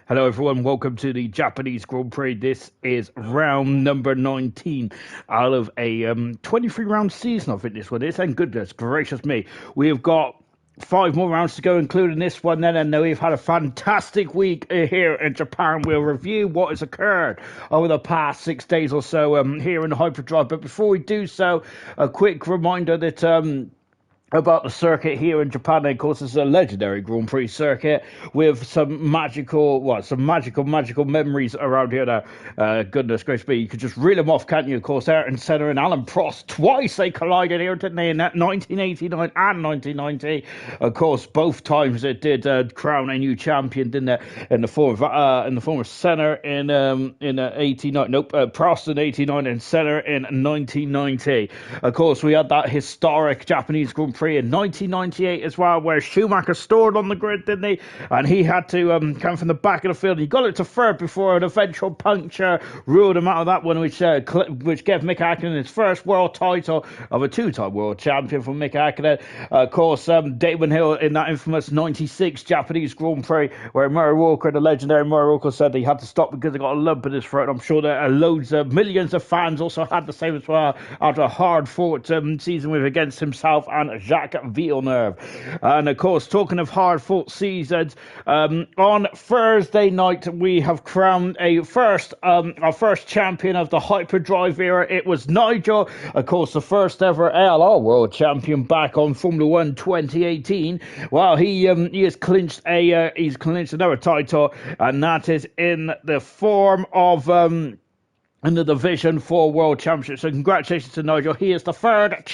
Hello everyone, welcome to the Japanese Grand Prix. This is round number 19 out of a 23 round season, I think this one is, and goodness gracious me, we have got 5 more rounds to go, including this one then, and we've had a fantastic week here in Japan. We'll review what has occurred over the past 6 days or so here in the Hyperdrive, but before we do so, a quick reminder that about the circuit here in Japan. Of course, it's a legendary Grand Prix circuit with some magical memories around here now. Goodness gracious me, you could just reel them off, can't you? Of course, Ayrton Senna and Alan Prost, twice they collided here, didn't they, in that 1989 and 1990. Of course, both times it did crown a new champion, didn't it? In the form of Senna in 89, Prost in 89 and Senna in 1990. Of course, we had that historic Japanese Grand Prix in 1998 as well, where Schumacher stalled on the grid, didn't he? And he had to come from the back of the field. He got it to third before an eventual puncture ruled him out of that one, which gave Mick Hakkinen his first world title of a 2-time world champion for Mick Hakkinen. Of course, Damon Hill in that infamous 96 Japanese Grand Prix, where Murray Walker, the legendary Murray Walker, said he had to stop because he got a lump in his throat. I'm sure that millions of fans also had the same as well after a hard-fought season with against himself and Jacques Villeneuve. And of course, talking of hard-fought seasons, on Thursday night we have crowned our first champion of the Hyperdrive era. It was Nigel, of course, the first ever ALR World Champion back on Formula One 2018. Well, he has clinched another title, and that is in the form of in the Division 4 World Championship. So congratulations to Nigel. He is the first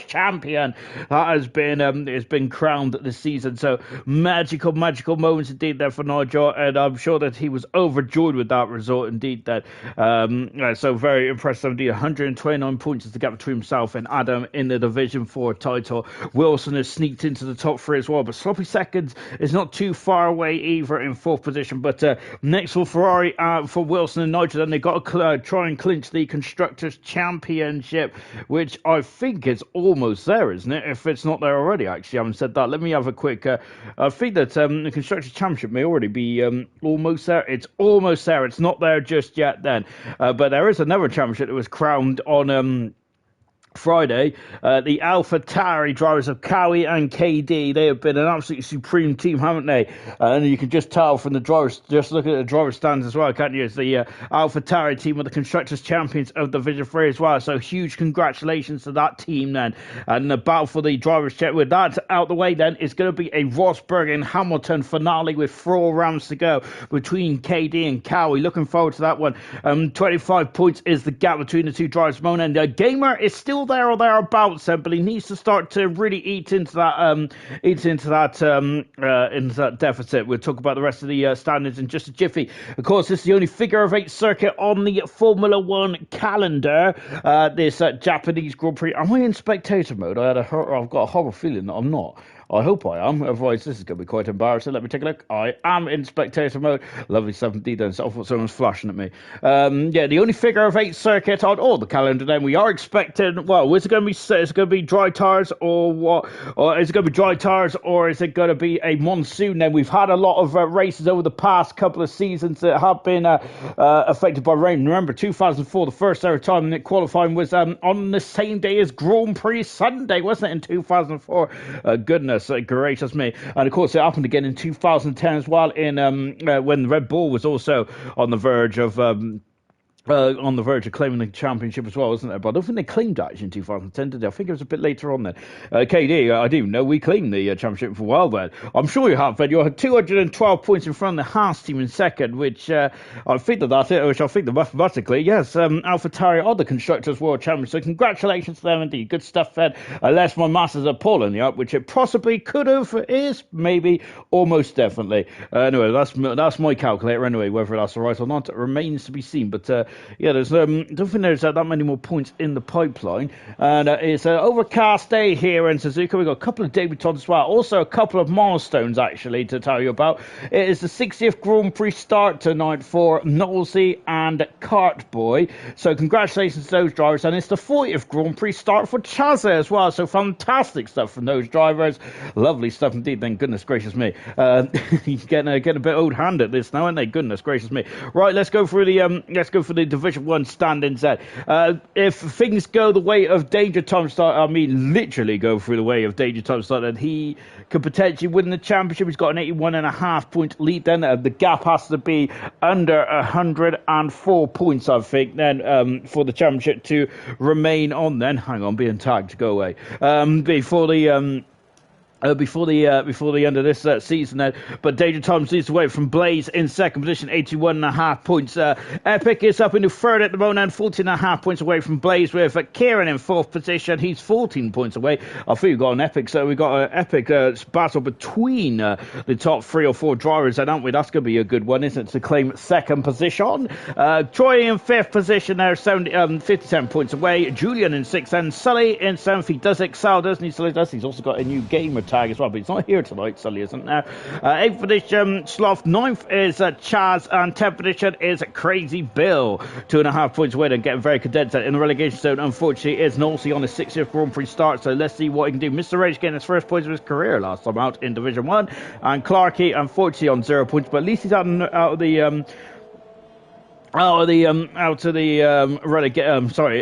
champion that has been crowned this season. So magical moments indeed there for Nigel, and I'm sure that he was overjoyed with that result indeed. That so very impressive indeed. 129 points is the gap between himself and Adam in the Division 4 title. Wilson has sneaked into the top 3 as well, but sloppy seconds is not too far away either in 4th position. But next for Ferrari, for Wilson and Nigel, then they got to try and clinch the Constructors' Championship, which I think is almost there, isn't it? If it's not there already, actually, I haven't said that. Let me have a quick... I think that the Constructors' Championship may already be almost there. It's almost there. It's not there just yet then. But there is another championship that was crowned on... Friday, the AlphaTauri drivers of Cowie and KD, they have been an absolutely supreme team, haven't they? And you can just tell from the drivers, just look at the driver stands as well, can't you? It's the AlphaTauri team of the Constructors' Champions of Division 3 as well. So huge congratulations to that team then. And the battle for the drivers' check, with that out the way then, is going to be a Rosberg and Hamilton finale with 4 rounds to go between KD and Cowie. Looking forward to that one. 25 points is the gap between the two drivers. Mona and Gamer is still there or thereabouts, but he needs to start to really eat into that deficit. We'll talk about the rest of the standings in just a jiffy. Of course, this is the only figure of 8 circuit on the Formula One calendar. This Japanese Grand Prix. Am I in spectator mode? I've got a horrible feeling that I'm not. I hope I am, otherwise this is going to be quite embarrassing. Let me take a look. I am in spectator mode. Lovely 7D then, so I thought someone was flashing at me. Yeah, the only figure of 8 circuit on all the calendar then. We are expecting, well, is it going to be dry tyres or what? Or is it going to be dry tyres or is it going to be a monsoon then? We've had a lot of races over the past couple of seasons that have been affected by rain. Remember, 2004, the first ever time that qualifying was on the same day as Grand Prix Sunday, wasn't it, in 2004? Goodness gracious me. And of course it happened again in 2010 as well, in when Red Bull was also on the verge of claiming the championship as well, wasn't there? But I don't think they claimed that actually in 2010, did they? I think it was a bit later on then. KD, I didn't even know we claimed the championship for a while then. I'm sure you have, Ben. You had 212 points in front of the Haas team in second, which I think that mathematically, yes, AlphaTauri are the Constructors' World Champions. So congratulations to them indeed. Good stuff, Ben. Unless my Masters are pulling you up, which it possibly could have, is, maybe, almost definitely. Anyway, that's my calculator anyway. Whether that's all right or not, it remains to be seen. But yeah, there's don't think there's that many more points in the pipeline. And it's an overcast day here in Suzuka. We've got a couple of debutants as well. Also, a couple of milestones, actually, to tell you about. It is the 60th Grand Prix start tonight for Knowlesy and Cartboy. So, congratulations to those drivers. And it's the 40th Grand Prix start for Chazza as well. So, fantastic stuff from those drivers. Lovely stuff indeed. Then, goodness gracious me. Getting a bit old hand at this now, aren't they? Goodness gracious me. Right, let's go through the Division 1 standings then. If things go the way of Danger Tom start, I mean literally go through the way of Danger Tom start, and he could potentially win the championship. He's got an 81.5 point lead then. The gap has to be under 104 points, I think, then for the championship to remain on then. Hang on, being tagged, go away. Before the end of this season, but Danger Thomas leads away from Blaze in second position, 81.5 points. Epic is up into third at the moment, 14.5 points away from Blaze, with Kieran in fourth position. He's 14 points away. I think we've got an Epic, so we've got an Epic battle between the top 3 or 4 drivers, then, aren't we? That's going to be a good one, isn't it, to claim second position. Troy in fifth position there, 57 points away. Julian in sixth, and Sully in seventh. He does excel, doesn't he? Sully does. He's also got a new gamer tag as well, but he's not here tonight. Sully isn't there. 8th position, Sloth. 9th is Chaz, and 10th position is Crazy Bill. 2.5 points away and getting very condensed in the relegation zone. Unfortunately, is Knowlesy on his 60th Grand Prix start, so let's see what he can do. Mr. Rage getting his first points of his career last time out in Division 1, and Clarkey unfortunately on 0 points, but at least he's out of the relegate.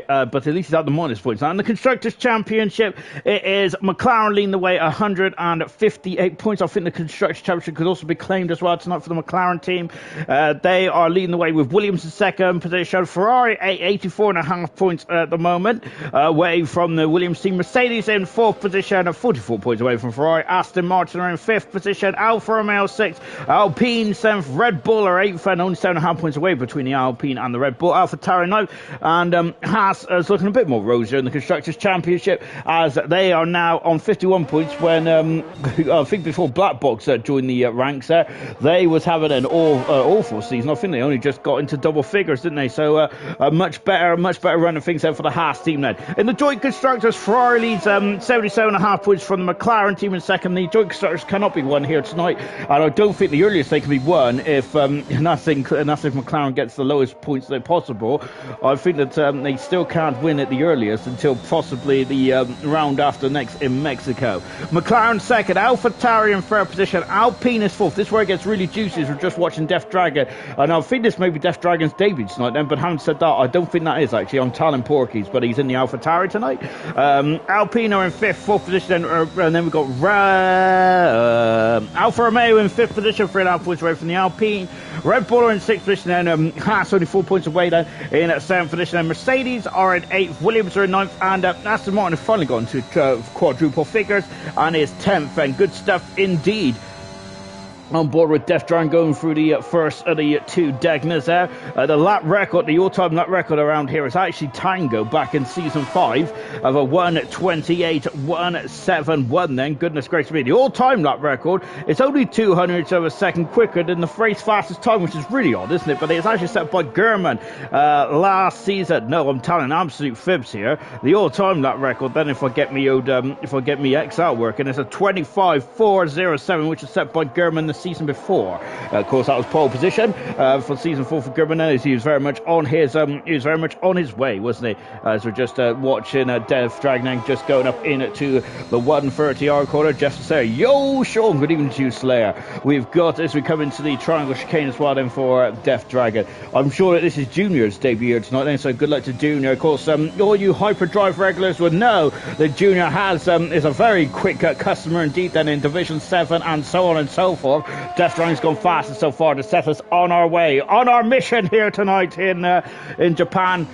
But at least he's at the minus points. Now in the Constructors' Championship, it is McLaren leading the way, 158 points. I think the Constructors' Championship could also be claimed as well tonight for the McLaren team. They are leading the way with Williams in second position. Ferrari 84.5 points at the moment, away from the Williams team. Mercedes in fourth position, 44 points away from Ferrari. Aston Martin are in fifth position. Alfa Romeo sixth. Alpine seventh. Red Bull are eighth, and only 7.5 points away between the Alpine and the Red Bull. AlphaTauri now, and Haas is looking a bit more rosier in the Constructors' Championship, as they are now on 51 points when I think before Black Box joined the ranks there, they was having an awful season. I think they only just got into double figures, didn't they? So a much better run of things there for the Haas team then. In the Joint Constructors, Ferrari leads 77.5 points from the McLaren team in second. The Joint Constructors cannot be won here tonight, and I don't think the earliest they can be won if nothing if McLaren gets the lowest points they possible. I think that they still can't win at the earliest until possibly the round after next in Mexico. McLaren second, AlphaTauri in third position, Alpine is fourth. This is where it gets really juicy as we're just watching Death Dragon, and I think this may be Death Dragon's debut tonight then, but having said that, I don't think that is actually. I'm telling Porkies, but he's in the AlphaTauri tonight. Alpine are in fifth, fourth position, and then we've got Alfa Romeo in fifth position, 3.5 points away from the Alpine. Red Bull are in sixth position, and Haas only 4 points away then in seventh position, and Mercedes are in eighth, Williams are in ninth, and Aston Martin have finally gone to quadruple figures and is 10th, and good stuff indeed. On board with Death Dragon going through the first of the two Degnas there. The lap record, the all-time lap record around here is actually Tango back in Season 5 of a 1:28.171 then. Goodness gracious me. The all-time lap record is only 200ths of a second quicker than the race fastest time, which is really odd, isn't it? But it's actually set by Gurman last season. No, I'm telling absolute fibs here. The all-time lap record, then if I get me XL working, it's a 25.407, which is set by Gurman the season before. Of course, that was pole position for season 4 for Gurman. He was very much on his way, wasn't he? As we're just watching Dev Dragon just going up into the 130R corner. Jeff Slayer, yo Sean, good evening to you, Slayer. We've got, as we come into the triangle chicane as well then for Death Dragon. I'm sure that this is Junior's debut tonight then, so good luck to Junior. Of course, all you Hyperdrive regulars would know that Junior is a very quick customer indeed then in Division 7 and so on and so forth. Death Dragon's gone fastest so far to set us on our way, on our mission here tonight in Japan.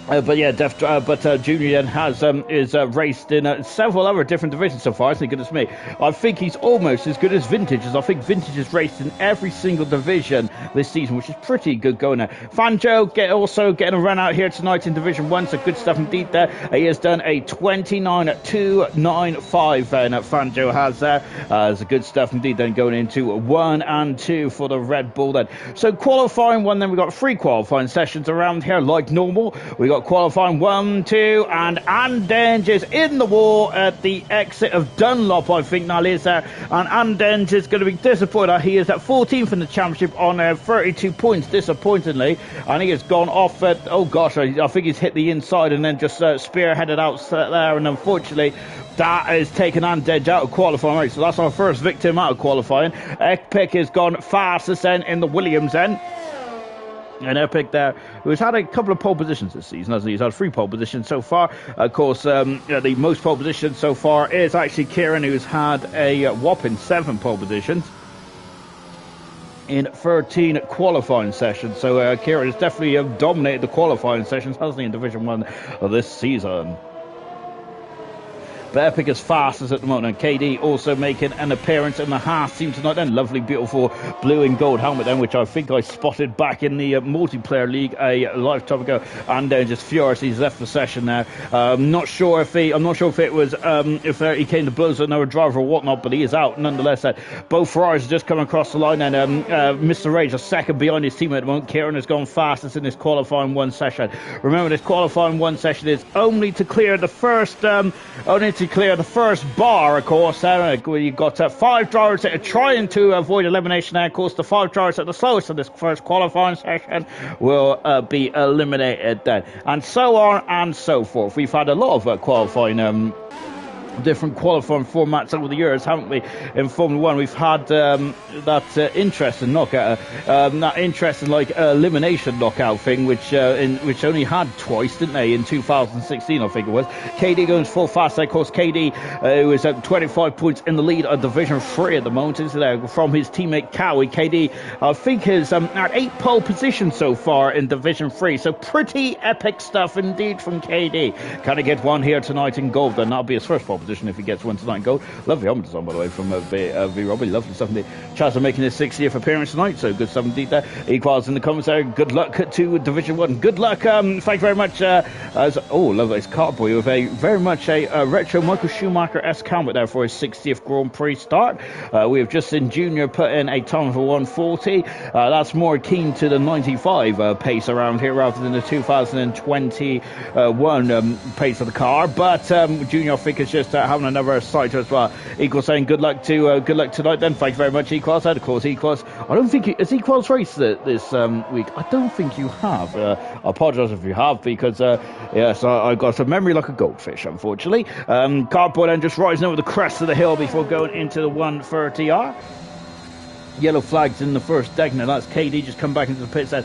But yeah, Junior then has is raced in several other different divisions so far. Isn't goodness me, I think he's almost as good as Vintage, as I think Vintage has raced in every single division this season, which is pretty good going there. Fanjo also getting a run out here tonight in Division 1, so good stuff indeed there. He has done a 29.295, and Fanjo has there. So good stuff indeed then going into 1 and 2 for the Red Bull then. So qualifying 1, then we've got 3 qualifying sessions around here like normal. We got qualifying 1, 2, and Andenge's in the wall at the exit of Dunlop, I think that is there. And Andenge is going to be disappointed. He is at 14th in the championship on 32 points, disappointingly. And he has gone off at, oh gosh, I think he's hit the inside and then just spearheaded out there. And unfortunately, that has taken Andenge out of qualifying. Right, so that's our first victim out of qualifying. Epic has gone fastest then in the Williams then. And Epic there, who's had a couple of pole positions this season, hasn't he? He's had 3 pole positions so far. Of course, the most pole positions so far is actually Kieran, who's had a whopping 7 pole positions in 13 qualifying sessions. So Kieran has definitely dominated the qualifying sessions, hasn't he, in Division 1 of this season. But Epic is fastest at the moment, and KD also making an appearance in the Haas team tonight. Then lovely, beautiful blue and gold helmet then, which I think I spotted back in the multiplayer league a lifetime ago. And just furious, he's left the session now. I'm not sure if it was if he came to blows with another driver or whatnot, but he is out nonetheless. Both Ferraris have just come across the line, and Mr. Rage is second behind his team at the moment. Kieran has gone fastest in this qualifying 1 session. Remember, this qualifying 1 session is only to clear the first bar, of course. You've got 5 drivers that are trying to avoid elimination there. Of course, the 5 drivers at the slowest of this first qualifying session will be eliminated then. And so on and so forth. We've had a lot of qualifying different qualifying formats over the years, haven't we? In Formula 1, we've had that interesting knockout, that interesting elimination knockout thing, which only had twice, didn't they? In 2016, I think it was. KD going full fast. Of course, KD who is at 25 points in the lead of Division 3 at the moment, isn't there? From his teammate Cowie. KD, I think, is at 8 pole positions so far in Division 3. So pretty epic stuff indeed from KD. Can he get one here tonight in gold? Then that'll be his first pole position if he gets one tonight in gold. Lovely helmet design, by the way, from V Robbie. Lovely stuff indeed. Chaz are making his 60th appearance tonight, so good stuff indeed there. Equals in the comments there. Good luck to Division 1. Good luck. Thank you very much. Lovely. It's Cartboy with a very much a retro Michael Schumacher-esque helmet there for his 60th Grand Prix start. We have just seen Junior put in a time of a 140. That's more keen to the 95 pace around here rather than the 2021 pace of the car. But Junior, I think, is just having another sighter as well. Equals saying good luck tonight then. Thank you very much, Equals. Of course, Equals. I don't think has Equals raced this week. I don't think you have. I apologise if you have, because yes, I got a memory like a goldfish, unfortunately. Cardboard then just rising over the crest of the hill before going into the 130R. Yellow flags in the first deck. Now that's KD just come back into the pit. Said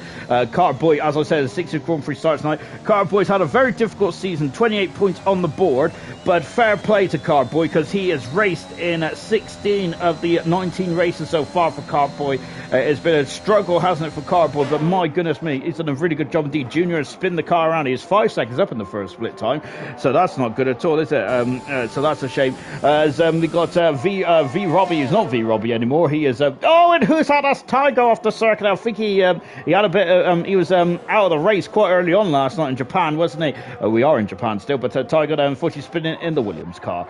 Cartboy, as I said, a 60th Grand Prix start tonight. Cartboy's had a very difficult season, 28 points on the board, but fair play to Cartboy because he has raced in 16 of the 19 races so far for Cartboy. It's been a struggle, hasn't it, for Cartboy? But my goodness me, he's done a really good job indeed. Junior has spun the car around. He's 5 seconds up in the first split time, so that's not good at all, is it? So that's a shame. As we got V Robbie, who's not V Robbie anymore. He is and who's had us Tiger off the circuit? I think he had a bit. He was out of the race quite early on last night in Japan, wasn't he? We are in Japan still, but Tiger unfortunately spinning in the Williams car.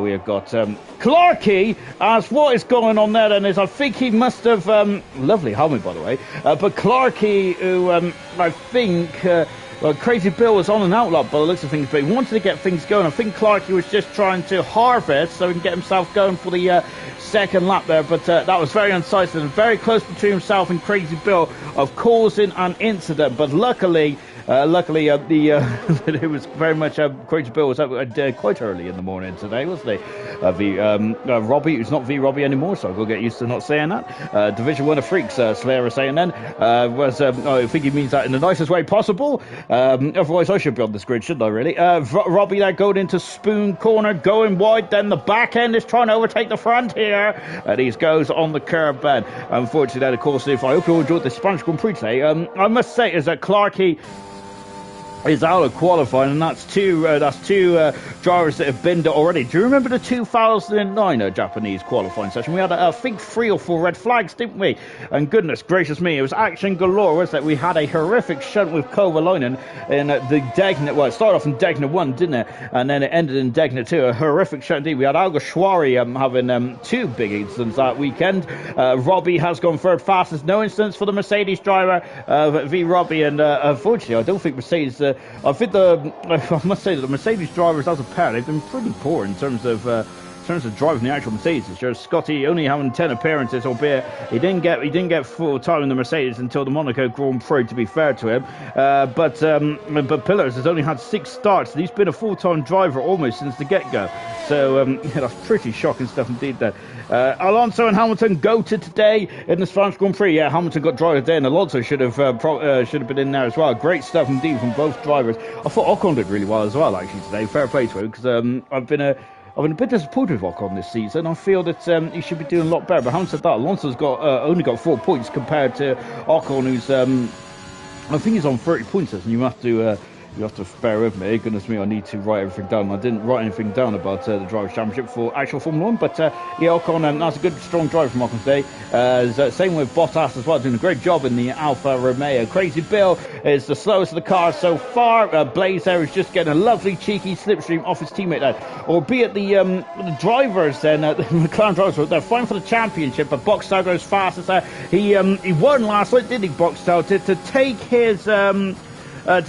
We have got Clarkey. As what is going on there? Then is I think he must have lovely helmet, by the way. But Clarkey, who I think. Well, Crazy Bill was on an outlap by the looks of things, but he wanted to get things going. I think Clarkey was just trying to harvest so he can get himself going for the second lap there, but that was very unsightly and very close between himself and Crazy Bill of causing an incident. But luckily, it was very much Crazy Bill was up quite early in the morning today, wasn't he? Robbie, who's not V Robbie anymore, so I'll get used to not saying that. Division 1 of Freaks, Slayer is saying then, I think he means that in the nicest way possible. Otherwise, I should be on the grid, shouldn't I, really? Robbie there going into Spoon Corner, going wide, then the back end is trying to overtake the front here, and he goes on the curb bed. Unfortunately, then, of course, if I hope you all enjoyed the Spanish Grand Prix today, I must say is that Clarkey is out of qualifying, and that's two drivers that have been there already. Do you remember the 2009 Japanese qualifying session? We had, I think, 3 or 4 red flags, didn't we? And goodness gracious me, it was action galore, wasn't it? We had a horrific shunt with Kovalainen in the Degner, well, it started off in Degner 1, didn't it? And then it ended in Degner 2, a horrific shunt indeed. We had Alguersuari having 2 big incidents that weekend. Robbie has gone third fastest, no incidents for the Mercedes driver, v Robbie, and unfortunately, I don't think Mercedes... I must say that the Mercedes drivers as a pair, they've been pretty poor in terms of driving the actual Mercedes. There's Scotty only having 10 appearances, albeit he didn't get full time in the Mercedes until the Monaco Grand Prix, to be fair to him. But Pillars has only had 6 starts, and he's been a full-time driver almost since the get-go. So yeah, that's pretty shocking stuff indeed there. Alonso and Hamilton go to today in the France Grand Prix. Yeah, Hamilton got driver today, and Alonso should have been in there as well. Great stuff indeed from both drivers. I thought Ocon did really well as well, actually, today. Fair play to him, because I've been a bit disappointed with Ocon this season. I feel that he should be doing a lot better. But having said that, Alonso's only got 4 points compared to Ocon, who's I think he's on 30 points, and you have to bear with me. Goodness me, I need to write everything down. I didn't write anything down about the Drivers' Championship for actual Formula 1, but yeah, Ocon, that's a good, strong drive from Ocon today. Same with Bottas as well, doing a great job in the Alfa Romeo. Crazy Bill is the slowest of the cars so far. Blaze there is just getting a lovely, cheeky slipstream off his teammate there. Albeit the drivers, then, the McLaren drivers, they're fighting for the championship, but Boxtel goes fastest there. He won last night, didn't he, Boxtel, to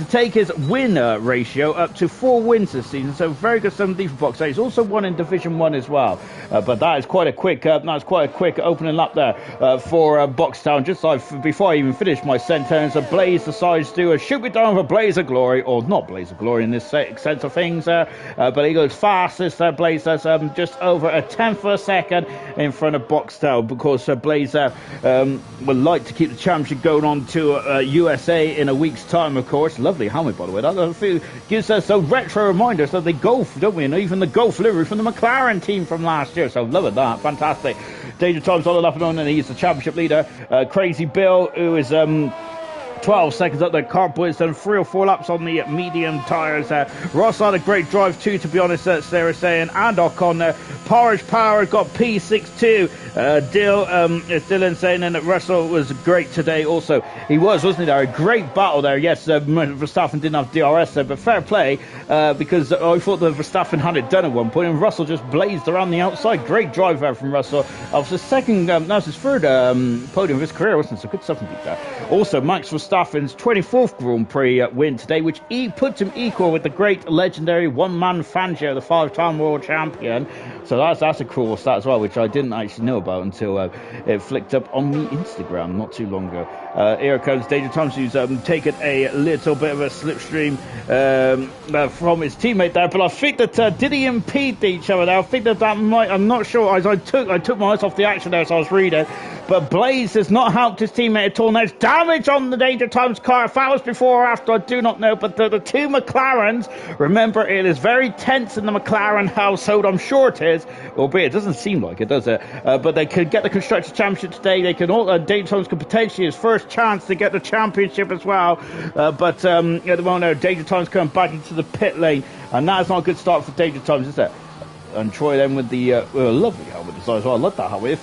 take his win ratio up to 4 wins this season. So very good stuff for Boxtel. He's also won in Division 1 as well. But that is quite a quick opening lap there for Boxtel. Just before I even finish my sentence, Blaze decides to shoot me down with a blaze of glory, or not blaze of glory in this sense of things, but he goes fastest. Blaze does just over a tenth of a second in front of Boxtel, because Blaze would like to keep the championship going on to USA in a week's time, of course. Lovely helmet, by the way. That gives us those retro reminders of the Golf, don't we? And even the Golf livery from the McLaren team from last year. So loving that. Fantastic. Danger Time's all up and on, and he's the championship leader. Crazy Bill, who is 12 seconds up there. Carpool has done 3 or 4 laps on the medium tyres. Ross had a great drive too, to be honest, Sarah saying. And Ocon there. Porridge Power got P62. Dylan saying, and that Russell was great today also. He wasn't he there? A great battle there. Yes, Verstappen didn't have DRS there, but fair play, because I thought that Verstappen had it done at one point, and Russell just blazed around the outside. Great drive there from Russell. That was his second, that was his third podium of his career, wasn't it? So good stuff indeed there. Also, Max Verstappen's 24th Grand Prix win today, which puts him equal with the great legendary one-man Fangio, the 5-time world champion. So that's a cool stat as well, which I didn't actually know about until it flicked up on me Instagram not too long ago. Here comes Danger Times, who's taken a little bit of a slipstream from his teammate there, but I think that did he impede each other there? I think that might, I'm not sure. I took my eyes off the action there, so I was reading. But Blaze has not helped his teammate at all. There's damage on the Danger Times car. If that was before or after, I do not know. But the 2 McLarens, remember, it is very tense in the McLaren household. I'm sure it is, albeit it doesn't seem like it, does it? But they could get the Constructors' Championship today. They can all Danger Times could potentially his first chance to get the championship as well. But at the moment, Danger Times coming back into the pit lane, and that's not a good start for Danger Times, is it? And Troy then with the lovely helmet design as well. I love that helmet. It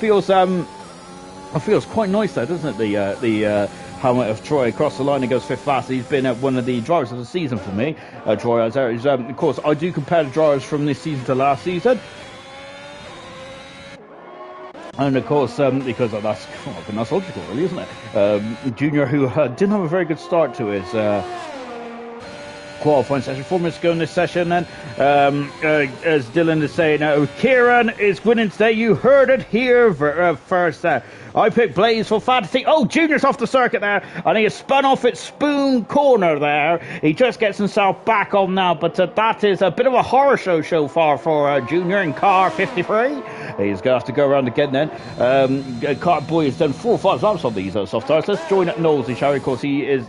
feels quite nice there, doesn't it? The helmet of Troy across the line and goes 5th fast. He's been one of the drivers of the season for me. Troy, of course, I do compare the drivers from this season to last season. And of course, because that's logical, really, isn't it? Junior, who didn't have a very good start to his qualifying session, 4 minutes ago in this session, then as Dylan is saying, Kieran is winning today. You heard it here first. I picked Blaze for fantasy. Oh, Junior's off the circuit there, and he has spun off at Spoon Corner there. He just gets himself back on now, but that is a bit of a horror show so far for Junior in car 53. He's going to have to go around again then. Kart Boy has done 4 or 5 laps on these soft tires. Let's join at Knowlesy, shall we? Of course, he is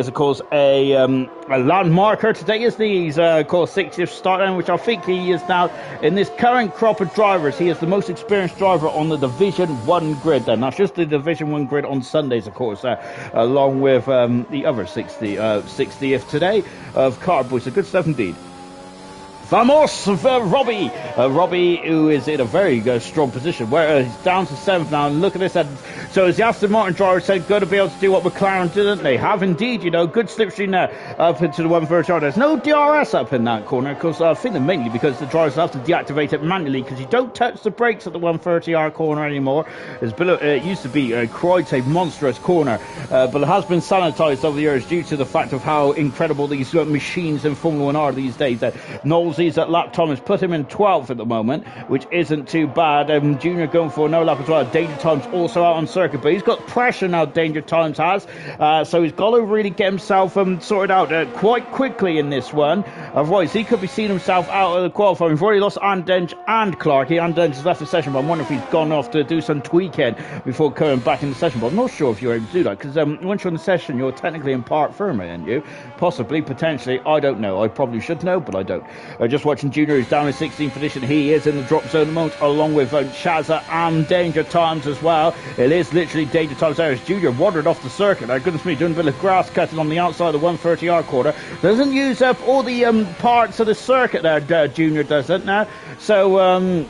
of course a landmarker today, isn't he? He's of course 60th starting, which I think he is now in this current crop of drivers. He is the most experienced driver on the Division 1 grid. Then that's just the Division 1 grid on Sundays, of course, along with the other 60th today of Kart Boy. So good stuff indeed. Vamos for Robbie. Robbie, who is in a very strong position, where he's down to 7th now. And look at this. So as the Aston Martin driver said, going to be able to do what McLaren didn't they? Have indeed, good slipstream there up into the 130 yard. There's no DRS up in that corner, because I think mainly because the drivers have to deactivate it manually, because you don't touch the brakes at the 130 yard corner anymore. It used to be quite a monstrous corner, but it has been sanitised over the years due to the fact of how incredible these machines in Formula 1 are these days. Knowles' at lap time has put him in 12th at the moment, which isn't too bad. Junior going for no lap as well. Danger Times also out on circuit, but he's got pressure now, Danger Times has, so he's got to really get himself sorted out quite quickly in this one. Otherwise he could be seeing himself out of the qualifying. We've already lost Andenge and Clark. Andenge has left the session, but I wonder if he's gone off to do some tweaking before coming back in the session. But I'm not sure if you're able to do that, because once you're in the session you're technically in part firm, aren't you? Possibly, potentially, I don't know. I probably should know, but I don't. Just watching Junior, who's down in 16th position. He is in the drop zone at the moment, along with Shazza and Danger Times as well. It is literally Danger Times there as Junior wandered off the circuit. Goodness me, doing a bit of grass cutting on the outside of the 130 yard corner. Doesn't use up all the parts of the circuit there, Junior doesn't now. So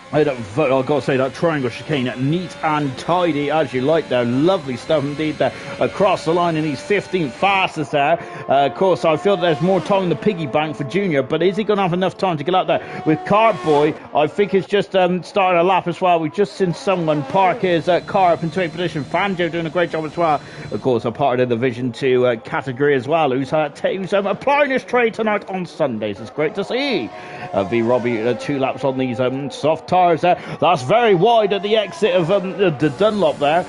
I've got to say, that triangle chicane, neat and tidy as you like there. Lovely stuff indeed there. Across the line, and he's 15th fastest there. Of course, I feel there's more time in the piggy bank for Junior, but is he going to have enough time to get out there? With Kart Boy, I think he's just started a lap as well. We've just seen someone park his car up into 8th position. Fanjo doing a great job as well. Of course, a part of the Division 2 category as well, who's applying his trade tonight on Sundays. It's great to see. V. Robbie, 2 laps on these soft tires there. That's very wide at the exit of the Dunlop there.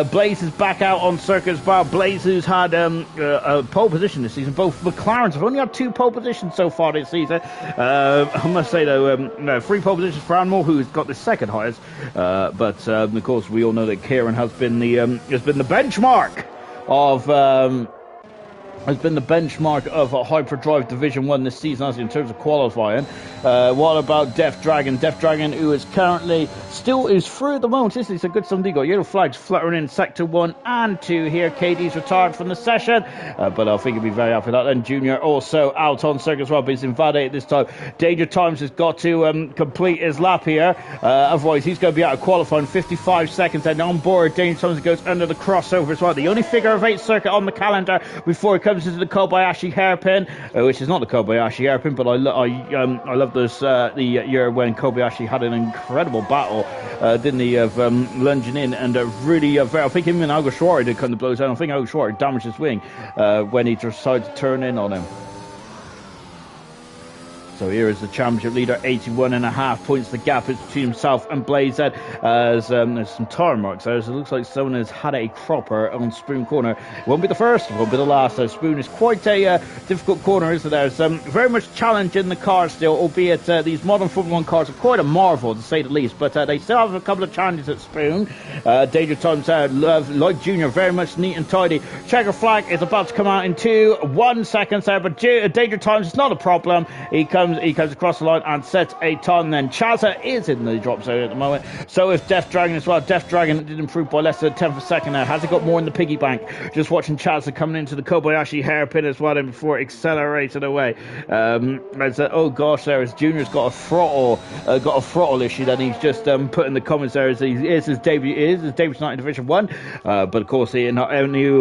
Blaze is back out on circuit as well. Blaze, who's had a pole position this season. Both McLarens have only had 2 pole positions so far this season. I must say though, 3 pole positions for Anmore, who's got the second highest. But of course, we all know that Kieran has been the benchmark of a Hyperdrive Division 1 this season, as in terms of qualifying. What about Death Dragon? Death Dragon, who is currently is through at the moment, isn't he? So good somebody got yellow flags fluttering in sector 1 and 2 here. KD's retired from the session, but I think he'll be very happy with that. Then Junior also out on circuit as well, but he's invalidated this time. Danger Times has got to complete his lap here, otherwise he's going to be out of qualifying. 55 seconds then on board. Danger Times goes under the crossover as well. The only figure of 8 circuit on the calendar before it comes into the Kobayashi hairpin, which is not the Kobayashi hairpin, but I love this the year when Kobayashi had an incredible battle, didn't he, of lunging in and really I think him and Alguersuari did come to blows down. I think Alguersuari damaged his wing when he decided to turn in on him. So here is the championship leader, 81.5 points the gap between himself and Blaze. As there's some tire marks there, so it looks like someone has had a cropper on Spoon Corner. It won't be the first, it won't be the last. So Spoon is quite a difficult corner, isn't there? There's very much challenge in the car still, albeit these modern Formula 1 cars are quite a marvel, to say the least. But they still have a couple of challenges at Spoon. Danger Times like Junior, very much neat and tidy. Checker flag is about to come out in 1 second there, but Danger Times is not a problem. He comes across the line and sets a time. Then Chazza is in the drop zone at the moment. So is Death Dragon as well. Death Dragon did improve by less than a tenth of a second now. Has he got more in the piggy bank? Just watching Chazza coming into the Kobayashi hairpin as well, and before it accelerated away. Oh gosh, there is Junior's got a throttle issue. Then he's just put in the comments there as his debut tonight in Division 1. But of course, any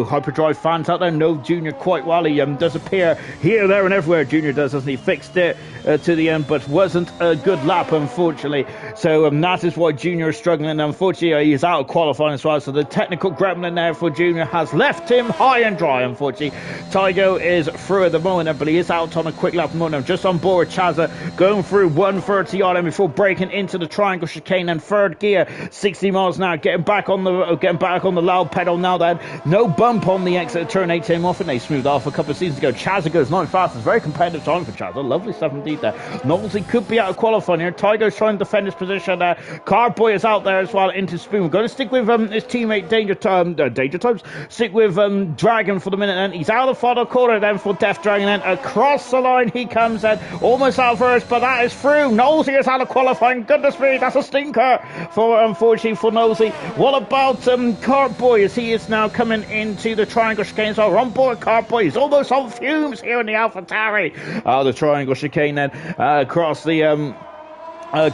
Hyperdrive fans out there know Junior quite well. He does appear here, there, and everywhere. Junior does, doesn't he? Fixed it to the end, but wasn't a good lap, unfortunately. So that is why Junior is struggling, and unfortunately he is out of qualifying as well. So the technical gremlin there for Junior has left him high and dry, unfortunately. Tygo is through at the moment, but he is out on a quick lap at the moment. Just on board Chazza, going through 130 yard and before breaking into the triangle chicane and third gear, 60 miles an hour, getting back on the loud pedal now. Then no bump on the exit of turn 8 came off, and they smoothed off a couple of seasons ago. Chazza goes 9 fastest, very competitive time for Chazza. Lovely stuff indeed. indeed there. Knowlesy could be out of qualifying here. Tiger's trying to defend his position there. Carboy is out there as well into Spoon. We're going to stick with his teammate Danger Times. Stick with Dragon for the minute then. He's out of the final corner then for Death Dragon then. Across the line he comes then. Almost out first, but that is through. Knowlesy is out of qualifying. Goodness me, that's a stinker unfortunately for Knowlesy. What about Carboy as he is now coming into the triangle chicane as well. We're on board Carboy. He's almost on fumes here in the AlphaTauri. The triangle chicane then across the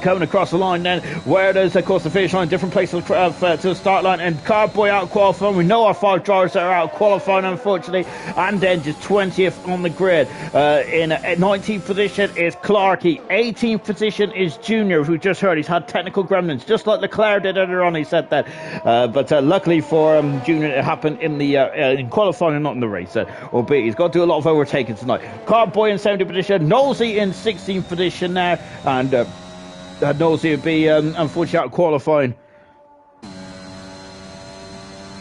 coming across the line then, where there's of course the finish line, different places to the start line, and Carboy out qualifying. We know our 5 drivers that are out qualifying unfortunately, and then just 20th on the grid. In 19th position is Clarkey, 18th position is Junior, who just heard he's had technical gremlins, just like Leclerc did earlier on. He said that, but luckily for Junior it happened in the in qualifying and not in the race, albeit he's got to do a lot of overtaking tonight. Carboy in 70th position, Knowlesy in 16th position now, and Knowlesy would be unfortunately out of qualifying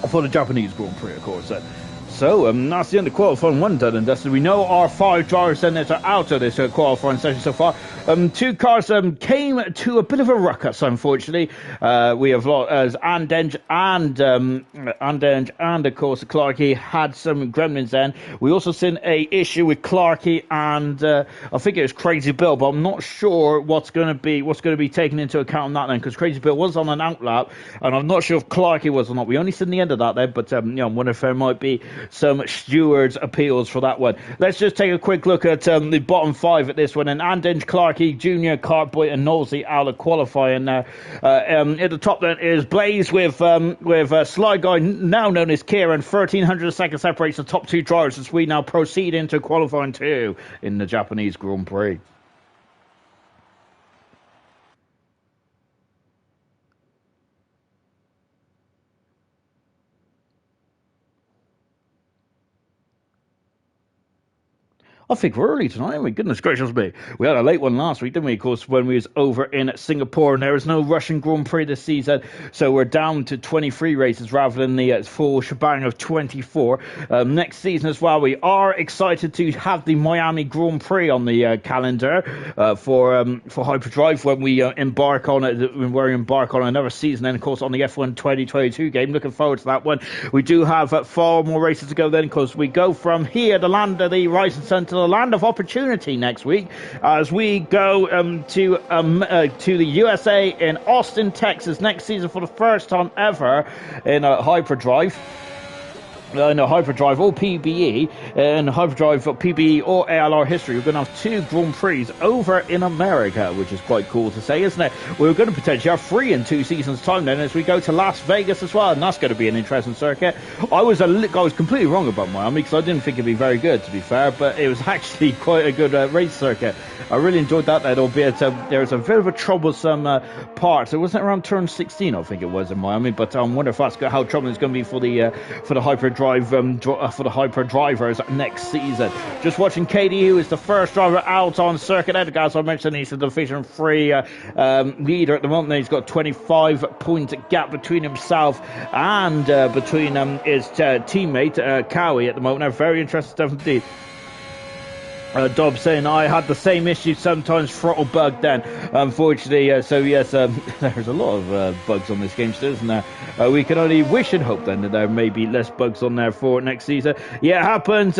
for the Japanese Grand Prix, of course. So that's the end of qualifying 1 done and dusted. We know our 5 drivers then that are out of this qualifying session so far. 2 cars came to a bit of a ruckus, unfortunately. We have lost as Andenge and of course Clarkey had some gremlins then. We also seen a issue with Clarkey and I think it was Crazy Bill, but I'm not sure what's going to be taken into account on that then, because Crazy Bill was on an outlap and I'm not sure if Clarkey was or not. We only seen the end of that there, but you know, I wonder if there might be some stewards appeals for that one. Let's just take a quick look at the bottom 5 at this one. And Andenge, Clarkey, Junior, Carboy and Knowlesy out of qualifying now. At the top then is Blaze with Sly Guy, now known as Kieran. 1,300 seconds separates the top 2 drivers as we now proceed into qualifying 2 in the Japanese Grand Prix. I think we're early tonight, aren't we? Goodness gracious me. We had a late one last week, didn't we? Of course, when we was over in Singapore, and there is no Russian Grand Prix this season, so we're down to 23 races rather than the full shebang of 24. Next season as well, we are excited to have the Miami Grand Prix on the calendar for Hyperdrive when we embark on another season, and of course on the F1 2022 game. Looking forward to that one. We do have 4 more races to go then, because we go from here, the land of the rising sun, to the land of opportunity next week, as we go to the USA in Austin, Texas next season for the first time ever in Hyperdrive. No, Hyperdrive or PBE, and Hyperdrive or PBE or ALR history. We're going to have 2 Grand Prix over in America, which is quite cool to say, isn't it? We're going to potentially have 3 in 2 seasons' time then, as we go to Las Vegas as well, and that's going to be an interesting circuit. I was completely wrong about Miami, because I didn't think it'd be very good, to be fair, but it was actually quite a good race circuit. I really enjoyed that, albeit there was a bit of a troublesome part. So it wasn't around turn 16, I think it was, in Miami, but I wonder if that's how troubling it's going to be for the Hyperdrive for the Hyper drivers next season. Just watching KD, who is the first driver out on circuit. As I mentioned, he's the Division 3 leader at the moment. He's got 25-point gap between himself and between his teammate Cowie at the moment. Now, very interesting stuff indeed. Dob saying, I had the same issue, sometimes throttle bug then, unfortunately. So yes, there's a lot of bugs on this game still, isn't there? We can only wish and hope then that there may be less bugs on there for next season. Yeah, it happens.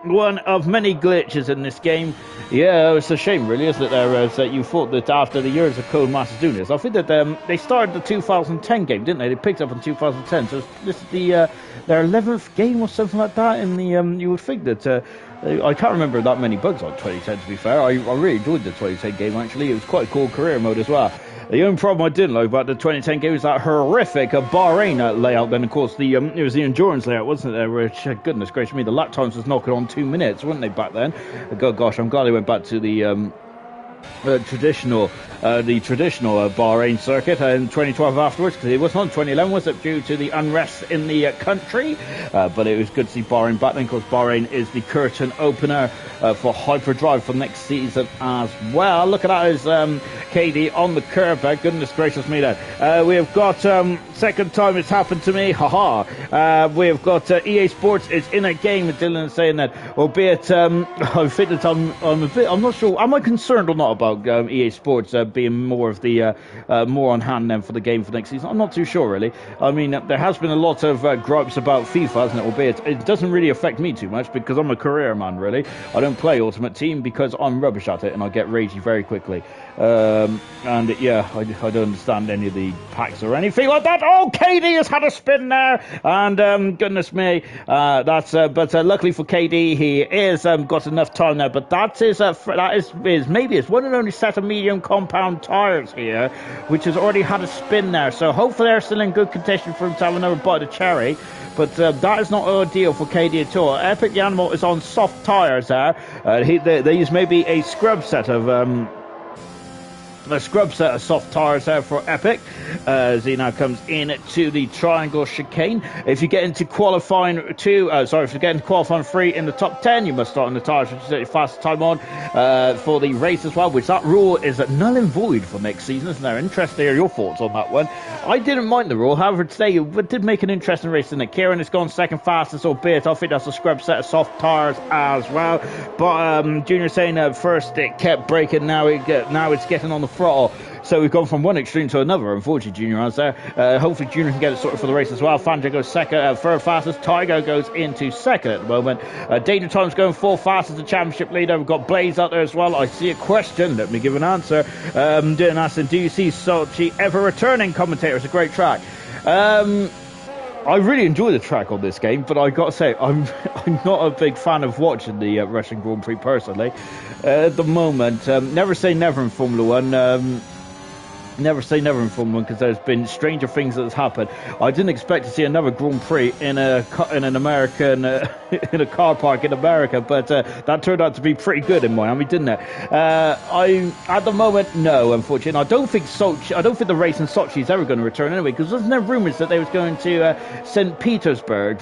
One of many glitches in this game. Yeah, it's a shame really, isn't it? That you thought that after the years of Codemasters doing this, I think that they started the 2010 game, didn't they? They picked up in 2010, so this is their 11th game or something like that. In the you would think that. I can't remember that many bugs on 2010, to be fair. I really enjoyed the 2010 game, actually. It was quite a cool career mode as well. The only problem I didn't like about the 2010 game was that horrific Bahrain layout. Then, of course, it was the endurance layout, wasn't it? Which, goodness gracious me, the lap times was knocking on 2 minutes, weren't they, back then? God, gosh, I'm glad they went back to the traditional Bahrain circuit in 2012 afterwards, because it was not 2011, was it, due to the unrest in the country, but it was good to see Bahrain back then, because Bahrain is the curtain opener for hyperdrive for next season as well. Look at that, is KD on the curb there. Goodness gracious me there. We have got second time it's happened to me, haha. We have got EA Sports is in a game, with Dylan is saying that, albeit I think that I'm not sure, am I concerned or not about EA Sports being more of the more on hand then for the game for next season? I'm not too sure really. I mean, there has been a lot of gripes about FIFA, hasn't it? Albeit it doesn't really affect me too much, because I'm a career man really. I don't play Ultimate Team because I'm rubbish at it and I get ragey very quickly. And yeah, I don't understand any of the packs or anything like that. Oh, KD has had a spin there, and goodness me, that's but luckily for KD, he is got enough time there. But that is maybe his one and only set of medium compound tires here, which has already had a spin there. So hopefully they're still in good condition for him to have another bite of cherry. But that is not ideal for KD at all. Epic the Animal is on soft tires there. They use maybe a scrub set of soft tires there for Epic, as he now comes in to the triangle chicane. If you get into qualifying qualifying 3 in the top 10, you must start on the tires which is the fastest time on for the race as well, which that rule is null and void for next season, isn't there? Interesting to hear your thoughts on that one. I didn't mind the rule, however today it did make an interesting race, didn't it? Kieran has gone second fastest, albeit I think that's a scrub set of soft tires as well. But Junior saying first it kept breaking, now it's getting on the throttle. So we've gone from one extreme to another, unfortunately, Junior has there. Hopefully Junior can get it sorted for the race as well. Fanja goes second, third fastest. Tiger goes into second at the moment. Danger Time's going fourth fastest, the championship leader. We've got Blaze out there as well. I see a question, let me give an answer. Dylan asking, do you see Sochi ever returning? Commentator, it's a great track. I really enjoy the track on this game, but I got to say, I'm not a big fan of watching the Russian Grand Prix personally. At the moment, never say never in Formula One. Never say never in Formula 1, because there's been stranger things that has happened. I didn't expect to see another Grand Prix in an American in a car park in America, but that turned out to be pretty good in Miami, didn't it? At the moment, no, unfortunately. I don't think the race in Sochi is ever going to return anyway, because wasn't there rumours that they was going to St. Petersburg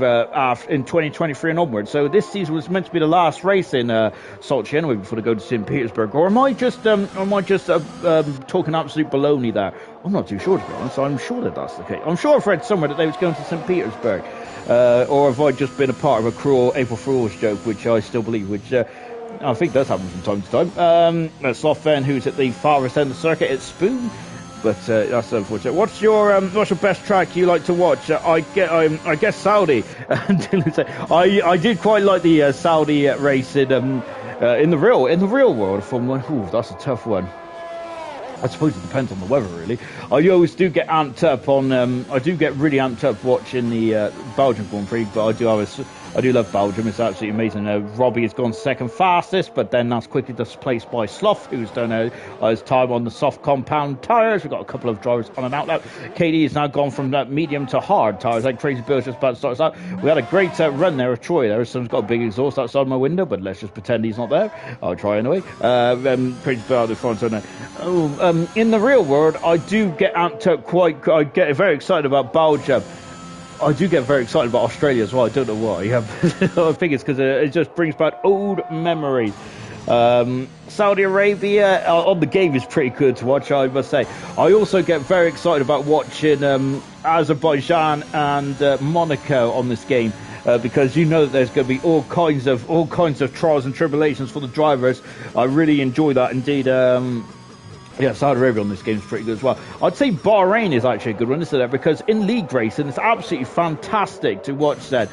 in 2023 and onwards? So this season was meant to be the last race in Sochi anyway before they go to St. Petersburg. Or am I just talking absolute baloney there? I'm not too sure, to be honest. I'm sure that that's the case. I'm sure I've read somewhere that they was going to St. Petersburg, or have I just been a part of a cruel April Fool's joke, which I still believe, which I think does happen from time to time. Sloth Fan, who's at the farthest end of the circuit, it's Spoon, but that's unfortunate. What's your best track you like to watch? I guess Saudi. I did quite like the Saudi race in the real world of Formula 1. Ooh, that's a tough one. I suppose it depends on the weather, really. I always do get amped up on. I do get really amped up watching the Belgian Grand Prix, but I do love Belgium. It's absolutely amazing. Robbie has gone second fastest, but then that's quickly displaced by Sloth, who's done his time on the soft compound tyres. We've got a couple of drivers on and out. KD has now gone from that medium to hard tyres. Like Crazy Bill's just about to start us out. We had a great run there of Troy there. Someone's got a big exhaust outside my window, but let's just pretend he's not there. I'll try anyway. Crazy Bill out the front. In the real world, I do get amped up I get very excited about Belgium. I do get very excited about Australia as well. I don't know why. I think it's because it just brings back old memories. Saudi Arabia on the game is pretty good to watch, I must say. I also get very excited about watching Azerbaijan and Monaco on this game. Because you know that there's going to be all kinds of trials and tribulations for the drivers. I really enjoy that indeed. Yeah, Saudi Arabia on this game is pretty good as well. I'd say Bahrain is actually a good one, isn't it? Because in league racing, it's absolutely fantastic to watch that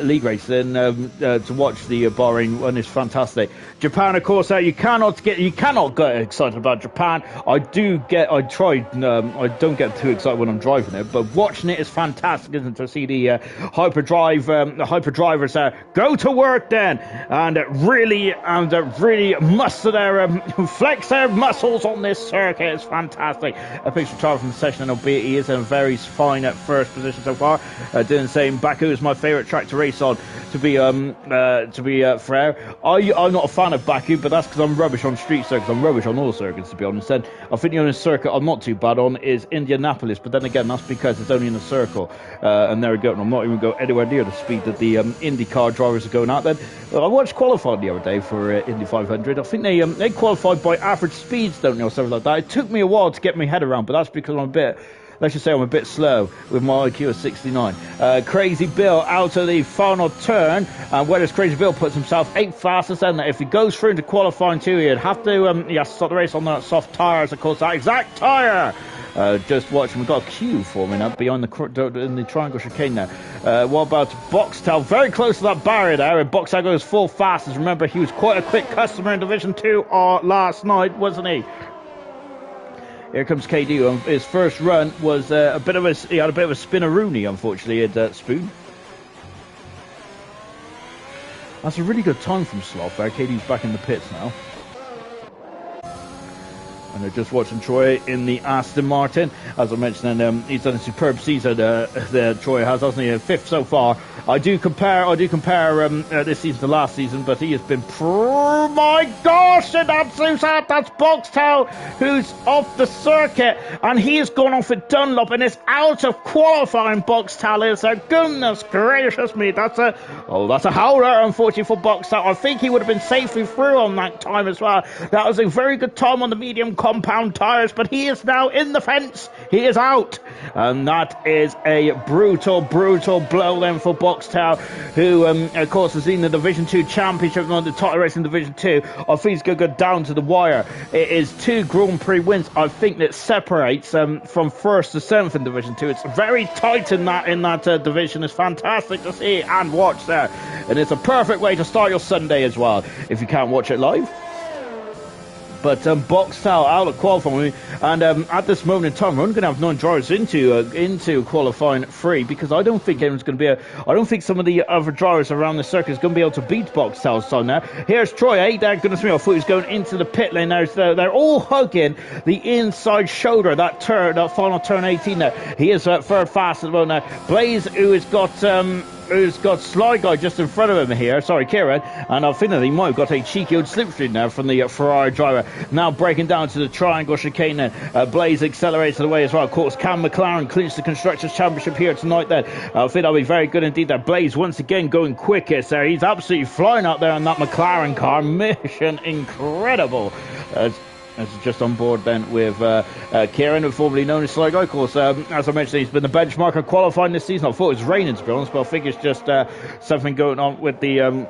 league racing. To watch the Bahrain one is fantastic. Japan, of course, you cannot get excited about Japan. I don't get too excited when I'm driving it, but watching it is fantastic, isn't it? To see the hyperdrivers go to work then and really muster their flex their muscles on this this circuit is fantastic. A picture chart from the session, and albeit he is in a very fine at first position so far. Doing the same. Baku is my favourite track to race on. To be fair, I'm not a fan of Baku, but that's because I'm rubbish on street circuits. I'm rubbish on all circuits, to be honest. And I think the only circuit I'm not too bad on is Indianapolis, but then again, that's because it's only in a circle. And there we go. And I'm not even going anywhere near the speed that the IndyCar drivers are going out. Then I watched qualifying the other day for Indy 500. I think they qualified by average speeds, don't they, or something like that. It took me a while to get my head around, but that's because let's just say I'm a bit slow with my IQ of 69. Crazy Bill out of the final turn. Where does Crazy Bill puts himself 8th fastest, and if he goes through into qualifying too, he'd have to start the race on the soft tyres, of course, that exact tyre. Just watching, we've got a queue forming up behind in the triangle chicane now. What about Boxtel? Very close to that barrier there, and Boxtel goes full fastest. Remember, he was quite a quick customer in Division 2 last night, wasn't he? Here comes KD. His first run was he had a bit of a spinneroonie, unfortunately, at Spoon. That's a really good time from Sloth there. KD's back in the pits now. And they're just watching Troy in the Aston Martin. As I mentioned, and he's done a superb season. Troy has, hasn't he? 5th so far. I do compare this season to last season, but he has been my gosh, an absolute sad. That's Boxtel, who's off the circuit, and he's gone off at Dunlop and is out of qualifying. Boxtel is. Goodness gracious me, that's a howler, unfortunately, for Boxtel. I think he would have been safely through on that time as well. That was a very good time on the medium compound tyres, but he is now in the fence. He is out, and that is a brutal blow then for Boxtel, who of course is in the Division 2 Championship on the title race in Division 2. I think he's going to go down to the wire. It is 2 Grand Prix wins, I think, that separates from 1st to 7th in Division 2. It's very tight in that division. It's fantastic to see and watch there, and it's a perfect way to start your Sunday as well if you can't watch it live. But Boxtel out of qualifying, and at this moment in time, we're only going to have 9 drivers into qualifying 3, because I don't think anyone's going to be I don't think some of the other drivers around the circuit is going to be able to beat Boxtel's time now. Here's Troy. Goodness me, I thought he was going into the pit lane now. So they're all hugging the inside shoulder, that final turn 18 there. He is 3rd fast at the moment now. Blaze, who's got Sly Guy just in front of him here, sorry, Kieran, and I think that he might have got a cheeky old slipstream now from the Ferrari driver. Now breaking down to the triangle chicane then. Blaze accelerates away as well. Of course, Cam McLaren clinched the Constructors' Championship here tonight then. I think that'll be very good indeed. That Blaze once again going quickest there. He's absolutely flying out there on that McLaren car. Mission incredible. As just on board then with Kieran, formerly known as Sly Guy. Of course, as I mentioned, he's been the benchmarker qualifying this season. I thought it was raining, to be honest, but I think it's just something going on with the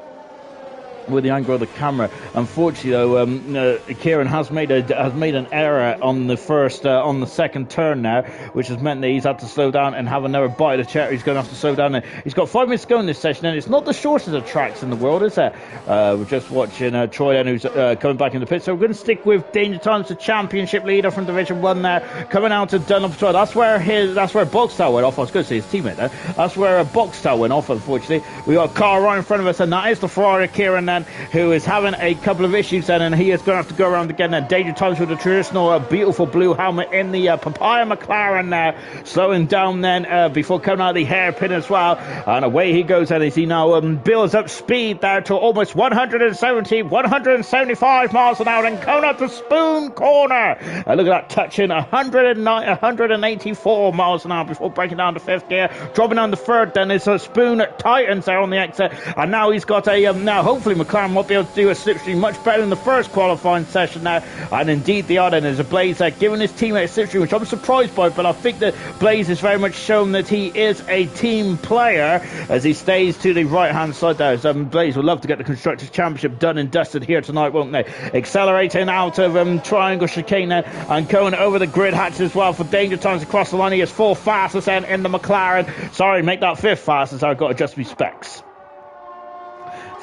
angle of the camera. Unfortunately, though, Kieran has made an error on the second turn now, which has meant that he's had to slow down and have another bite of the chair. He's going to have to slow down. He's got 5 minutes to go in this session, and it's not the shortest of tracks in the world, is it? We're just watching Troy then, who's coming back in the pit. So we're going to stick with Danger Times, the championship leader from Division 1 there, coming out to Dunlop. That's where Boxtel went off. I was going to say his teammate there. That's where Boxtel went off, unfortunately. We got a car right in front of us, and that is the Ferrari Kieran then, who is having a couple of issues then, and he is going to have to go around again then. Danger Times with the traditional beautiful blue helmet in the Papaya McLaren now, slowing down then before coming out of the hairpin as well, and away he goes then as he now builds up speed there to almost 175 miles an hour and coming up to Spoon Corner. Look at that, touching 184 miles an hour before breaking down to 5th gear, dropping down to 3rd then is Spoon Titans there on the exit, and now he's got now hopefully McLaren will be able to do a slipstream much better than the first qualifying session now, and indeed they are. Then there's a Blaze giving his teammate a slipstream, which I'm surprised by, but I think that Blaze has very much shown that he is a team player as he stays to the right hand side there. So Blaze would love to get the Constructors' Championship done and dusted here tonight, won't they? Accelerating out of triangle chicane now, and going over the grid hatch as well for Danger Times across the line. He is 4th fastest then in the McLaren. Sorry, make that 5th fastest. I've got to adjust my specs.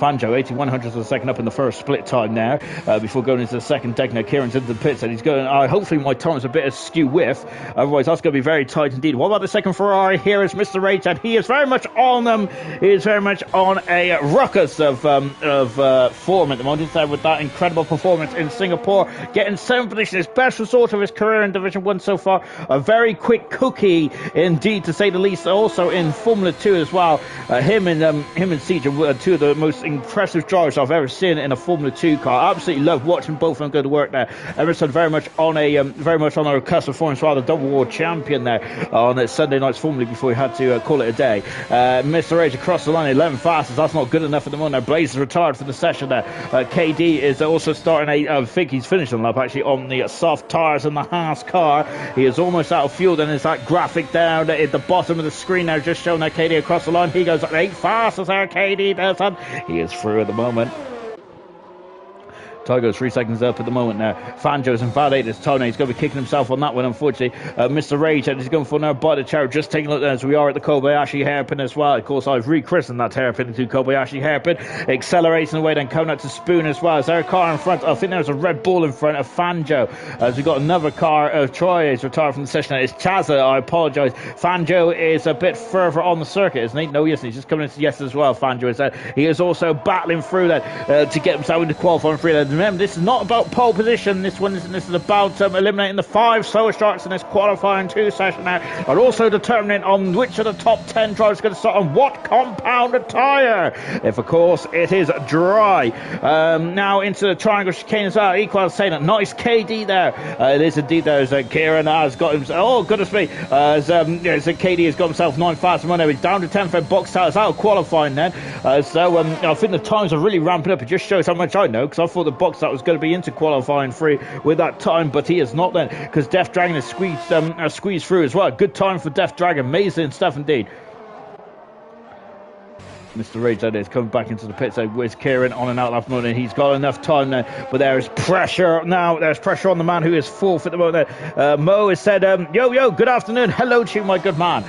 Fangio, 81 hundredths of a second up in the first split time now, before going into the second deck. Now Kieran's into the pits, and he's going, hopefully my time's a bit of skew with, otherwise that's going to be very tight indeed. What about the second Ferrari? Here is Mr. Rage, and he is very much on them. He is very much on a ruckus of form at the moment, with that incredible performance in Singapore, getting 7th position, his best result of his career in Division 1 so far. A very quick cookie indeed, to say the least. Also in Formula 2 as well. Him and Siege are two of the most impressive drivers I've ever seen in a Formula 2 car. Absolutely love watching both of them go to work there. Emerson very much on a cusp of form as well, the double world champion there on Sunday night's Formula before he had to call it a day. Mr. Rage across the line, 11 fastest. That's not good enough at the moment. Blaze is retired for the session there. KD is also starting I think he's finishing the lap actually on the soft tyres in the Haas car. He is almost out of fuel. Then there's that graphic down at the bottom of the screen now, just showing that KD across the line. He goes 8 fastest there, KD does that. He is through at the moment. Tygo's 3 seconds up at the moment now. Fangio's invalidated his time now. He's going to be kicking himself on that one, unfortunately. Mr. Rage, he's going for now by the chair. Just taking a look as we are at the Kobayashi hairpin as well. Of course, I've rechristened that hairpin into Kobayashi hairpin. Accelerating away, then coming out to Spoon as well. Is there a car in front? I think there's a Red Bull in front of Fangio. As we've got another car. Troy is retired from the session. It's Chazza, I apologise. Fangio is a bit further on the circuit, isn't he? No, yes, he's just coming into yes as well. Fangio is there. He is also battling through that to get himself into qualifying free. Remember, this is not about pole position. This is about eliminating the 5 slower starts in this qualifying 2 session now, and also determining on which of the top 10 drivers are going to start on what compound of tyre. If, of course, it is dry. Now into the triangle chicane as well. Equal saying that nice KD there. It is indeed there. As Kieran has got himself. Oh, goodness me. KD has got himself 9 fast and he's down to 10th for box tires out of qualifying then. I think the times are really ramping up. It just shows how much I know, because I thought the box that was going to be into qualifying free with that time, but he is not then, because Death Dragon is squeezed through as well. Good time for Death Dragon. Amazing stuff indeed. Mr. Rage that is coming back into the pits with Kieran on and out left moment. He's got enough time now, but there is pressure now. There's pressure on the man who is 4th at the moment. Mo has said, yo, good afternoon. Hello to you, my good man.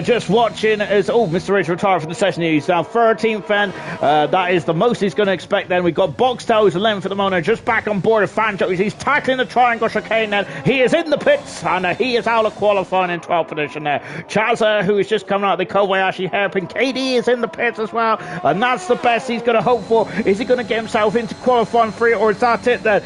Just watching as Mr. Rage retired from the session. He's now 13th then. That is the most he's going to expect then. We've got Boxtel who's 11th at the moment, just back on board of Fangio. He's tackling the triangle chicane then. He is in the pits, and he is out of qualifying in 12th position there. Chazza, who is just coming out of the Kobayashi hairpin. KD is in the pits as well, and that's the best he's going to hope for. Is he going to get himself into qualifying free, or is that it then?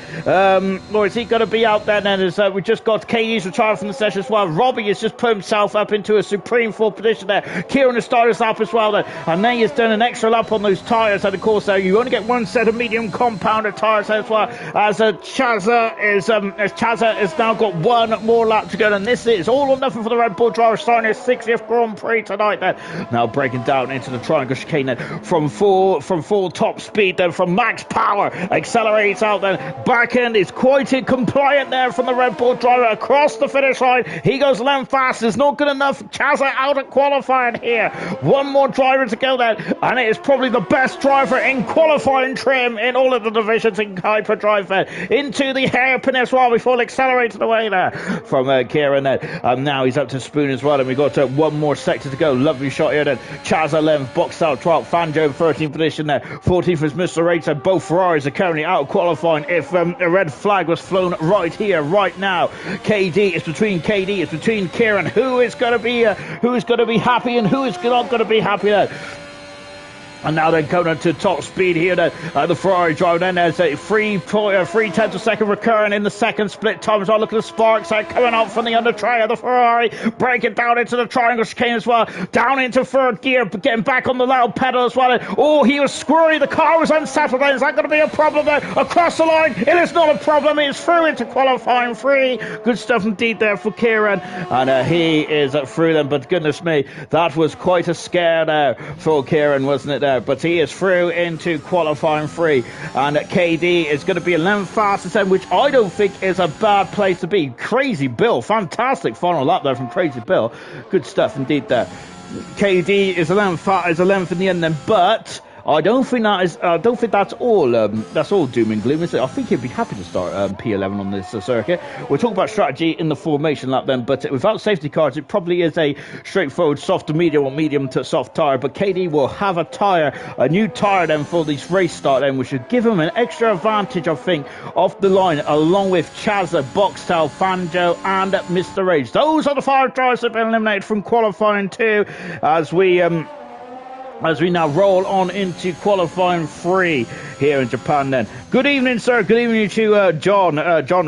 Or is he going to be out there then? We just got KD's retired from the session as well. Robbie has just put himself up into a supreme 4th position there. Kieran has started his lap as well then, and then he's done an extra lap on those tyres, and of course you only get 1 set of medium compounded tyres as well, as Chazza has now got 1 more lap to go, and this is all or nothing for the Red Bull driver, starting his 60th Grand Prix tonight then. Now breaking down into the triangle chicane then, from full top speed then, from max power, accelerates out then, back end is quite compliant there from the Red Bull driver across the finish line. He goes 11 fast, it's not good enough. Chazza out at qualifying here. 1 more driver to go then, and it is probably the best driver in qualifying trim in all of the divisions in hyperdrive then, into the hairpin as well before accelerating away there from Kieran then. Now he's up to Spoon as well, and we've got 1 more sector to go. Lovely shot here then. Chazza 11th, boxed out 12th, Fangio 13th position there. 14th is Mr. Rage. Both Ferraris are currently out qualifying. If a red flag was flown right here, right now, it's between Kieran. Who is going to be happy and who is not going to be happy there? And now they're going to top speed here. The Ferrari driver then there's a 3/10 of a second recurring in the second split time as well. Look at the sparks coming out from the under tray of the Ferrari, breaking down into the triangle chicane as well, down into 3rd gear, getting back on the loud pedal as well. Oh, he was squirrely. The car was unsettled. Is that going to be a problem there? Across the line, it is not a problem. It's through into qualifying free. Good stuff indeed there for Kieran, and he is through them. But goodness me, that was quite a scare there for Kieran, wasn't it there? But he is through into qualifying free, and KD is going to be 11th fastest then, which I don't think is a bad place to be. Crazy Bill, fantastic final lap there from Crazy Bill. Good stuff indeed there. KD is 11th in the end then, but I don't think that's all. That's all doom and gloom, is it? I think he'd be happy to start P11 on this circuit. We'll talk about strategy in the formation lap then, but without safety cars, it probably is a straightforward soft to medium or medium to soft tyre. But KD will have a new tyre then for this race start then, which should give him an extra advantage, I think, off the line, along with Chazza, Boxtel, Fanjo, and Mr. Rage. Those are the 5 drivers that have been eliminated from qualifying 2 as we now roll on into qualifying 3 here in Japan then. Good evening, sir. Good evening to John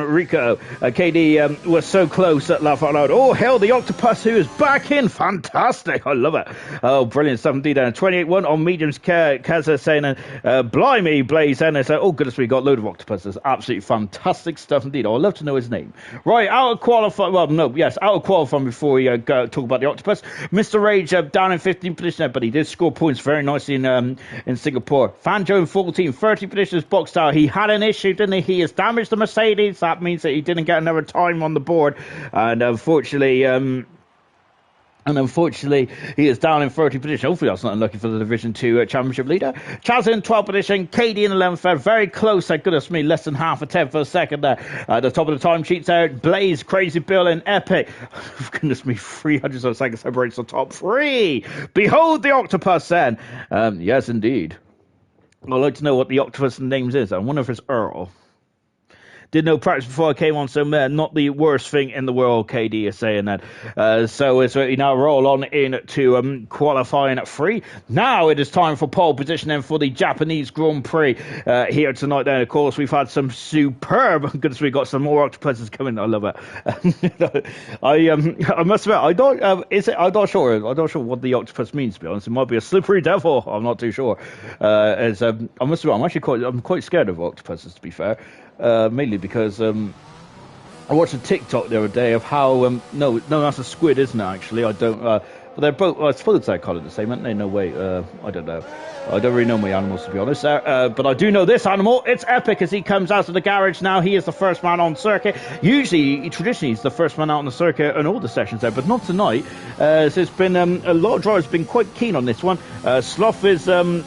Rico. KD was so close at La Farlow. Oh, hell, the Octopus who is back in. Fantastic. I love it. Oh, brilliant stuff indeed. 28-1 on mediums. Kaza saying, blimey, Blaze. And it's oh, goodness, we got a load of octopuses. Absolutely fantastic stuff indeed. I'd love to know his name. Right, out of qualifying. Well, no, yes, out of qualifying before we go talk about the Octopus. Mr. Rage down in 15th position, but he did score points very nicely in Singapore. Fanjo in 14, 30 positions. Boxstar, he had an issue, didn't he? He has damaged the Mercedes. That means that he didn't get another time on the board, and unfortunately, he is down in 30th position. Hopefully, that's not unlucky for the Division 2 Championship leader. Chaz in 12th position. KD in 11th. Very close. Thank goodness me. Less than half a tenth for a second there. At the top of the time sheets there. Blaze, Crazy Bill, and Epic. Goodness me. 300 of a second separates the top 3. Behold the Octopus then. Yes, indeed. I'd like to know what the Octopus names is. I wonder if it's Earl. Did no practice before I came on, so not the worst thing in the world, KD is saying that. So we now roll on into qualifying at 3. Now it is time for pole position then for the Japanese Grand Prix here tonight. Then, of course, we've had some superb, goodness, we got some more octopuses coming. I love it. I must admit, I'm not sure what the octopus means, to be honest. It might be a slippery devil. I'm not too sure. I must admit, I'm quite scared of octopuses, to be fair. Mainly because I watched a TikTok the other day of how no, that's a squid, isn't it? Actually, I don't. But they're both. I suppose they're colored the same, aren't they? No way. I don't know. I don't really know my animals, to be honest. But I do know this animal. It's Epic as he comes out of the garage now. He is the first man on circuit. Traditionally, he's the first man out on the circuit in all the sessions there, but not tonight. So it's been a lot of drivers been quite keen on this one. Sloth is. I'm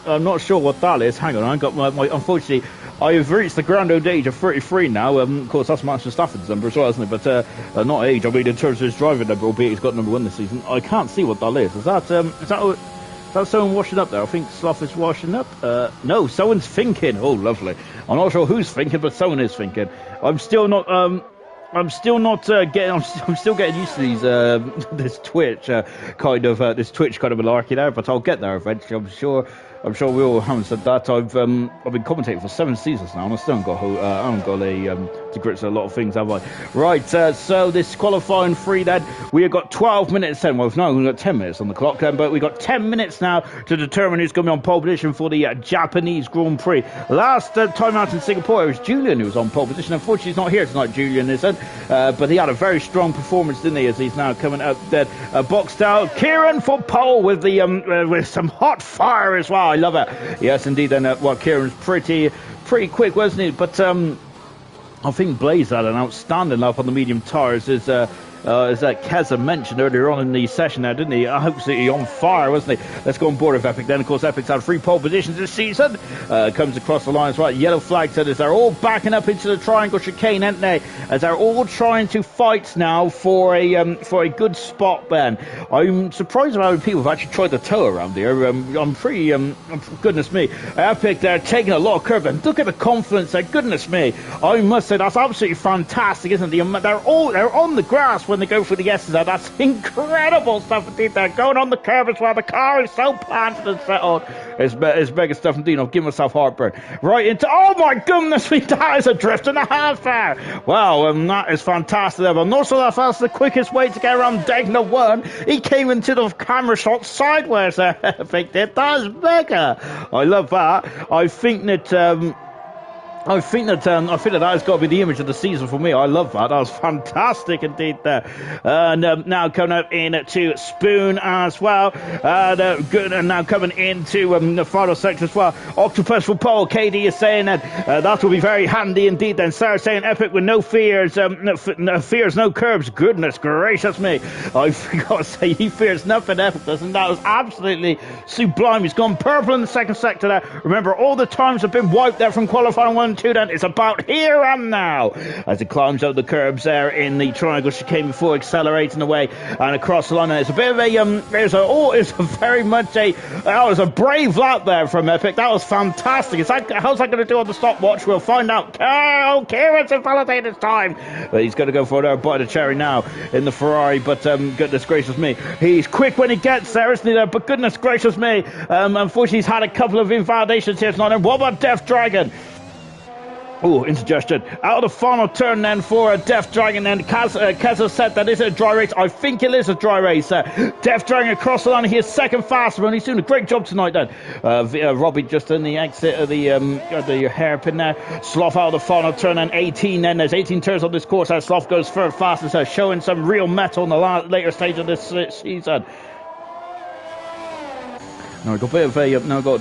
not sure what that is. Hang on, I got my unfortunately. I have reached the grand old age of 33 now. Of course, that's Max Verstappen's number as well, isn't it? But not age. I mean, in terms of his driving number, albeit he's got number 1 this season. I can't see what that is. Is that someone washing up there? I think Sloth is washing up. No, someone's thinking. Oh, lovely. I'm not sure who's thinking, but someone is thinking. I'm still getting used to these this Twitch kind of malarkey there, but I'll get there eventually. I'm sure we all haven't said that. I've been commentating for 7 seasons now, and I still haven't got to grips with a lot of things, have I? Right, so this qualifying 3 then, we have got 12 minutes then. Well, no, we've got 10 minutes on the clock then, but we've got 10 minutes now to determine who's going to be on pole position for the Japanese Grand Prix. Last time out in Singapore, it was Julian who was on pole position. Unfortunately, he's not here tonight, Julian isn't, but he had a very strong performance, didn't he, as he's now coming up there. Boxed out, Kieran for pole with with some hot fire as well. I love it. Yes, indeed. And Kieran's pretty quick, wasn't he? But I think Blaze had an outstanding lap on the medium tyres. As Keza mentioned earlier on in the session now, didn't he? Absolutely on fire, wasn't he? Let's go on board with Epic then. Of course, Epic's had 3 pole positions this season. Comes across the line as well. Yellow flag said as they're all backing up into the triangle chicane, aren't they? As they're all trying to fight now for a good spot, Ben. I'm surprised about how many people have actually tried to tow around here. I'm pretty, goodness me. Epic, they're taking a lot of curve. And look at the confidence there. Goodness me. I must say, that's absolutely fantastic, isn't it? They're on the grass when they go for the S's. That's incredible stuff indeed. They're going on the curve as well. The car is so planted and settled. It's mega stuff indeed. I'll give myself heartburn. Right into, oh my goodness me, that is a drift and a half there. Wow, that is fantastic. I'm not sure that's the quickest way to get around Degner 1. He came into the camera shot sideways there. I think that is mega. I love that. I think that I think that has got to be the image of the season for me. I love that. That was fantastic indeed there. And now coming up into Spoon as well. Good. And now coming into the final section as well. Octopus for Paul. KD is saying that will be very handy indeed. Then Sarah saying Epic with no fears, no fears, no curbs. Goodness gracious me! I forgot to say he fears nothing. Epic does, and that was absolutely sublime. He's gone purple in the second sector there. Remember, all the times have been wiped there from qualifying 1. Then it's about here and now as it climbs out the curbs there in the triangle chicane before accelerating away and across the line. And it's a bit of a that was a brave lap there from Epic. That was fantastic. How's that going to do on the stopwatch? We'll find out. Kieran's invalidated his time, but he's going to go for a bite of cherry now in the Ferrari. But goodness gracious me, he's quick when he gets there, isn't he? There, but goodness gracious me, unfortunately he's had a couple of invalidations here tonight. And what about Death Dragon? Oh, indigestion. Out of the final turn then for Death Dragon. And Kaz said that is a dry race. I think it is a dry race. Death Dragon across the line. He is second fastest, and he's doing a great job tonight then. Robbie just in the exit of the hairpin there. Sloth out of the final turn and 18 then. There's 18 turns on this course as Sloth goes third fastest, showing some real mettle in the later stage of this season. Now we've got a bit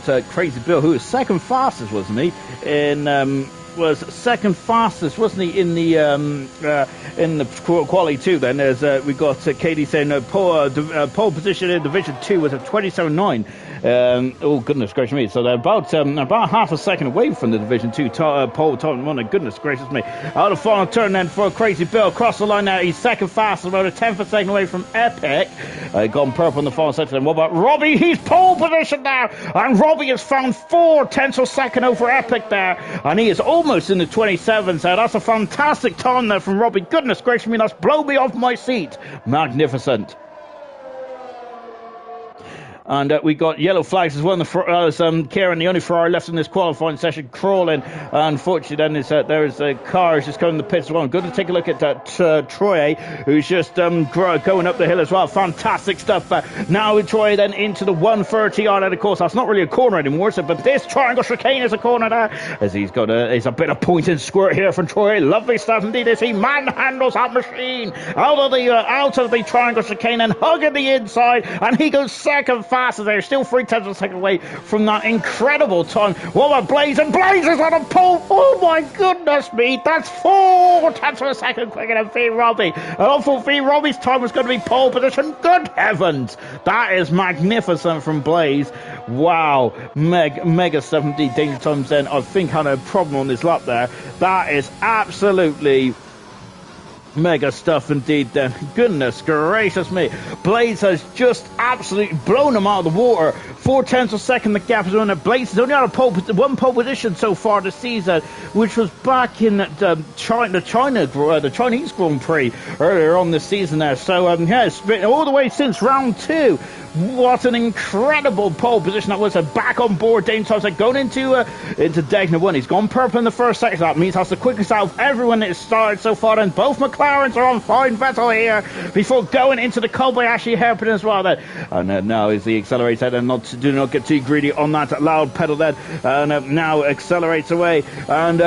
of Crazy Bill, who was second fastest, wasn't he? Was second fastest, wasn't he, in the quali 2 then? As we got Katie saying pole position in Division 2 was at 27.9. Oh, goodness gracious me. So they're about half a second away from the Division 2 pole time. Oh, goodness gracious me. Out of final turn then for Crazy Bill. Across the line now. He's second fastest, about a tenth of a second away from Epic. Gone purple in the final section. And what about Robbie? He's pole position now. And Robbie has found 4 tenths of a second over Epic there. And he is almost in the 27s there. That's a fantastic time there from Robbie. Goodness gracious me. That's blown me off my seat. Magnificent. And we got yellow flags as well. Kieran, the only Ferrari left in this qualifying session, crawling. Unfortunately, then there is cars just going to the pits as well. Good to take a look at Troy, who's just going up the hill as well. Fantastic stuff. Now with Troy then into the 130 yard out of course. That's not really a corner anymore, but this triangle chicane is a corner there. As he's got a bit of point and squirt here from Troy. Lovely stuff indeed as he manhandles that machine out of the triangle chicane and hugging the inside. And he goes second faster there, still 3 tenths of a second away from that incredible time. What about Blaze? And Blaze is on a pole. Oh my goodness me, that's 4 tenths of a second quicker than V Robbie. And I thought V Robbie's time was going to be pole position. Good heavens, that is magnificent from Blaze. Wow, mega stuff indeed. Danger Times then I think had a problem on this lap there. That is absolutely mega stuff indeed then. Goodness gracious me. Blaze has just absolutely blown him out of the water. 4 tenths of a second the gap is on it. Blaze has only had one pole position so far this season, which was back in the Chinese Grand Prix earlier on this season there. So it's been all the way since round 2. What an incredible pole position that was. Back on board, Dane Thompson going into Degner 1. He's gone purple in the first sector. That means that's the quickest out of everyone that has started so far. And both McLarens are on fine Vettel here before going into the Kobayashi hairpin as well. Then. And now is the accelerator. And do not get too greedy on that loud pedal then. And now accelerates away. And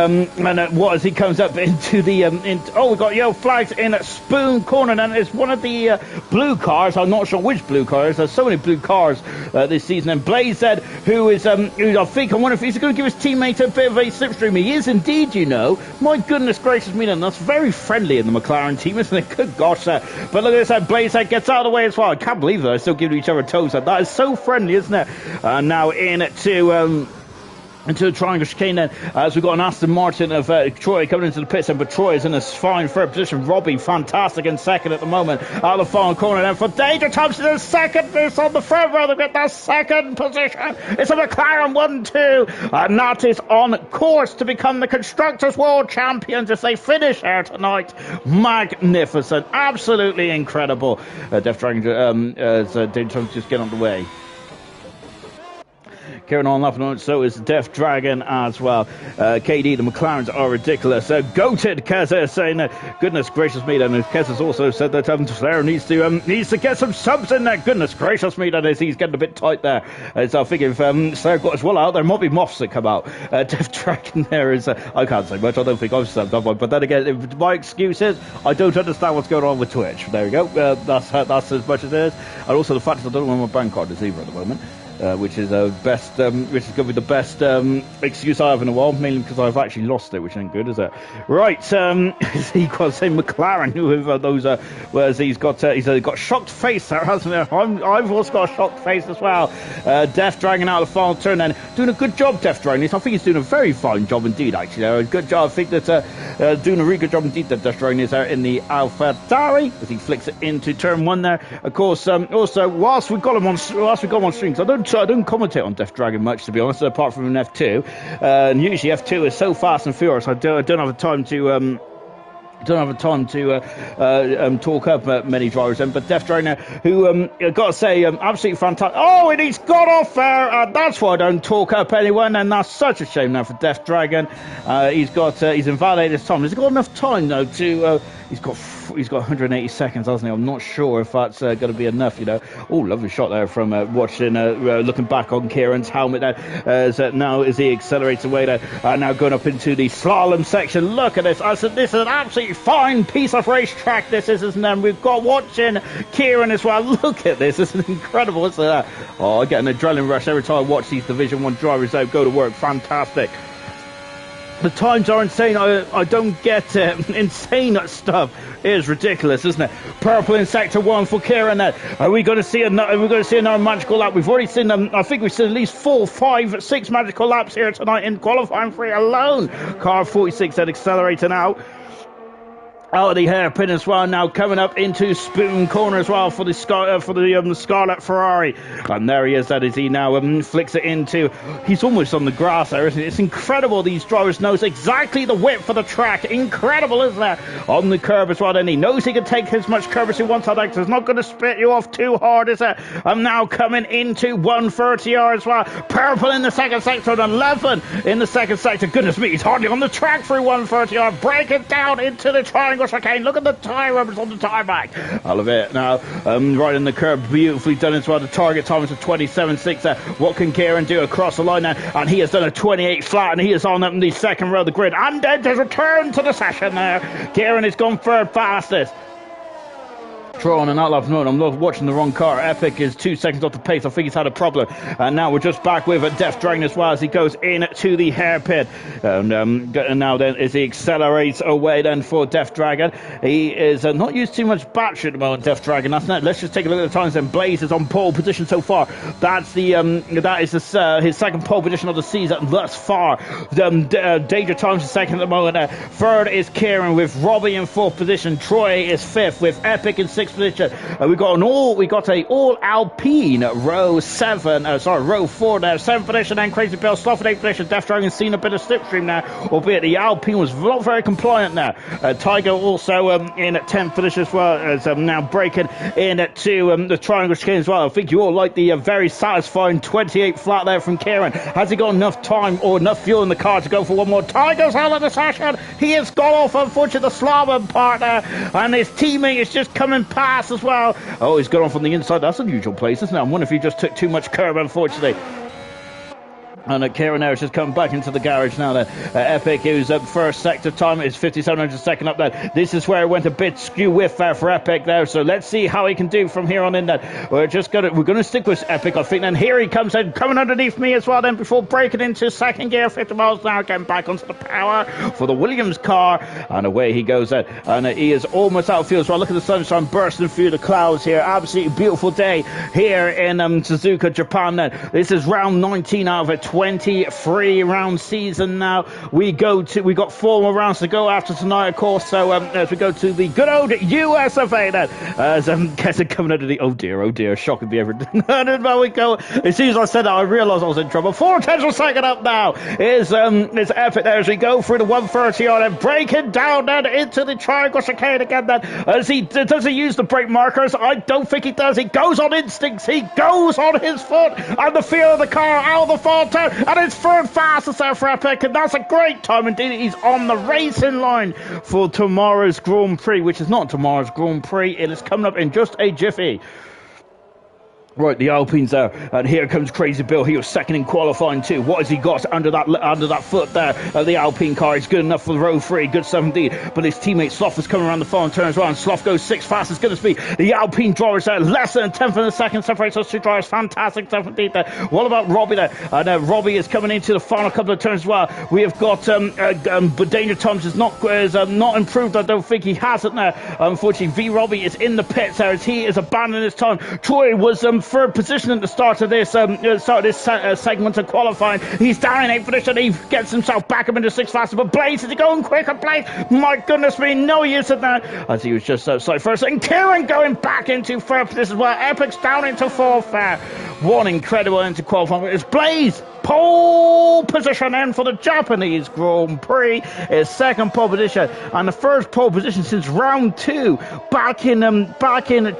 what as he comes up into the... we've got yellow flags in Spoon Corner. And it's one of the blue cars. I'm not sure which blue cars. There's so many blue cars this season. And Blaze said, who I wonder if he's going to give his teammate a bit of a slipstream. He is indeed, you know. My goodness gracious me, and that's very friendly in the McLaren team, isn't it? Good gosh, but look at this, Blaze gets out of the way as well. I can't believe that they're still giving each other toes. That is so friendly, isn't it? Now into the triangle chicane then, as we've got an Aston Martin of Troy coming into the pits, but Troy is in a fine third position. Robbie, fantastic in second at the moment. Out of the final corner then for Danger Thompson in second. This on the front row, they get that second position. It's a McLaren 1-2, and that is on course to become the Constructors' World Champions if they finish here tonight. Magnificent, absolutely incredible. Death Dragon as Danger Thompson just get on the way. Kieran on lap and so is Death Dragon as well. KD, the McLarens are ridiculous. Goated Keza saying, goodness gracious me, and Kez has also said that Slayer needs to get some subs in there. Goodness gracious me, and he's getting a bit tight there. So I think if Slayer got his wallet out, there might be moths that come out. Death Dragon there is, I can't say much, I don't think I've subbed on one, but then again, my excuse is, I don't understand what's going on with Twitch. There we go, that's as much as it is. And also the fact that I don't know where my bank card is either at the moment. Which is which is going to be the best excuse I have in a while, mainly because I've actually lost it, which ain't good, is it? Right, he got say McLaren, whoever those are, whereas he's got shocked face there, hasn't he? I've also got a shocked face as well. Death Dragon out of the final turn, and doing a good job, Death Dragon. I think he's doing a very fine job indeed, actually. A good job. I think that doing a really good job indeed. That Death Dragon is there in the AlphaTauri as he flicks it into turn one there. Of course, also whilst we got him on streams, I don't commentate on Death Dragon much, to be honest, apart from an F2. And usually F2 is so fast and furious, I don't have the time to talk up many drivers. But Death Dragon, who got to say, absolutely fantastic. Oh, and he's got off there. That's why I don't talk up anyone, and that's such a shame now for Death Dragon. He's invalidated his time. Has he got enough time though to? He's got 180 seconds, hasn't he? I'm not sure if that's going to be enough, you know. Oh, lovely shot there from watching, looking back on Kieran's helmet there. Now as he accelerates away there, now going up into the slalom section. Look at this. I said this is an absolutely fine piece of racetrack. This is, isn't it? We've got watching Kieran as well. Look at this. This is incredible, isn't it? Oh, I get an adrenaline rush every time I watch these Division 1 drivers out go to work. Fantastic. The times are insane. I don't get it. Insane stuff. It is ridiculous, isn't it? Purple in sector 1 for Kieran. Are we going to see another magical lap? We've already seen I think we've seen at least 4, 5, 6 magical laps here tonight in qualifying 3 alone. Car 46 then accelerating out of the hairpin as well, now coming up into Spoon Corner as well for the Scarlet Ferrari, and there he is. That is, he now flicks it into, he's almost on the grass there, isn't it? It's incredible. These drivers knows exactly the width for the track. Incredible, isn't it? On the curb as well, then he knows he can take as much curve as he wants. That it's not going to spit you off too hard, is it? I'm now coming into 130R as well. Purple in the second sector and 11 in the second sector. Goodness me, he's hardly on the track through 130R. Break it down into the triangle chicane. Look at the tyre rubbers on the tarmac. I love it. Now, right in the curb, beautifully done as well. The target time is a 27.6. What can Kieran do across the line now? And he has done a 28 flat, and he is on up in the second row of the grid. And then there's a return to the session there. Kieran has gone third fastest. Tron and Outlap Note. I'm watching the wrong car. Epic is 2 seconds off the pace. I think he's had a problem. And now we're just back with a Death Dragon as well as he goes into the hairpin. And now then as he accelerates away then for Death Dragon. He is not used too much battery at the moment, Death Dragon. That's not. Let's just take a look at the times then. Blaze is on pole position so far. That's the that is his second pole position of the season thus far. Danger times is second at the moment. Third is Kieran with Robbie in fourth position. Troy is fifth with Epic in sixth position. We got a all Alpine row 4 there, 7th position, and Crazy Bill Sloth in 8th position. Death Dragon seen a bit of slipstream now, albeit the Alpine was not very compliant there. Tiger also in 10th position as well, as now breaking into the triangle chicane as well. I think you all like the very satisfying 28 flat there from Kieran. Has he got enough time or enough fuel in the car to go for one more? Tiger's out of the session. He has got off, unfortunately, the slalom part there, and his teammate is just coming past as well. Oh, he's got on from the inside. That's an unusual place, isn't it? I wonder if he just took too much curb, unfortunately. And Kieran there has just come back into the garage now. Epic, who's up first sector time, is 5700 second up there. This is where it went a bit skew whiff there for Epic there. So let's see how he can do from here on in. That we're going to stick with Epic, I think. And here he comes in, coming underneath me as well. Then before breaking into second gear, 50 miles an hour, getting back onto the power for the Williams car, and away he goes. And he is almost out of field as well. Look at the sunshine bursting through the clouds here. Absolutely beautiful day here in Suzuka, Japan. This is round 19 out of 23-round season now. We got 4 more rounds to go after tonight, of course. So as we go to the good old US of A then, as Kessa coming under the oh dear, shocking me everything. And there we go. As soon as I said that, I realised I was in trouble. 4 potential second up now is Epic there as we go through the 130 on it, breaking down then into the triangle chicane again then. As does he use the brake markers? I don't think he does. He goes on instincts. He goes on his foot, and the feel of the car out of the fall turn, and it's third fastest there for Epic, and that's a great time indeed. He's on the racing line for tomorrow's Grand Prix, which is not tomorrow's Grand Prix. It is coming up in just a jiffy. Right, the Alpine's there, and here comes Crazy Bill. He was second in qualifying too. What has he got under that foot there? The Alpine car is good enough for the row 3, good stuff indeed. But his teammate Sloth is coming around the final turn as well, and Sloth goes 6th fastest, good as speed. The Alpine drivers there, less than a tenth of a second separates those 2 drivers. Fantastic stuff indeed there. What about Robbie there? And Robbie is coming into the final couple of turns as well. We have got but Danger Thomas is not improved. I don't think he hasn't there. Unfortunately, V Robbie is in the pits there as he is abandoning his time. Troy was third position at the start of this segment of qualifying. He's down in 8th position. He gets himself back up into 6th fastest. But Blaze, is he going quicker? Blaze, my goodness me, no use of that. As he was just outside first. And Kieran going back into 3rd position as well. Epic's down into 4th there. One incredible into qualifying. It's Blaze. Pole position in for the Japanese Grand Prix. His 2nd pole position and the 1st pole position since round 2 back in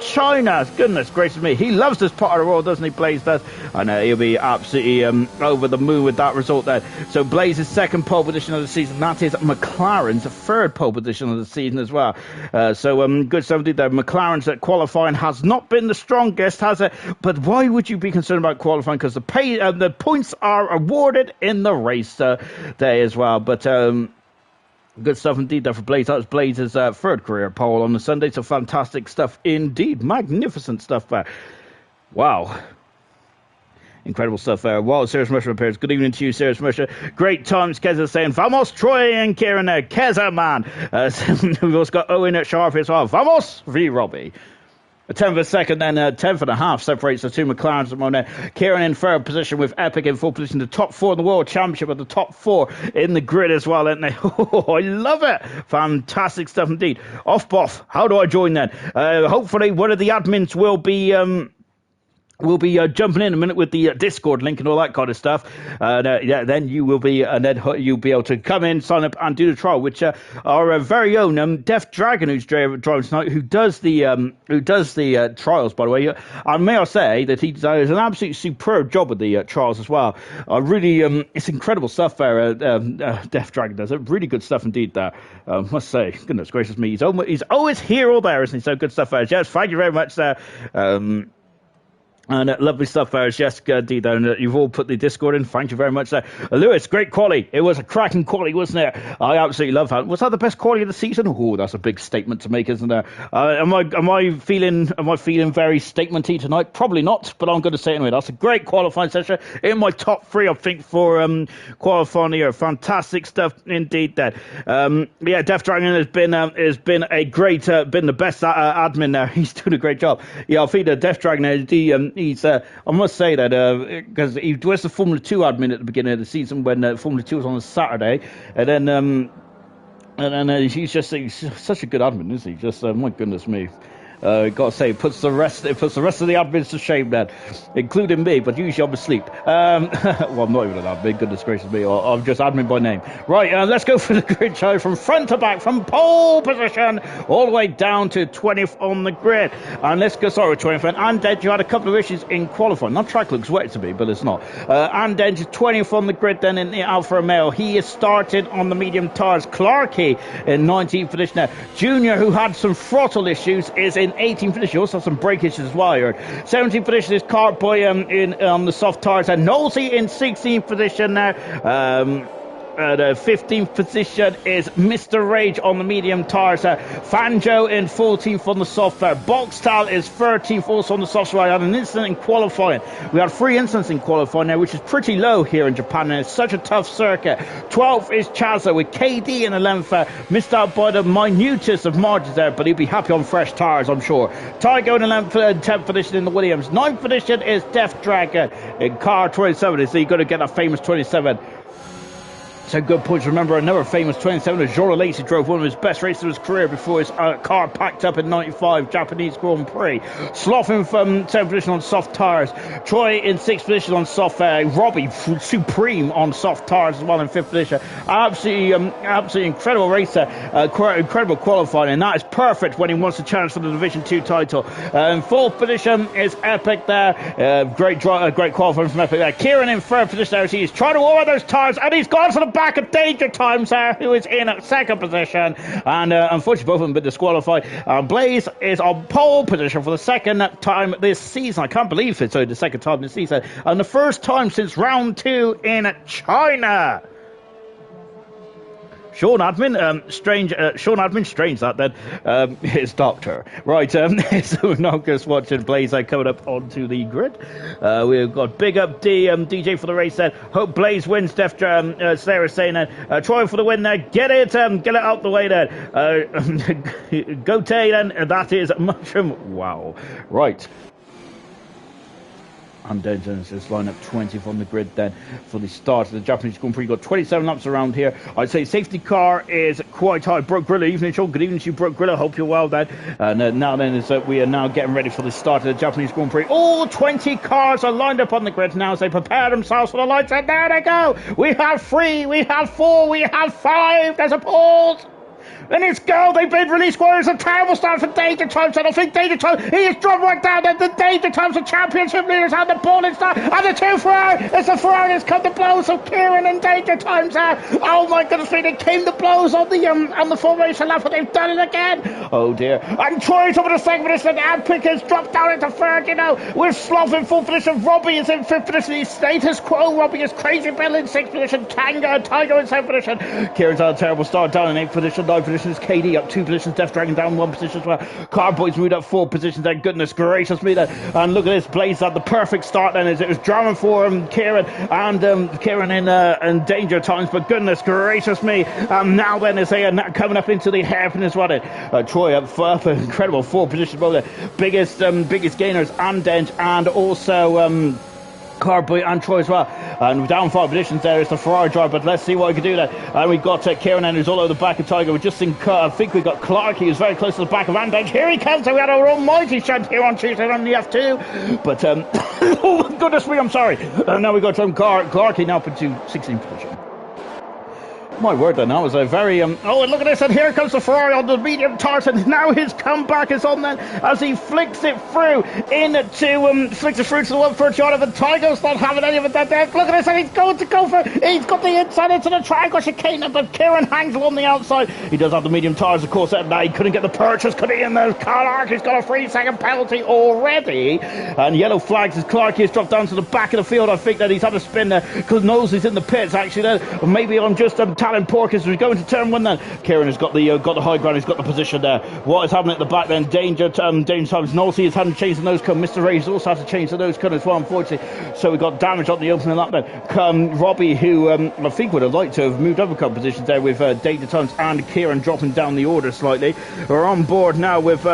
China. Goodness gracious me, he loves this part of the world, doesn't he? Blaze does, and he'll be absolutely over the moon with that result there. So Blaze's 2nd pole position of the season. That is McLaren's 3rd pole position of the season as well. So good stuff indeed there. McLaren's qualifying has not been the strongest, has it? But why would you be concerned about qualifying? Because the points are awarded in the race day as well. But good stuff indeed there for Blaze. That was Blaze's 3rd career pole on the Sunday. So fantastic stuff indeed. Magnificent stuff there. Wow. Incredible stuff there. Wow, Serious Musher appears. Good evening to you, Serious Musher. Great times, Keza saying, Vamos, Troy and Kieran there. Keza, man. We've also got Owen at Sharp as well. Vamos, V Robbie. A 10th of a second, then 10th and a half separates the 2 McLarens at the moment. Kieran in 3rd position with Epic in 4th position. The top 4 in the World Championship, and the top 4 in the grid as well, aren't they? Oh, I love it. Fantastic stuff indeed. Off, Boff. How do I join then? Hopefully one of the admins will be... We'll be jumping in a minute with the Discord link and all that kind of stuff. Then you will be, and then you'll be able to come in, sign up, and do the trial. Which our very own Deaf Dragon, who's driving tonight, who does the trials, by the way. And may I say that he does an absolutely superb job with the trials as well. Really, it's incredible stuff there. Deaf Dragon does it. Really good stuff indeed. There, must say, goodness gracious me, he's always here or there, isn't he? So good stuff there. Yes, thank you very much there. And lovely stuff there, Jessica Dido, and you've all put the Discord in. Thank you very much there. Lewis, great quality. It was a cracking quality, wasn't it? I absolutely love that. Was that the best quality of the season? Oh, that's a big statement to make, isn't it? Am I feeling very statementy tonight? Probably not, but I'm going to say it anyway. That's a great qualifying session in my top 3, I think, for qualifying here. Fantastic stuff indeed. There, Death Dragon has been a great, been the best admin there. He's doing a great job. Yeah, I think the Death Dragon he's I must say that because he was the Formula 2 admin at the beginning of the season when Formula 2 was on a Saturday, and then he's such a good admin, isn't he? Just my goodness me. Got to say, it puts the rest of the admins to shame then, including me, but usually I'm asleep. Well, I'm not even an admin, goodness gracious me, I'm just admin by name. Right, let's go for the grid show from front to back, from pole position all the way down to 20th on the grid. And let's go, sorry, 20th. And then you had a couple of issues in qualifying. Not track looks wet to me, but it's not. And then 20th on the grid then in the Alfa Romeo. He is started on the medium tyres. Clarkey in 19th position there. Junior, who had some throttle issues, is in 18th position. He also has some brake issues as well. 17th position is Cartboy on the soft tyres, and Nosey in 16th position there. The 15th position is Mr. Rage on the medium tires. Fanjo in 14th on the soft tire. Boxtal is 13th also on the soft tire. We had an incident in qualifying. We had 3 incidents in qualifying now, which is pretty low here in Japan, and it's such a tough circuit. 12th is Chaza with KD in 11th. Missed out by the minutest of margins there, but he'll be happy on fresh tires, I'm sure. Tygo in 11th, 10th position in the Williams. 9th position is Death Dragon in car 27. So you've got to get that famous 27. So good points. Remember, another famous 27 as Jean Lacey drove one of his best races of his career before his car packed up in 95 Japanese Grand Prix. Slothing from 7th position on soft tyres. Troy in 6th position on soft. Robbie supreme on soft tyres as well in 5th position. Absolutely incredible racer. Incredible qualifying, and that is perfect when he wants to challenge for the Division 2 title. 4th position is Epic there. Great qualifying from Epic there. Kieran in 3rd position there. He's trying to warm those tyres, and he's gone for the back of Danger Times there, who is in 2nd position, and unfortunately both of them have been disqualified. Blaze is on pole position for the 2nd time this season. I can't believe it's only the 2nd time this season, and the 1st time since round 2 in China. Sean Admin, strange that then, his doctor. Right, so we're now just watching Blaze coming up onto the grid. We've got Big Up DJ for the race then. Hope Blaze wins, Sarah saying that. Troy for the win there. Get it out the way then. Gote then, that is Mushroom. Wow. Right. And then Genesis line up 20th on the grid then for the start of the Japanese Grand Prix. You've got 27 laps around here. I'd say safety car is quite high. Broke Grilla, evening Sean. Good evening to you, Broke Grilla. Hope you're well then. And now then is we are now getting ready for the start of the Japanese Grand Prix. All 20 cars are lined up on the grid now as they prepare themselves for the lights. And there they go. We have 3, we have 4, we have 5. There's a pause. And it's go, they've been released. Well, it's a terrible start for Danger Times. I don't think Danger Times, he is dropped right down. And the Danger Times, the championship leaders, and the balling start. And the 2 Ferrari, it's the Ferrari that's come to blows of Kieran and Danger Times there. Oh my goodness me, they came to blows on the formation lap, and they've done it again. Oh dear. And Troy's over the 2nd position, and Pickers dropped down into 3rd, you know. With Sloth in 4th position, Robbie is in 5th position. He's status quo. Robbie is Crazy Bill in 6th position, Tiger in 7th position. Kieran's had a terrible start, down in 8th position, 9th position is KD up 2 positions, Death Dragon down 1 position as well. Carboy's moved up 4 positions then, goodness gracious me then. And look at this, Blaze had the perfect start then as it was drama for Kieran and Kieran in Danger Times, but goodness gracious me. Now then as they are coming up into the hairpin as well then. Troy up incredible 4 positions, well, biggest gainers and Dent, and also Carboy and Troy as well. And down 5 positions there is the Ferrari driver, but let's see what he can do there. And we've got Kieran who's all over the back of Tiger. We've just seen, I think we've got Clark, who's very close to the back of Andage. Here he comes, and we had our almighty shunt here on Tuesday on the F2. But, oh goodness me, I'm sorry. Now we've got Clark now up into 16th position. My word, then, that was a very, oh, and look at this, and here comes the Ferrari on the medium tires, and now his comeback is on then, as he flicks it through to the 130 yard of the Tiger's not having any of it there. Look at this, and he's going to go for, he's got the inside into the triangle chicane, but Kieran hangs on the outside. He does have the medium tires, of course, now he couldn't get the purchase, could he? And the Clark has got a 3-second penalty already, and yellow flags as Clark has dropped down to the back of the field. I think that he's had a spin there, because Knowles is in the pits, actually, there. Maybe I'm just, Talon Porkins was going to turn 1 then. Kieran has got the high ground, he's got the position there. What is happening at the back then? Danger Times. Knowles has had to change the nose cone. Mr. Ray's also had to change the nose cone as well, unfortunately. So we got damage on the opening lap then. Robbie, who I think would have liked to have moved up a couple positions there with Danger Times and Kieran dropping down the order slightly. We're on board now with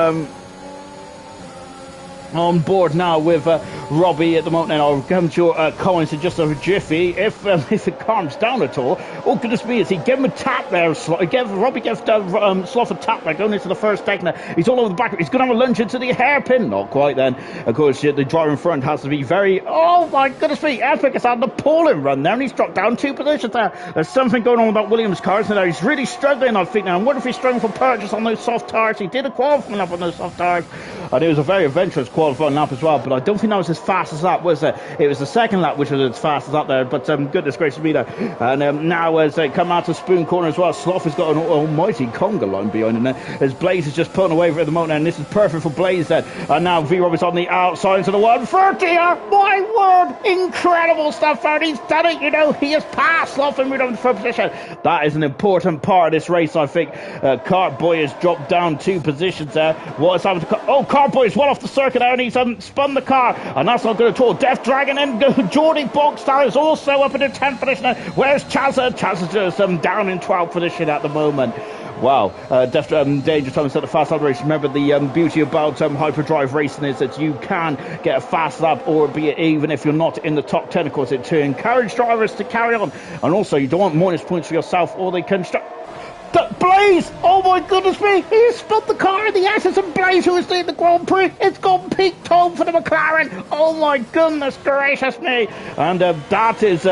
Robbie at the moment, and I'll come to your comments in just a jiffy. If it calms down at all, oh goodness me, is he give him a tap there? Robbie gave Sloth a tap there going into the first deck now. He's all over the back. He's going to have a lunge into the hairpin. Not quite then. Of course, the driver in front has to be very, oh my goodness me, Epic has had the appalling run there, and he's dropped down 2 positions there. There's something going on about Williams' cars now. He's really struggling, I think now. I wonder if he's struggling for purchase on those soft tires. He did a qualifying up on those soft tires. and it was a very adventurous qualifying lap as well, but I don't think that was as fast as that, was it? It was the second lap which was as fast as that there, but goodness gracious me there. And now as they come out to Spoon Corner as well, Sloth has got an almighty conga line behind him there, as Blaze is just pulling away for it at the moment, and this is perfect for Blaze then. And now V-Rob is on the outside into the 130. My word, incredible stuff, and he's done it, you know, he has passed Sloth and moved on to third position. That is an important part of this race, I think. Cartboy has dropped down 2 positions there. What is happened to Cartboy is well off the circuit there, and he's spun the car, and that's not good at all. Death Dragon and Geordie Boxstar is also up in the 10th position there. Where's Chazza? Chazza's just down in 12th position at the moment. Wow, Danger Thomas at the fast lap race. Remember, the beauty about hyperdrive racing is that you can get a fast lap, or be it even if you're not in the top 10, of course, to encourage drivers to carry on. And also, you don't want minus points for yourself, or they can Blaze! Oh my goodness me! He spun the car in the S's, and Blaze, who is leading the Grand Prix, it's gone peak tone for the McLaren. Oh my goodness gracious me! And that is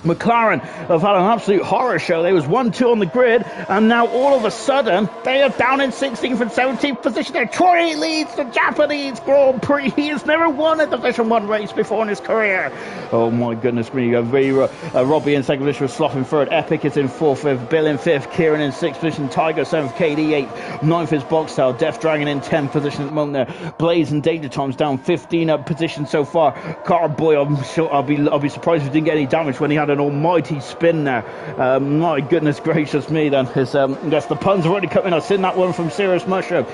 McLaren have had an absolute horror show. They was 1-2 on the grid, and now all of a sudden they are down in 16th and 17th position there. Troy leads the Japanese Grand Prix. He has never won a Division 1 race before in his career. Oh my goodness me. Robbie in second position with Sloth in third. Epic is in fourth, Bill in fifth, Kieran in sixth position, Tiger 7th, KD 8th, 9th is Boxtail, Death Dragon in 10th position at the moment there. Blaze and Danger Times down 15 positions so far. Carboy, I'm sure I'll be surprised if he didn't get any damage when he had an almighty spin there. My goodness gracious me then. Yes, the puns are already coming. I've seen that one from Serious Mushroom.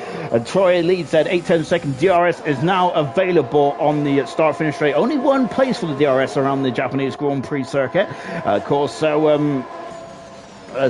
Troy leads said 8-10 second. DRS is now available on the start finish straight. Only one place for the DRS around the Japanese Grand Prix circuit, of course.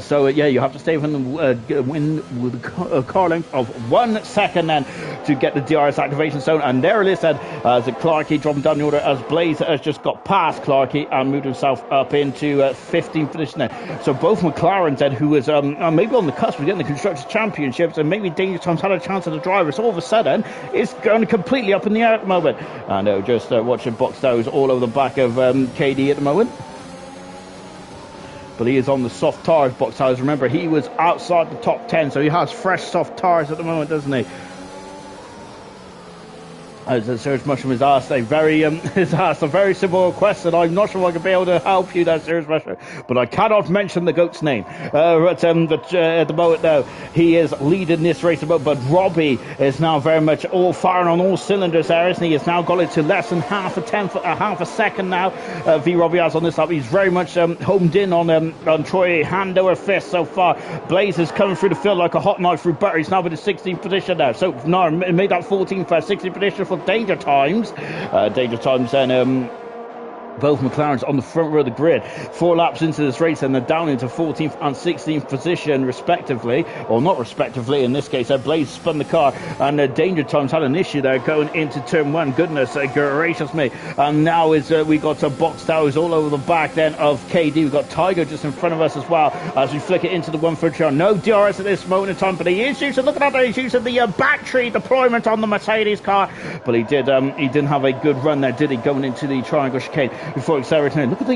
So yeah, you have to stay within the win with a car length of 1 second then to get the DRS activation zone. And there it is then, as Clarkey dropping down the order, as Blaze has just got past Clarkey and moved himself up into 15th position there. So both McLarens then, who was maybe on the cusp of getting the Constructors' Championships, and maybe Danger Times had a chance at the drivers, all of a sudden it's going completely up in the air at the moment. And just watching Boxstars all over the back of KD at the moment. But he is on the soft tires, Box Tires. Remember, he was outside the top 10, so he has fresh soft tires at the moment, doesn't he? As Serious Mushroom has asked a very simple request, and I'm not sure I can be able to help you there, Serious Mushroom, but I cannot mention the goat's name. But at the moment now, he is leading this race, but Robbie is now very much all firing on all cylinders there, isn't he? He's now got it to less than half a second now. V Robbie has on this lap. He's very much homed in on Troy, hand over fist so far. Blaze is coming through the field like a hot knife through butter. He's now in the 16th position now. So no, made that 14th, 16th position for Danger Times. Danger Times and both McLarens on the front row of the grid. 4 laps into this race, and they're down into 14th and 16th position respectively, or not respectively in this case. Blaze spun the car, and Danger Times had an issue there going into turn 1. Goodness gracious me. And now we got Box Towers all over the back then of KD. We've got Tiger just in front of us as well as we flick it into the 130. No DRS at this moment in time, but he is using, look at that, he's using the battery deployment on the Mercedes car. But he didn't have a good run there, did he, going into the triangle chicane before accelerating. Look at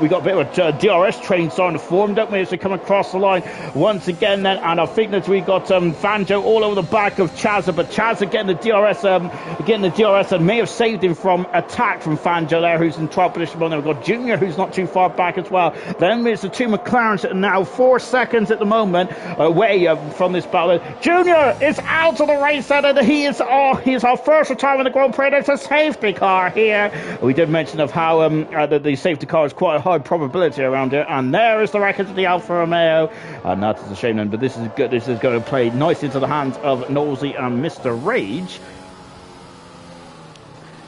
we got a bit of a DRS train starting to form, don't we, as we come across the line once again then. And I think that we got Vanjo all over the back of Chazza, but Chazza getting the DRS and may have saved him from attack from Vanjo there, who's in 12th position. Well, we've got Junior, who's not too far back as well. Then there's the 2 McLarens that are now 4 seconds at the moment away from this battle. Junior is out of the race and he is our first retirement in the Grand Prix. It's a safety car here. We did mention of how that the safety car is quite a high probability around here, and there is the record of the Alfa Romeo, and that is a shame then, but this is good. This is going to play nice into the hands of Nosey and Mr. Rage.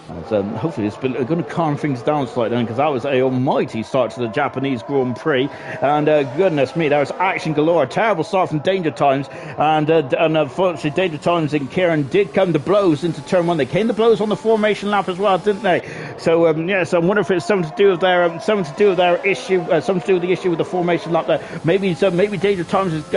And hopefully it's going to calm things down slightly, because that was a almighty start to the Japanese Grand Prix. And goodness me, there was action galore. A terrible start from Danger Times, and unfortunately Danger Times and Kieran did come to blows into turn 1. They came to blows on the formation lap as well, didn't they? So yeah, so I wonder if it's something to do with their issue, something to do with the issue with the formation lap there. Maybe Danger Times'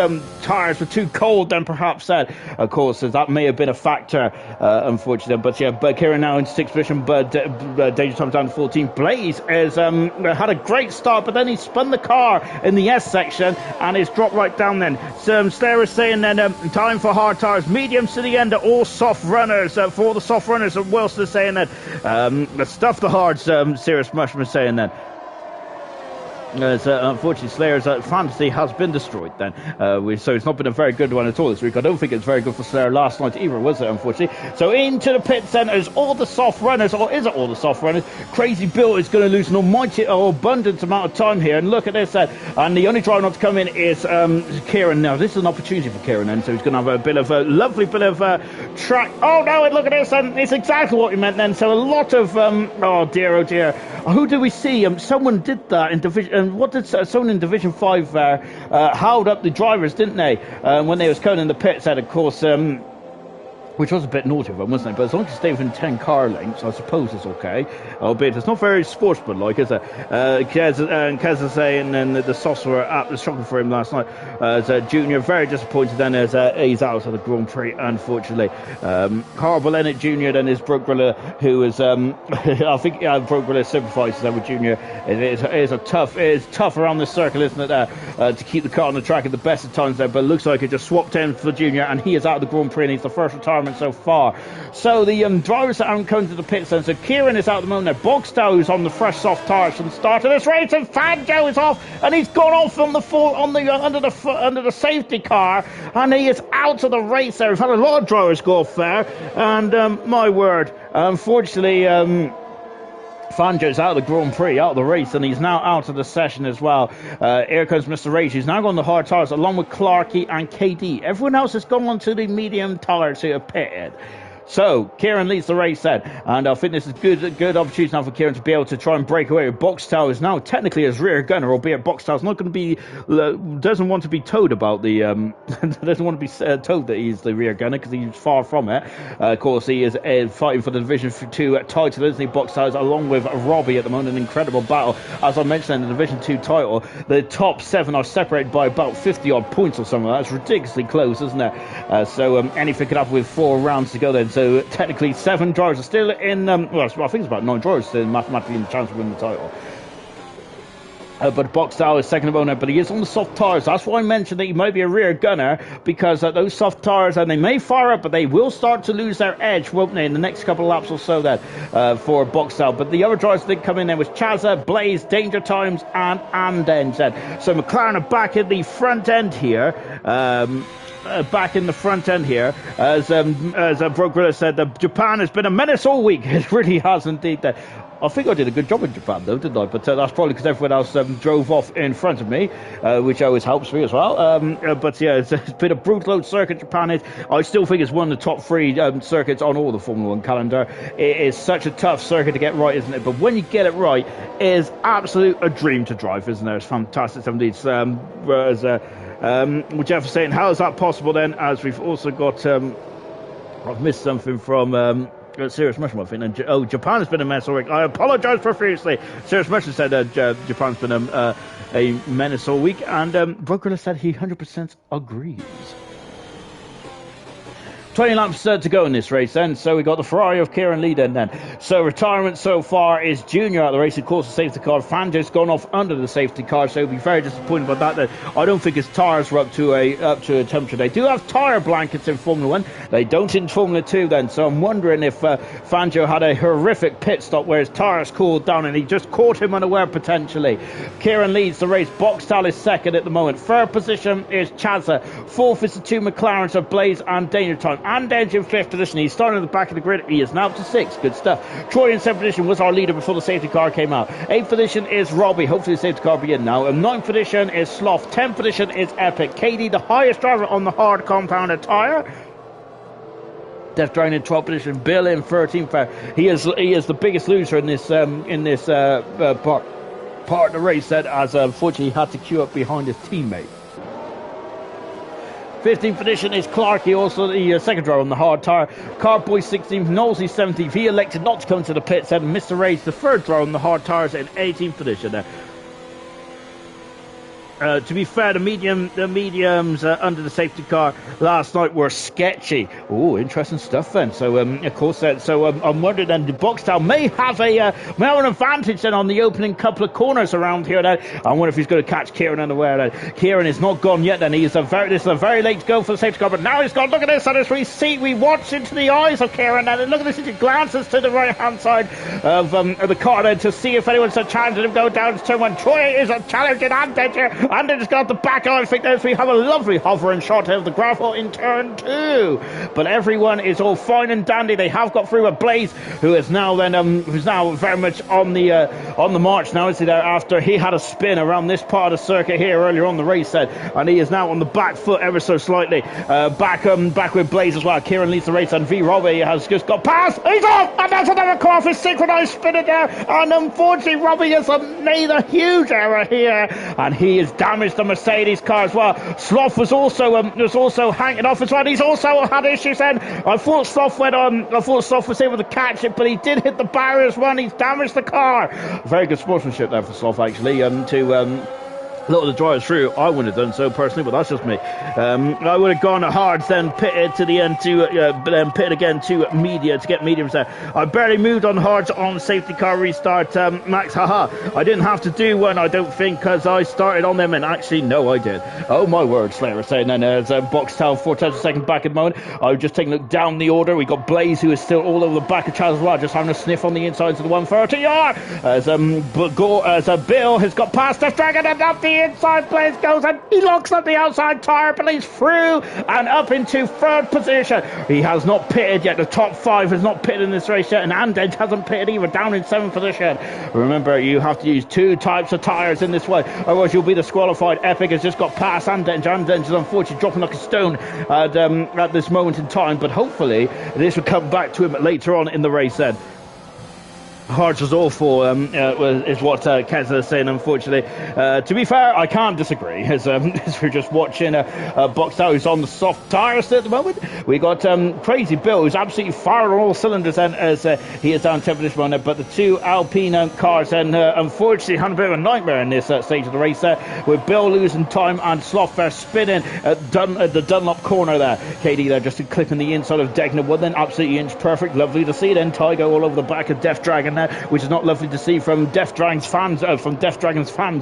tires were too cold. Then perhaps that, of course, that may have been a factor, unfortunately. But yeah, but Kieran now in 6th position, but Danger Times down to 14. Blaze has had a great start, but then he spun the car in the S section and it's dropped right down. Then Slayer is saying then time for hard tires, mediums to the end, all soft runners. For all the soft runners, Wilson is saying that stuff the hards. Serious Mushroom is saying that. Unfortunately, Slayer's fantasy has been destroyed then. So it's not been a very good one at all this week. I don't think it's very good for Slayer last night either, was it, unfortunately? So into the pit centres, all the soft runners, or is it all the soft runners? Crazy Bill is going to lose an almighty abundant amount of time here. And look at this, and the only driver not to come in is Kieran. Now, this is an opportunity for Kieran then, so he's going to have a bit of a lovely bit of track. Oh, no, look at this, and it's exactly what he meant then. So a lot of, oh dear. Who did we see? Someone did that in Division. What did someone in Division 5 held up the drivers, didn't they? When they was coming in the pits, and of course, which was a bit naughty of them, wasn't it? But as long as you stay within 10 car lengths, I suppose it's okay. Albeit it's not very sportsmanlike, is it? Kez is saying, and the softs were at the shocking for him last night. As Junior, very disappointed then as he's out of the Grand Prix, unfortunately. Horrible Lennart Junior then is Broke Gorilla, who is, I think Broke Gorilla sympathises with Junior. It is tough around this circle, isn't it? To keep the car on the track at the best of times there, but it looks like it just swapped in for Junior, and he is out of the Grand Prix, and he's the first retirement so far. So the drivers that aren't coming to the pit then, so Kieran is out at the moment there. Bogstow is on the fresh soft tires from the start of this race, and Fangio is off, and he's gone off on under the safety car, and he is out of the race there. We've had a lot of drivers go off there, and my word, unfortunately, Fangio's out of the Grand Prix, out of the race, and he's now out of the session as well. Here comes Mr. Rage. He's now gone the hard tires along with Clarkey and KD. Everyone else has gone on to the medium tires who are pitted. So, Kieran leads the race then, and I think this is good opportunity now for Kieran to be able to try and break away. Boxtel is now technically his rear gunner, albeit Boxtel's not going to be, doesn't want to be told about the, doesn't want to be told that he's the rear gunner because he's far from it. Of course, he is fighting for the Division 2 title, isn't he? Boxtel is along with Robbie at the moment, an incredible battle. As I mentioned, in the Division 2 title, the top 7 are separated by about 50 odd points or something. That's ridiculously close, isn't it? So anything could happen with 4 rounds to go then. So technically 7 drivers are still in, well, I think it's about 9 drivers still mathematically in the chance of winning the title. But Boxtel is second owner, but he is on the soft tires. That's why I mentioned that he might be a rear gunner, because those soft tires, and they may fire up, but they will start to lose their edge, won't they, in the next couple of laps or so then, for Boxtel. But the other drivers that did come in there was Chazza, Blaze, Danger Times, and Anden. So McLaren are back in the front end here. Back in the front end here, as Broke Gorilla said, Japan has been a menace all week. It really has indeed. I think I did a good job in Japan, though, didn't I? But that's probably because everyone else drove off in front of me, which always helps me as well. But yeah, it's been a brutal old circuit, Japan is. I still think it's one of the top 3 circuits on all the Formula 1 calendar. It is such a tough circuit to get right, isn't it? But when you get it right, it is absolute a dream to drive, isn't it? It's fantastic. Jeff is saying, how is that possible then? As we've also got, I've missed something from Serious Mushroom, I think. And, Japan has been a mess all week. I apologise profusely. Serious Mushroom said Japan's been a menace all week, and Broker said he 100% agrees. 20 laps to go in this race then, so we got the Ferrari of Kieran Lee then. So retirement so far is Junior out of the race. Of course, the safety car, Fangio's gone off under the safety car, so he'll be very disappointed about that. I don't think his tyres were up to a temperature. They do have tyre blankets in Formula 1. They don't in Formula 2 then, so I'm wondering if Fangio had a horrific pit stop where his tyres cooled down and he just caught him unaware potentially. Kieran leads the race. Boxtel is second at the moment. Third position is Chazza. Fourth is the 2 McLarens of Blaze and Danger Time. And Edge in 5th position. He's starting at the back of the grid. He is now up to 6th. Good stuff. Troy in 7th position was our leader before the safety car came out. 8th position is Robbie. Hopefully the safety car will be in now. 9th position is Sloth. 10th position is Epic. KD, the highest driver on the hard compounded tyre. Death Drone in 12th position. Bill in 13th. He is the biggest loser in this part of the race, that as unfortunately he had to queue up behind his teammate. 15th position is Clarkey, also the second driver on the hard tire. Carboy 16th, Knowlesy 17th. He elected not to come to the pits. And Mr. Rage, the third driver on the hard tires, in 18th position there. To be fair, the mediums under the safety car last night were sketchy. Oh, interesting stuff then. So, of course, I'm wondering then the Boxtel may have an advantage then on the opening couple of corners around here. Then I wonder if he's going to catch Kieran unaware. Then Kieran is not gone yet. Then this is a very late go for the safety car, but now he's gone. Look at this. And as we watch into the eyes of Kieran, and look at this. He glances to the right hand side of the car then to see if anyone's a chance of him going down to turn one. Troy is a challenging Andage here. Andage has got the back. I think as we have a lovely hovering shot of the gravel in turn 2. But everyone is all fine and dandy. They have got through a Blaze, who is now then who's now very much on the march now, is he there, after he had a spin around this part of the circuit here earlier on the race set, and he is now on the back foot ever so slightly. Back with Blaze as well. Kieran leads the race, and V Robbie has just got past. He's off, and that's another car for synchronized spinning there. And unfortunately, Robbie has made a huge error here, and he has damaged the Mercedes car as well. Sloth was also hanging off as well. He's also had issues then. I thought Sloth was able to catch it, but he did hit the barriers one. He's damaged the car. Very good sportsmanship there for Sloth, actually, to a lot of the drivers through. I wouldn't have done so personally, but that's just me. I would have gone hard, then pitted to the end then pitted again to media to get mediums there. I barely moved on hards on safety car restart. Max, haha. I didn't have to do one, I don't think, because I started on them, and actually, no, I did. Oh my word, Slayer was saying. Then there's Boxtel 4 times a second back at the moment. I was just taking a look down the order. We got Blaze, who is still all over the back of Chaz as well, just having a sniff on the insides of the 130R. As Bill has got past Death Dragon and up the inside. Blaze goes and he locks up the outside tyre, but he's through and up into third position. He has not pitted yet. The top 5 has not pitted in this race yet, and Andage hasn't pitted either, down in 7th position. Remember, you have to use 2 types of tyres in this way, otherwise you'll be disqualified. Epic has just got past Andage. Andage is unfortunately dropping like a stone at this moment in time, but hopefully this will come back to him later on in the race then. Hards was awful, is what Keza is saying, unfortunately. To be fair, I can't disagree, as we're just watching Boxtel, who's on the soft tyres at the moment. We got Crazy Bill, who's absolutely firing on all cylinders, and as he is down 10th position on there. But the 2 Alpine cars, and unfortunately, had a bit of a nightmare in this stage of the race, with Bill losing time and Sloth spinning at the Dunlop corner there. KD there just clipping the inside of Degner, one then absolutely inch perfect, lovely to see. Then Tygo all over the back of Death Dragon, which is not lovely to see from Death Dragon's fans'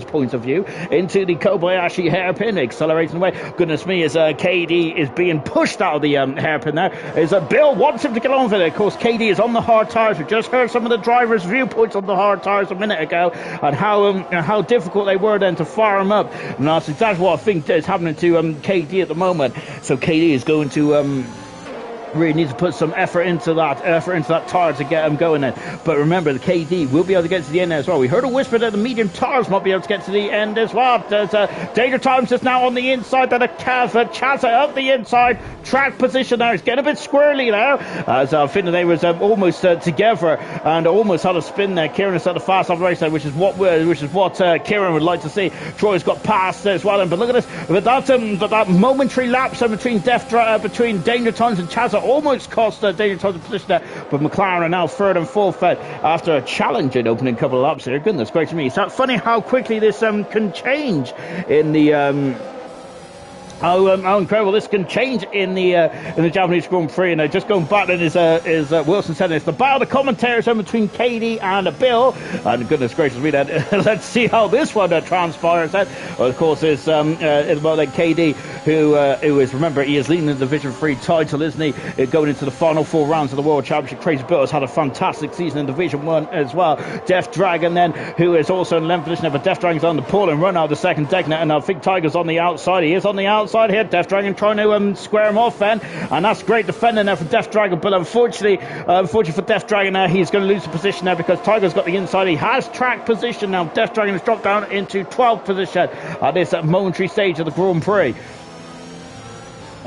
point of view, into the Kobayashi hairpin, accelerating away. Goodness me, as KD is being pushed out of the hairpin there, is Bill wants him to get on with it. Of course, KD is on the hard tyres. We just heard some of the drivers' viewpoints on the hard tyres a minute ago, and how difficult they were then to fire him up. And that's exactly what I think is happening to KD at the moment. So KD is going to really needs to put some effort into that tyre to get him going then. But remember, the KD will be able to get to the end as well. We heard a whisper that the medium tyres might be able to get to the end as well. There's Danger Times just now on the inside, then a Chaza up the inside, track position there. It's getting a bit squirrely there, as Finlay was almost together and almost had a spin there. Kieran has set a fast off race there, which is what Kieran would like to see. Troy's got past as well, but look at this, but that momentary lapse between Danger Times and Chaza almost cost Danger Times a position there, but McLaren are now third and fourth after a challenging opening couple of laps here. Goodness gracious me, it's funny how quickly this can change in the how incredible this can change in the Japanese Grand Prix. And just going back then is Wilson said it's the battle of the commentators between KD and Bill, and goodness gracious me, then let's see how this one transpires then. Well, of course it's about KD who is, remember, he is leading the Division 3 title, isn't he, going into the final 4 rounds of the World Championship. Crazy Bill has had a fantastic season in Division 1 as well. Death Dragon then, who is also in 11th position, but Death Dragon's on the pole and run out of the second deck now, and I think Tiger's on the outside. He is on the outside here. Death Dragon trying to square him off then, and that's great defending there for Death Dragon, but unfortunately for Death Dragon now, he's going to lose the position there because Tiger's got the inside. He has track position now. Death Dragon has dropped down into 12th position at this momentary stage of the Grand Prix.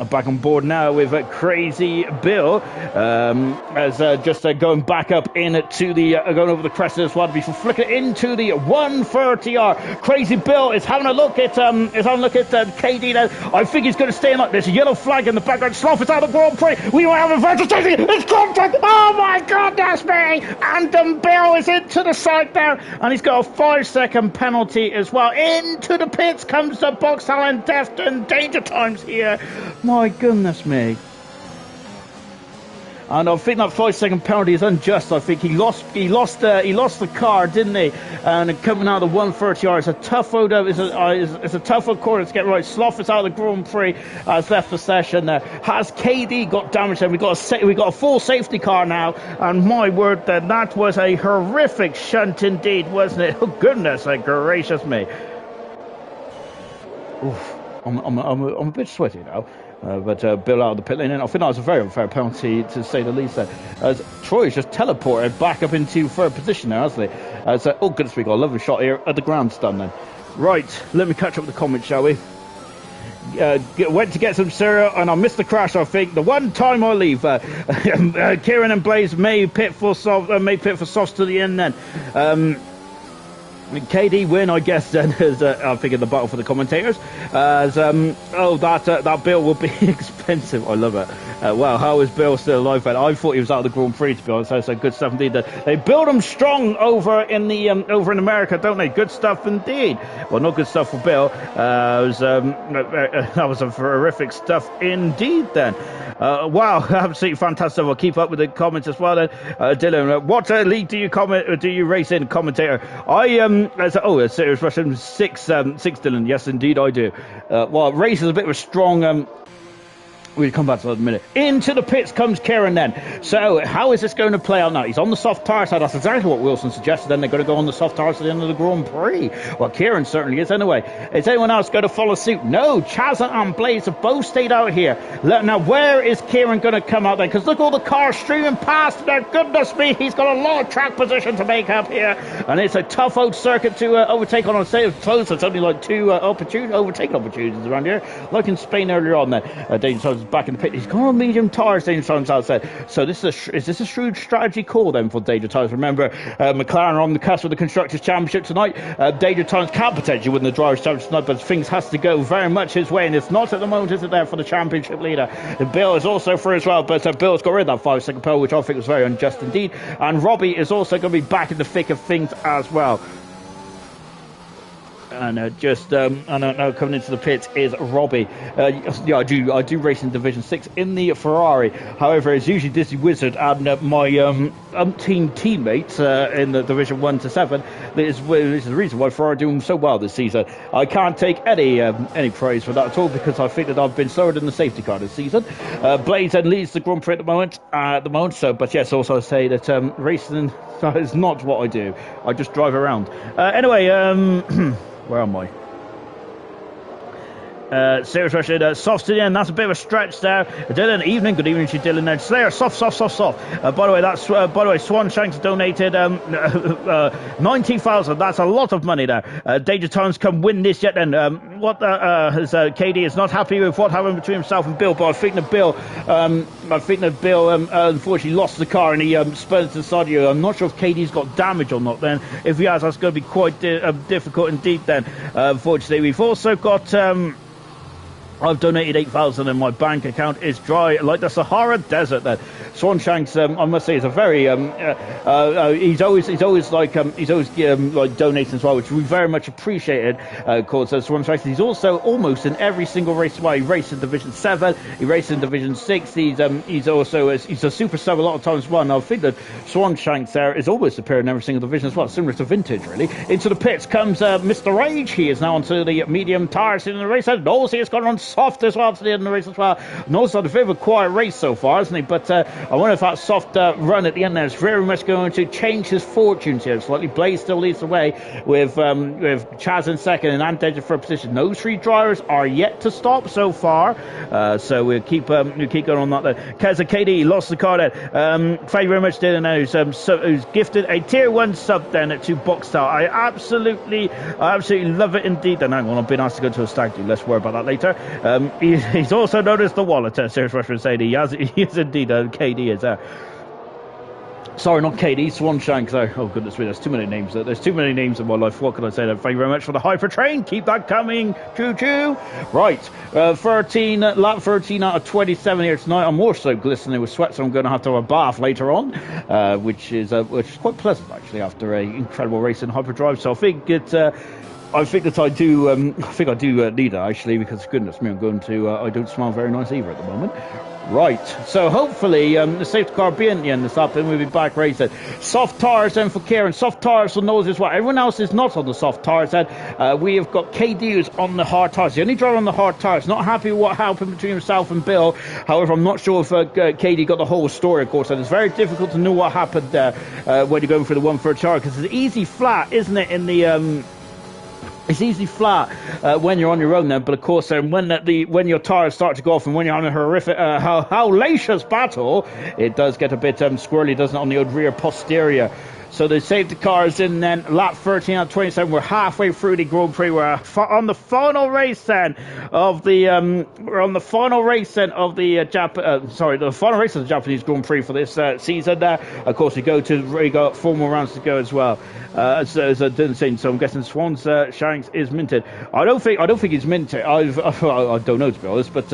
Back on board now with Crazy Bill, as just going back up into the going over the crest of this one before flicking into the 130R. Crazy Bill is having a look at KD now. I think he's going to stay in like this. Yellow flag in the background. Slough is out of the Grand Prix. We will have a vegetation. It's contact. Oh my goodness me! And Bill is into the side there, and he's got a 5-second penalty as well. Into the pits comes the Box Talent Destin. Danger times here. My goodness me. And I think that 5-second penalty is unjust. I think he lost the car, didn't he? And coming out of the 130R, it's a tough it's a tough corner to get right. Slough is out of the Grand Prix, has left possession there. Has KD got damage? And we got a full safety car now. And my word, that was a horrific shunt indeed, wasn't it? Oh goodness gracious me. Oof, I'm a bit sweaty now. But Bill out of the pit lane, and I think that was a very unfair penalty to say the least. As Troy's just teleported back up into third position now, hasn't he? Oh goodness, we got a lovely shot here at the grandstand then. Right, let me catch up with the comments, shall we? Went to get some cereal and I missed the crash. I think the one time I leave, Kieran and Blaze may pit for softs to the end then. KD win, I guess, then, is I think in the battle for the commentators. As that Bill will be expensive. I love it. Wow, how is Bill still alive? I thought he was out of the Grand Prix, to be honest. So good stuff indeed. They build him strong over in America, don't they? Good stuff indeed. Well, not good stuff for Bill. That was a horrific stuff indeed. Then. Wow, absolutely fantastic. I'll keep up with the comments as well. Then, Dylan, what league do you race in, commentator? It's Serious Russian 6, Dylan. Yes, indeed, I do. Well, race is a bit of a strong. We'll come back to that in a minute. Into the pits comes Kieran then. So, how is this going to play out now? He's on the soft tyre side. That's exactly what Wilson suggested. Then they're going to go on the soft tyres at the end of the Grand Prix. Well, Kieran certainly is anyway. Is anyone else going to follow suit? No, Chazza and Blaze have both stayed out here. Now, where is Kieran going to come out then? Because look, all the cars streaming past. Now, goodness me, he's got a lot of track position to make up here. And it's a tough old circuit to overtake on a state of close. It's only like 2 overtaking opportunities around here. Like in Spain earlier on then. Danger Times back in the pit. He's gone on medium tyres, Danger Times outside. So is this a shrewd strategy call then for Danger Times? Remember, McLaren are on the cusp of the Constructors' Championship tonight. Danger Times can potentially win the Drivers' Championship tonight, but things has to go very much his way, and it's not at the moment, is it, there for the championship leader. Bill is also through as well, but Bill's got rid of that 5-second penalty, which I think was very unjust indeed. And Robbie is also going to be back in the thick of things as well. And now coming into the pits is Robbie. I do race in Division 6 in the Ferrari. However, it's usually Dizzy Wizard and my umpteen teammates in the Division 1 to 7. This is the reason why Ferrari are doing so well this season. I can't take any praise for that at all, because I think that I've been slower than the safety car this season. Blaze then leads the Grand Prix at the moment. So, but yes, also I say that racing is not what I do. I just drive around. Anyway, where am I? Serious Russian, soft to the end. That's a bit of a stretch there. Dylan, evening. Good evening to you, Dylan. Slayer, soft. By the way, Swan Shanks donated 90,000. That's a lot of money there. Danger Times can win this yet. Then KD is not happy with what happened between himself and Bill, but I think that Bill unfortunately lost the car and he spun to the side of you. I'm not sure if KD's got damage or not. Then, if he has, that's going to be quite difficult indeed. Then, unfortunately, we've also got. I've donated 8,000 and my bank account is dry like the Sahara Desert. Then Swanshanks, I must say, is a very he's always donating as well, which we very much appreciated. Of course, Swanshanks. He's also almost in every single race. Well, he raced in Division 7, he raced in Division 6. He's also he's a super sub a lot of times as well. And I think that Swanshanks there is always superior in every single division as well, similar to Vintage really. Into the pits comes Mr. Rage. He is now onto the medium tyres in the race. And Nosey has gone on soft as well to the end of the race as well. Nosey's had a bit of a quiet race so far, hasn't he? But I wonder if that soft run at the end there is very much going to change his fortunes here slightly. Blaze still leads the way with Chaz in second and Antej in third position. Those three drivers are yet to stop so far, so we'll keep going on that. Keza KD lost the car there. Thank you very much, Dylan, who's gifted a tier 1 sub then to Boxstar. I absolutely love it indeed. And hang on, I've been asked to go to a stag do. Let's worry about that later. He's also known as the Wallet. Serious Rush would say he is indeed. KD is sorry, not KD, Swanshanks. Oh goodness me, there's too many names. There's too many names in my life. What can I say? Thank you very much for the hyper train. Keep that coming. Choo choo. Right, lap 13 out of 27 here tonight. I'm also glistening with sweat, so I'm going to have to have a bath later on, which is quite pleasant actually after an incredible race in hyperdrive. So I think I think I do need it actually, because goodness me, I don't smell very nice either at the moment. Right, so hopefully the safety car will be in the end this afternoon. We'll be back racing. Soft tires then for Kieran. Soft tires will know as well. Everyone else is not on the soft tires then. We have got KD who's on the hard tires. The only driver on the hard tires. Not happy with what happened between himself and Bill. However, I'm not sure if KD got the whole story, of course. And it's very difficult to know what happened there when you're going for the 1/3 tire, because it's easy flat, isn't it, in the... It's easy flat when you're on your own then, but of course when your tires start to go off and when you're on a horrific, hellacious battle, it does get a bit squirrely, doesn't it, on the old rear posterior. So they saved the cars in then lap 13 out of 27. We're halfway through the Grand Prix. We're on the final race then of the the final race of the Japanese Grand Prix for this season. Of course, we got 4 more rounds to go as well. As I didn't say, so I'm guessing Swan's Shanks is minted. I don't think he's minted. I don't know, to be honest. But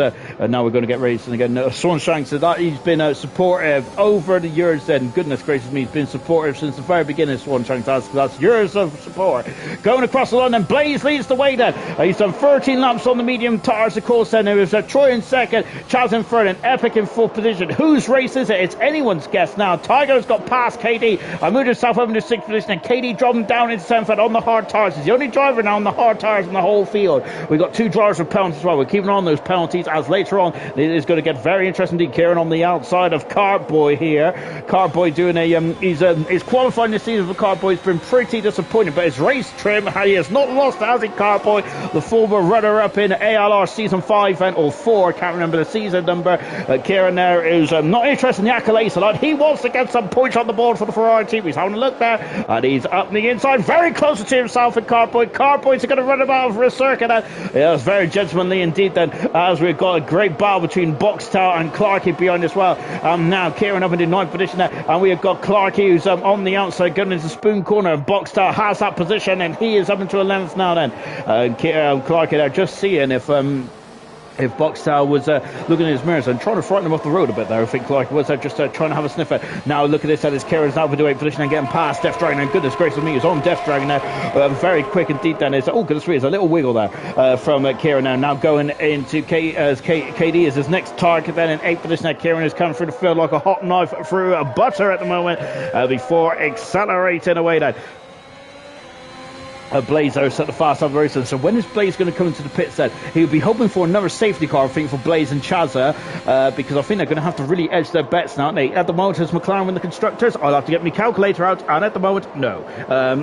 now we're going to get racing again. Swan Shanks, he's been supportive over the years. Then goodness gracious me, he's been supportive since the very beginning. Swan Shanks, that's years of support. Going across the line, and Blaze leads the way. Then he's done 13 laps on the medium tires. Of course, then there was Troy in second, Chaz in third, and Epic in fourth position. Whose race is it? It's anyone's guess now. Tiger's got past KD. I moved himself over to 6th position, and KD dropped him down into 7th on the hard tires. He's the only driver now on the hard tires in the whole field. We've got 2 drivers with penalties as well. We're keeping on those penalties, as later on it is going to get very interesting. Kieran on the outside of Cartboy here. Cartboy doing he's qualifying this season for Cartboy. He's been pretty disappointed, but his race trim, he has not lost, has he, Cartboy? The former runner-up in ALR season 5 or 4, I can't remember the season number. Kieran there is not interested in the accolades a lot. He wants to get some points on the board for the Ferrari team. He's having a look there, and he's up the inside, very close to himself and Cartboy. Cartboy's going to run him out for a circuit. It's very gentlemanly indeed then, as we've got a great battle between Boxtower and Clarkey behind as well. Now Kieran up into 9th position there, and we have got Clarkey who's on the outside going into Spoon Corner. Boxtower has that position, and he is up into 11th now then. Clarkey there just seeing if Boxtower was looking in his mirrors and trying to frighten him off the road a bit there. I think Clark was just trying to have a sniffer. Now look at this, as Kieran's now into 8th position and getting past Death Dragon, and goodness gracious me, he's on Death Dragon now. Very quick indeed then. Oh goodness me, there's a little wiggle there from Kieran now going into KD is his next target then in 8th position. Kieran is coming through the field like a hot knife through a butter at the moment before accelerating away then. Blaze there set the fast on the race. So when is Blaze going to come into the pits then? He'll be hoping for another safety car, I think, for Blaze and Chazza, because I think they're going to have to really edge their bets now, aren't they? At the moment, it's McLaren with the constructors. I'll have to get my calculator out, and at the moment, no. I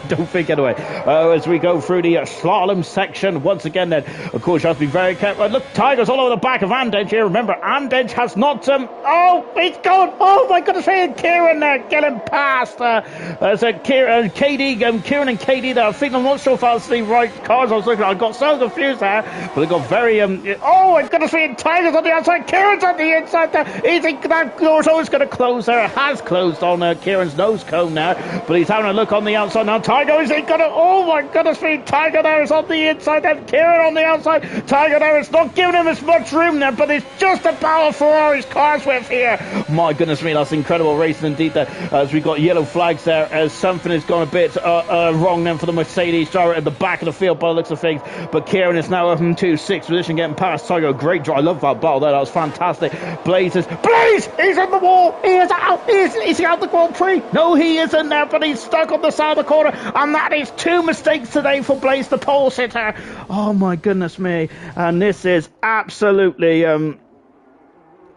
don't think anyway. As we go through the slalom section, once again then, of course, you have to be very careful. Look, Tiger's all over the back of Andedge here. Remember, Andedge has not... he's going... Oh, my goodness, Kieran there, getting past. Kieran and KD there. I think I'm not sure if that's the right cars I was looking at. I got so confused there, but they got very oh, I've got to see Tiger's on the outside, Kieran's on the inside there. That door's always going to close there. It has closed on Kieran's nose cone now, but he's having a look on the outside now. Tiger, is he going to... Oh my goodness me, Tiger there is on the inside then, Kieran on the outside. Tiger there is not giving him as much room there, but it's just about Ferrari's cars with here. My goodness me, that's incredible racing indeed there, as we got yellow flags there, as something has gone a bit wrong then for the Mercedes driver at the back of the field by the looks of things. But Kieran is now up into 6th position, getting past Tiger. Great drive. I love that battle there. That was fantastic. Blaze! He's in the wall. He is out. Is he out the Grand Prix? No, he isn't there, but he's stuck on the side of the corner, and that is 2 mistakes today for Blaze, the pole sitter. Oh my goodness me. And this is absolutely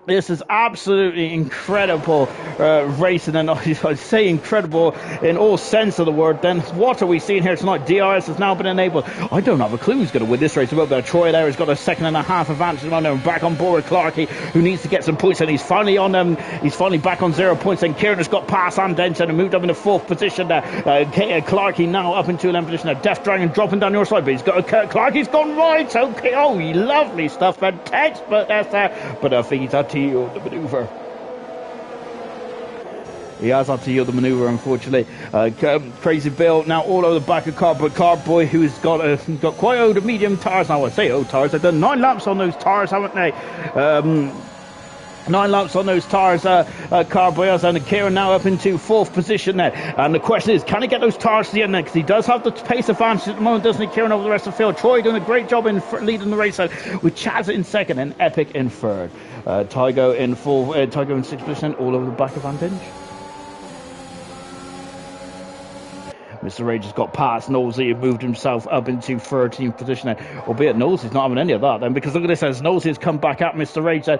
This is absolutely incredible racing, and I say incredible in all sense of the word. Then what are we seeing here tonight? DRS has now been enabled. I don't have a clue who's going to win this race. But Troy there has got a 1.5 seconds advantage on him. Back on board with Clarkey, who needs to get some points, and he's finally on. He's finally back on 0 points. And Kieran has got past Andenson and moved up into 4th position there. Clarkey now up into 11th position there. Death Dragon dropping down your side, but he's got Clarkey's gone right. Okay, oh, lovely stuff, and textbook that's there. But I think he's had to yield the manoeuvre. He has had to yield the manoeuvre, unfortunately. Crazy Bill now all over the back of Cardboy, who's got quite old medium tyres. Now I say old tyres, they've done 9 laps on those tyres, haven't they? 9 laps on those tyres, Carboy, and Kieran now up into 4th position there. And the question is, can he get those tyres to the end there? Because he does have the pace advantage at the moment, doesn't he, Kieran, over the rest of the field? Troy doing a great job in leading the race, with Chaz in 2nd and Epic in 3rd. Tygo in 6th position, all over the back of Van Dinge. Mr. Rage has got past Nosey and moved himself up into 13th position there. Albeit Nosey's not having any of that then, because look at this, as Nosey has come back at Mr. Rage there.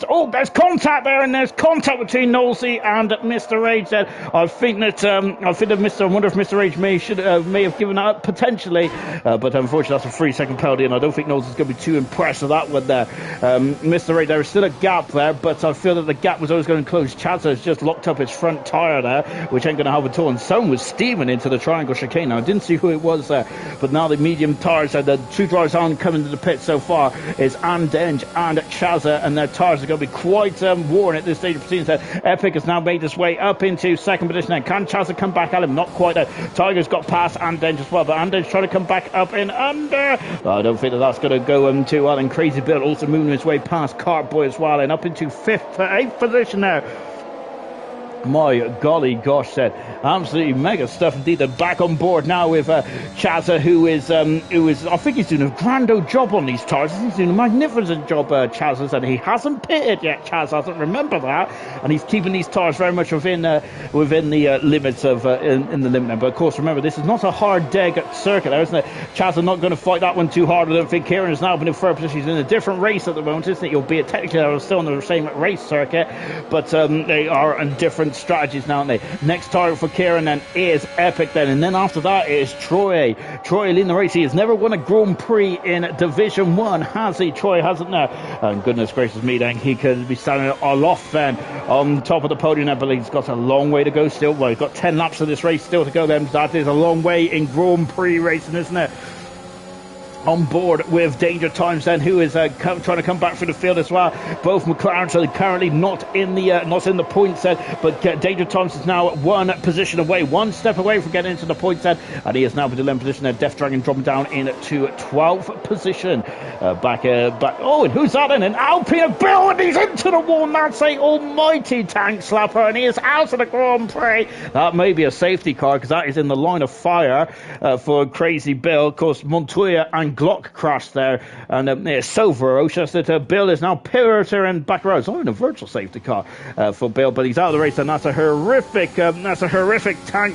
Oh, there's contact there, and there's contact between Nosey and Mr. Rage there. I wonder if Mr. Rage may have given that up potentially, but unfortunately that's a 3-second penalty, and I don't think Nosey's going to be too impressed with that one there. Mr. Rage, there is still a gap there, but I feel that the gap was always going to close. Chaz has just locked up his front tyre there, which ain't going to help at all, and someone was steaming into the triangle chicane. Now I didn't see who it was there, but now the medium tyres, the 2 drivers on coming to the pit so far is Andenge and Chazza, and their tyres are going to be quite worn at this stage of proceedings. Epic has now made his way up into 2nd position. Now can Chazza come back at him? Not quite there. Tiger's got past Andenge as well, but Andenge trying to come back up in under. I don't think that's going to go too well. And Crazy Bill also moving his way past Cartboy as well, and up into 8th position now. My golly gosh, said absolutely mega stuff indeed. They're back on board now with Chazza, who is I think he's doing a grand old job on these tyres. He's doing a magnificent job, Chazza, and he hasn't pitted yet. Chaz hasn't, remember that, and he's keeping these tyres very much within the limits of in the limit. But of course, remember, this is not a hard deg circuit, there, isn't it? Chazza not going to fight that one too hard. I don't think. Kieran has now been in 3rd position. He's in a different race at the moment, isn't it? Albeit technically they're still on the same race circuit, but they are in different strategies now, aren't they? Next target for Kieran then is Epic then, and then after that is Troy leading the race. He has never won a Grand Prix in Division 1, has he? Troy hasn't now, and goodness gracious me, then he could be standing aloft then on top of the podium. I believe he's got a long way to go still. Well, he's got 10 laps of this race still to go then. That is a long way in Grand Prix racing, isn't it? On board with Danger Times then, who is trying to come back through the field as well. Both McLaren are currently not in the points set, but Danger Times is now 1 position away, 1 step away from getting into the points set, and he is now in 11th position there. Death Dragon dropping down into 12th position. Back. Oh, and who's that in? An Alpine Bill, and he's into the wall. That's a almighty tank slapper, and he is out of the Grand Prix. That may be a safety car, because that is in the line of fire for Crazy Bill. Of course, Montoya and Glock crashed there, and it's so ferocious that Bill is now pivoter and back row. It's only a virtual safety car for Bill, but he's out of the race, and that's a horrific tank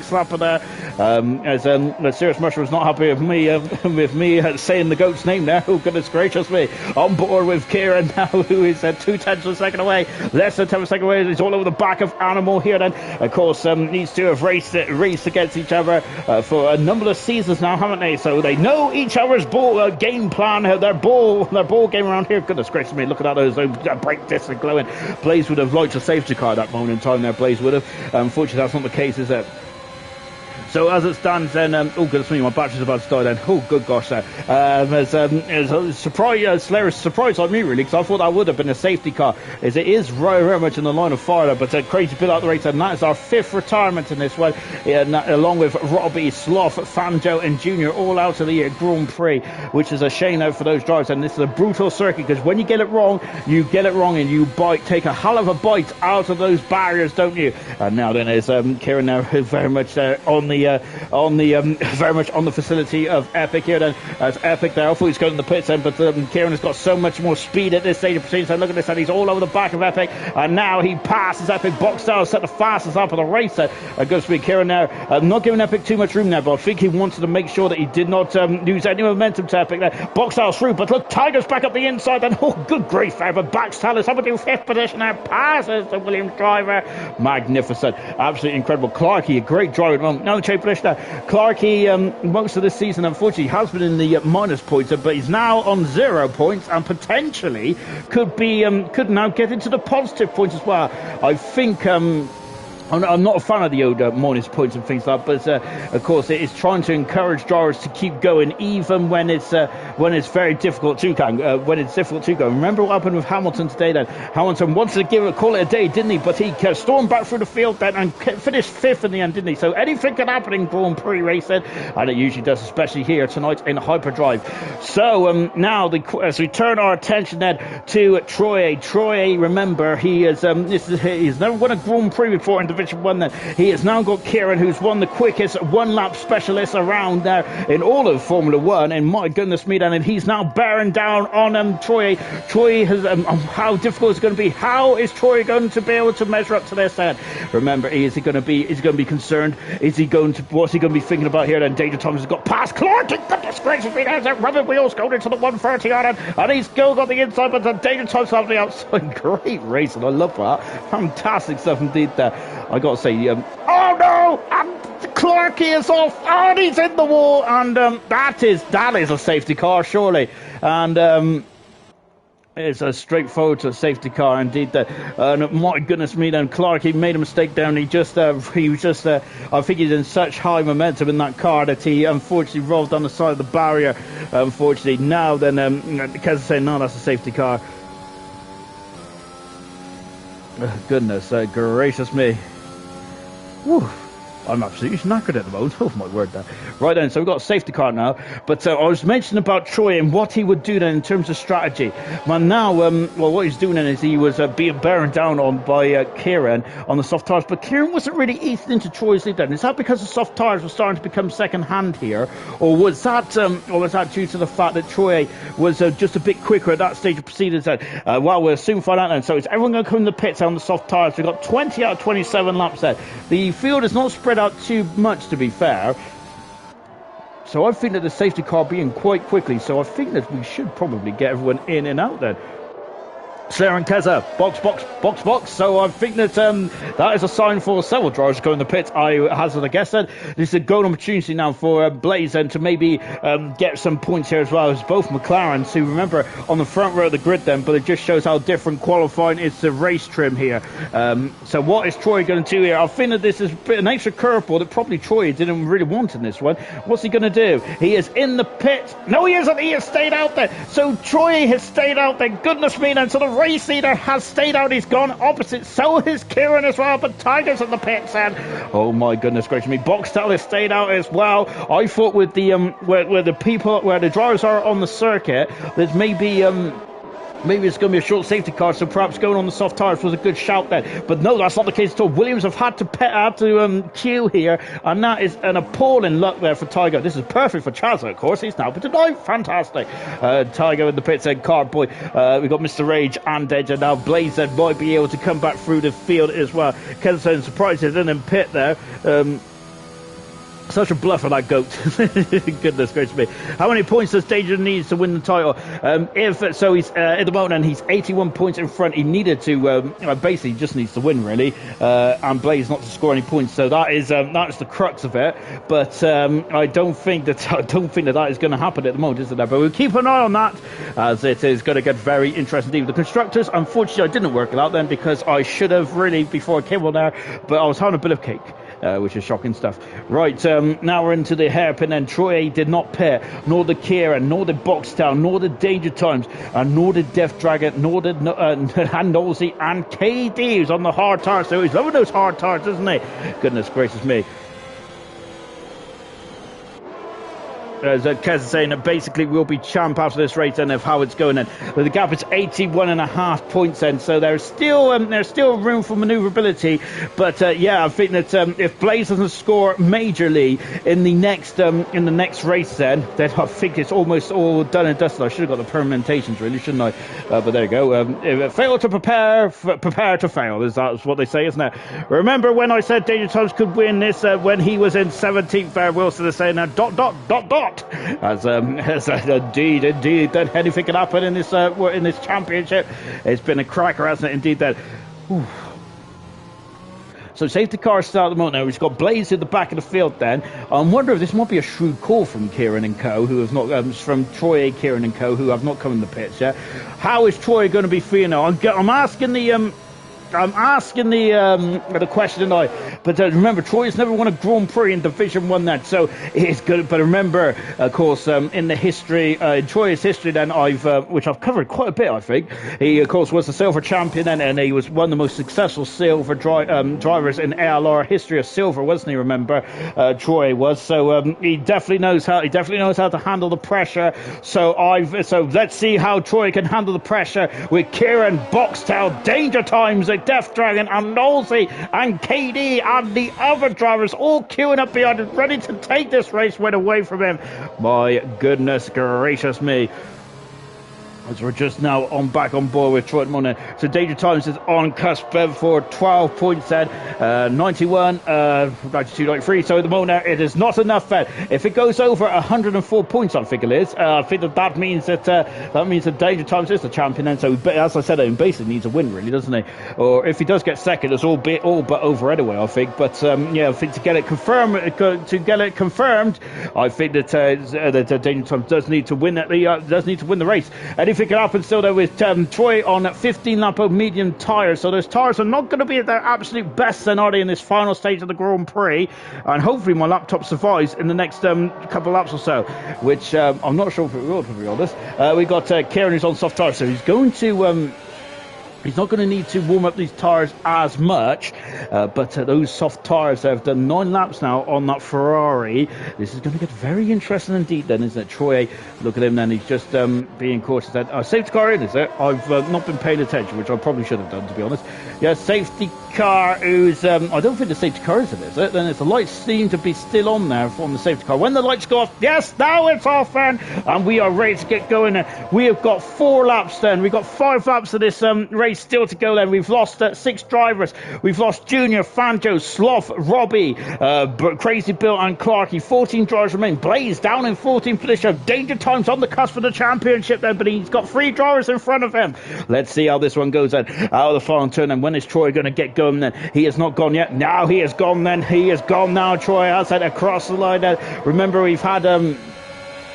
slapper there. As Serious Mushroom was not happy with me saying the goat's name there. Oh goodness gracious me! On board with Kieran now, who is 2/10 of a second away, less than 10 of a second away. He's all over the back of Animal here. Then of course these two have raced against each other for a number of seasons now, haven't they? So they know each other's ball game plan, their ball game around here. Goodness gracious me, look at those brake discs are glowing. Blaze would have liked a safety car at that moment in time there. Blaze would have. Unfortunately, that's not the case, is it? So as it stands then, oh goodness me, my battery's about to die then. Oh good gosh there. As a surprise, Slayer's surprised like me really, because I thought that would have been a safety car, as it is very much in the line of fire there. But Crazy Bill out the race, and that is our 5th retirement in this one, along with Robbie, Sloth, Fanjo and Junior, all out of the Grand Prix, which is a shame now for those drivers. And this is a brutal circuit, because when you get it wrong, and you take a hell of a bite out of those barriers, don't you? And now then is Kieran now very much on the very much on the facility of Epic here. Then as Epic there, I thought he's going to the pits then, but Kieran has got so much more speed at this stage of proceedings. So look at this, and he's all over the back of Epic, and now he passes Epic. Boxtel set the fastest up of the race. Goes to be Kieran now, not giving Epic too much room now, but I think he wanted to make sure that he did not lose any momentum to Epic there. Boxtel's through, but look, Tiger's back up the inside, and oh, good grief there, but Boxtel is up to fifth position now, passes the Williams driver. Magnificent, absolutely incredible. Clarkey, a great driver at the moment. No, Chase Blishner. Clarkey, most of this season, unfortunately, has been in the minus points, but he's now on 0 points and potentially could now get into the positive points as well. I think I'm not a fan of the old minus points and things like that, but of course it is trying to encourage drivers to keep going even when it's very difficult to go. Remember what happened with Hamilton today then? Hamilton wanted to call it a day, didn't he? But he stormed back through the field then and finished fifth in the end, didn't he? So anything can happen in Grand Prix racing, and it usually does, especially here tonight in Hyperdrive. So now as we turn our attention then to Troy. Troy, remember, he's never won a Grand Prix before in Division 1 then. He has now got Kieran, who's won the quickest one-lap specialist around there in all of Formula 1, and my goodness me then, and he's now bearing down on Troy. Troy has, how difficult it's going to be. How is Troy going to be able to measure up to this then? Remember, is he going to be concerned? What's he going to be thinking about here then? Danger Thomas has got past Clark. Goodness gracious me, there's that rubber wheels going into the 130 on it, and he's still got the inside, but the Danger Thomas on the outside. Great racing, I love that. Fantastic stuff indeed there. I got to say, oh no, Clarkey is off, and he's in the wall, and that is a safety car, surely, and it's a straightforward to a safety car indeed. And my goodness me, then Clarkey made a mistake down. I think he's in such high momentum in that car that he unfortunately rolled down the side of the barrier. Unfortunately, now then, because I say no, that's a safety car. Oh, goodness gracious me. Whew. I'm absolutely knackered at the moment. Oh my word, that. Right then, so we've got a safety car now. But I was mentioning about Troy and what he would do then in terms of strategy. Well, now, what he's doing then is he was being bearing down on by Kieran on the soft tyres. But Kieran wasn't really easing into Troy's lead then. Is that because the soft tyres were starting to become second hand here, or was that due to the fact that Troy was just a bit quicker at that stage of proceedings? Then, well, we'll soon find out then. So is everyone going to come in the pits on the soft tyres? We've got 20 out of 27 laps there. The field is not spread out too much, to be fair, so I think that the safety car being quite quickly, so I think that we should probably get everyone in and out then. Slayer and Keza, box. So I think that that is a sign for several drivers to go in the pits. I hazard a guess that this is a golden opportunity now for Blaze and to maybe get some points here as well as both McLarens, who remember on the front row of the grid then, but it just shows how different qualifying is to race trim here. So what is Troy going to do here? I think that this is a bit an extra curveball that probably Troy didn't really want in this one. What's he going to do? He is in the pit. No, he isn't. He has stayed out there. So Troy has stayed out there. Goodness me, and so the race leader has stayed out. He's gone opposite. So has Kieran as well, but Tiger's in the pits, and oh my goodness gracious me, Boxtel has stayed out as well. I thought with the where the drivers are on the circuit, there's maybe it's going to be a short safety car, so perhaps going on the soft tyres was a good shout there. But no, that's not the case at all. Williams have had to queue here, and that is an appalling luck there for Tiger. This is perfect for Chazza, of course. He's now been tonight. Fantastic. Tiger in the pits and Carboy. We've got Mr. Rage and Edge, and now Blazer might be able to come back through the field as well. Kensington surprised he didn't in pit there. Such a bluff of that goat. Goodness gracious me. How many points does Danger need to win the title? He's at the moment, and he's 81 points in front. He needed to basically just needs to win really, and Blaze not to score any points. So that is the crux of it. But I don't think that is going to happen at the moment, is it? But we'll keep an eye on that, as it is going to get very interesting indeed. The constructors, unfortunately, I didn't work it out then because I should have really before I came on there, but I was having a bit of cake. Which is shocking stuff. Right, now we're into the hairpin, and Troy did not pit, nor the Kieran, nor the Boxtown, nor the Danger Times, and nor the Death Dragon, nor the and Nosey, and KD, who's on the hard tires. So he's loving those hard tires, isn't he? Goodness gracious me. as Kez is saying, that basically we'll be champ after this race and of how it's going. And the gap is 81.5 points then, so there's still room for manoeuvrability. But yeah, I think that if Blaze doesn't score majorly in the next race, then I think it's almost all done and dusted. I should have got the permutations, really, shouldn't I? But there you go. If fail to prepare to fail. That's what they say, isn't it? Remember when I said Danger Times could win this when he was in 17th? Wilson is saying that ... As indeed, that anything can happen in this championship. It's been a cracker, hasn't it? Indeed, that. Ooh. So safety car start at the moment now. We've got Blaze in the back of the field then. I'm wondering if this might be a shrewd call from Kieran and Co, who have not, from Troy A. Kieran and Co, who have not come in the pits yet. How is Troy going to be feeling now? I'm asking the question tonight, but remember, Troy has never won a Grand Prix in Division 1 then, so it's good. But remember, of course, in the history, in Troy's history then, which I've covered quite a bit, I think. He, of course, was the silver champion then, and he was one of the most successful silver drivers in ALR history of silver, wasn't he? Remember, Troy was. So he definitely knows how to handle the pressure. So let's see how Troy can handle the pressure with Kieran, Boxtel, Danger Times, Death Dragon and Nosey and KD and the other drivers all queuing up behind him, ready to take this race win away from him. My goodness gracious me. As we're just now back on board with Troy Money. So Danger Times is on cusp for 12 points then. 91, 92, 93. So at the moment now, it is not enough then. If it goes over 104 points, I think it is. I think that means that Danger Times is the champion then. So as I said, he basically needs a win, really, doesn't he? Or if he does get second, it's all but over anyway, I think. But yeah, I think to get it confirmed, I think that Danger Times does need to win the race. Anything can happen still though with Troy on 15 lap of medium tyres, so those tyres are not going to be at their absolute best then, are they, in this final stage of the Grand Prix? And hopefully my laptop survives in the next couple of laps or so, which I'm not sure if it will, to be honest. We got Kieran who's on soft tyres, so he's going to he's not going to need to warm up these tyres as much, but those soft tyres have done 9 laps now on that Ferrari. This is going to get very interesting indeed then, isn't it? Troy, look at him then, he's just being cautious. That safety car in, is it? I've not been paying attention, which I probably should have done, to be honest. Yeah, safety car who's, I don't think the safety car is it? Then the lights seem to be still on there from the safety car. When the lights go off, yes, now it's off then, and we are ready to get going. We have got 4 laps then. We've got 5 laps of this race still to go then. We've lost 6 drivers. We've lost Junior, Fanjo, Sloth, Robbie, Crazy Bill and Clarky. 14 drivers remain. Blaze down in 14th position. Danger Times on the cusp of the championship then, but he's got 3 drivers in front of him. Let's see how this one goes then. Out of the final turn, and when is Troy going to get going then? He has not gone yet. Now he has gone then. He has gone now. Troy has had across the line then. Remember, we've had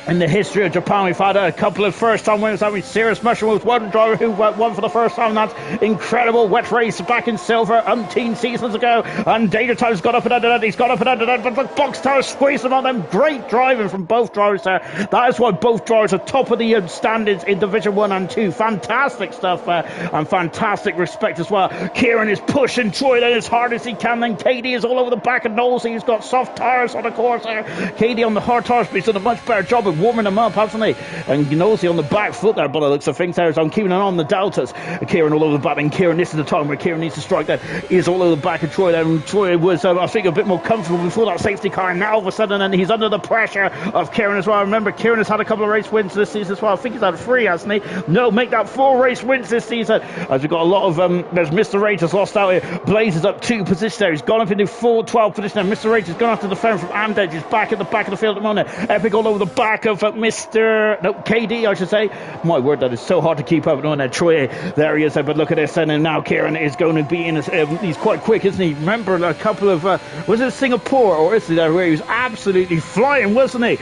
in the history of Japan, we've had a couple of first-time winners. I mean, Serious Mushroom was one driver who won for the first time. That's incredible. Wet race back in silver, umpteen seasons ago. And Danger Times got up and under that. He's got up and under that. But the box tower squeezed them on them. Great driving from both drivers there. That is why both drivers are top of the standings in Division 1 and 2. Fantastic stuff and fantastic respect as well. Kieran is pushing Troy then as hard as he can. Then KD is all over the back of Knowles. He's got soft tyres on the course there. KD on the hard tyres, but he's done a much better job of warming them up, hasn't he? And Nosey on the back foot there, but it looks of things there. So I'm keeping an eye on the deltas. Kieran all over the back, and Kieran, this is the time where Kieran needs to strike that. He's all over the back of Troy there, and Troy was, I think, a bit more comfortable before that safety car, and now all of a sudden, and he's under the pressure of Kieran as well. Remember, Kieran has had a couple of race wins this season as well. I think he's had 3, hasn't he? No, make that 4 race wins this season. As we've got a lot of, there's Mr. Rage has lost out here. Blaze is up 2 positions there. He's gone up into 4-12 position there. Mr. Rage has gone after the defender from Amdedge. He's back at the back of the field at the moment. Epic all over the back of KD, I should say. My word, that is so hard to keep up on that. Troy, there he is. But look at this, and now Kieran is going to be in. He's quite quick, isn't he? Remember a couple of was it Singapore or Italy there where he was absolutely flying, wasn't he?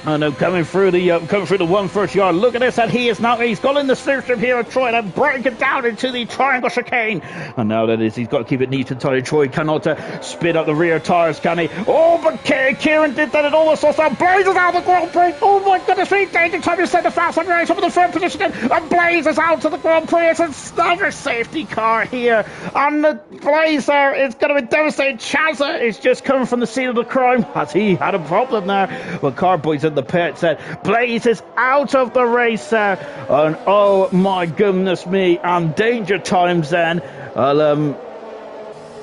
Oh no, coming through the 130 yard. Look at this, and he's got in the slipstream here of Troy and break it down into the triangle chicane. And now that is, he's got to keep it neat and tidy. Troy cannot spin up the rear tires, can he? Oh, but Kieran did that, and almost also Blaze is out of the Grand Prix. Oh my goodness me, danger time to set the fast on the race up in the third position, and Blaze is out to the Grand Prix. It's another safety car here, and the Blaze there is going to be devastated. Chazza is just coming from the scene of the crime. Has he had a problem there? Well, car boys in the pit said Blaze is out of the race there, and oh my goodness me, and danger times then. Well,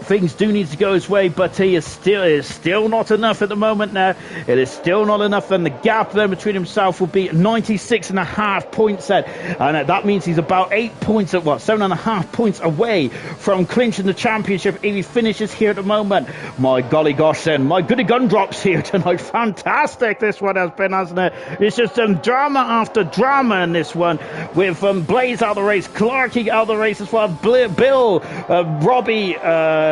things do need to go his way, but it is still not enough at the moment now. It is still not enough, and the gap then between himself will be 96.5 points then, and that means he's about 8 points at 7.5 points away from clinching the championship if he finishes here at the moment. My golly gosh then, my goody gun drops here tonight. Fantastic this one has been, hasn't it? It's just drama after drama in this one, with Blaze out of the race, Clarkey out of the race as well, Bill, Robbie,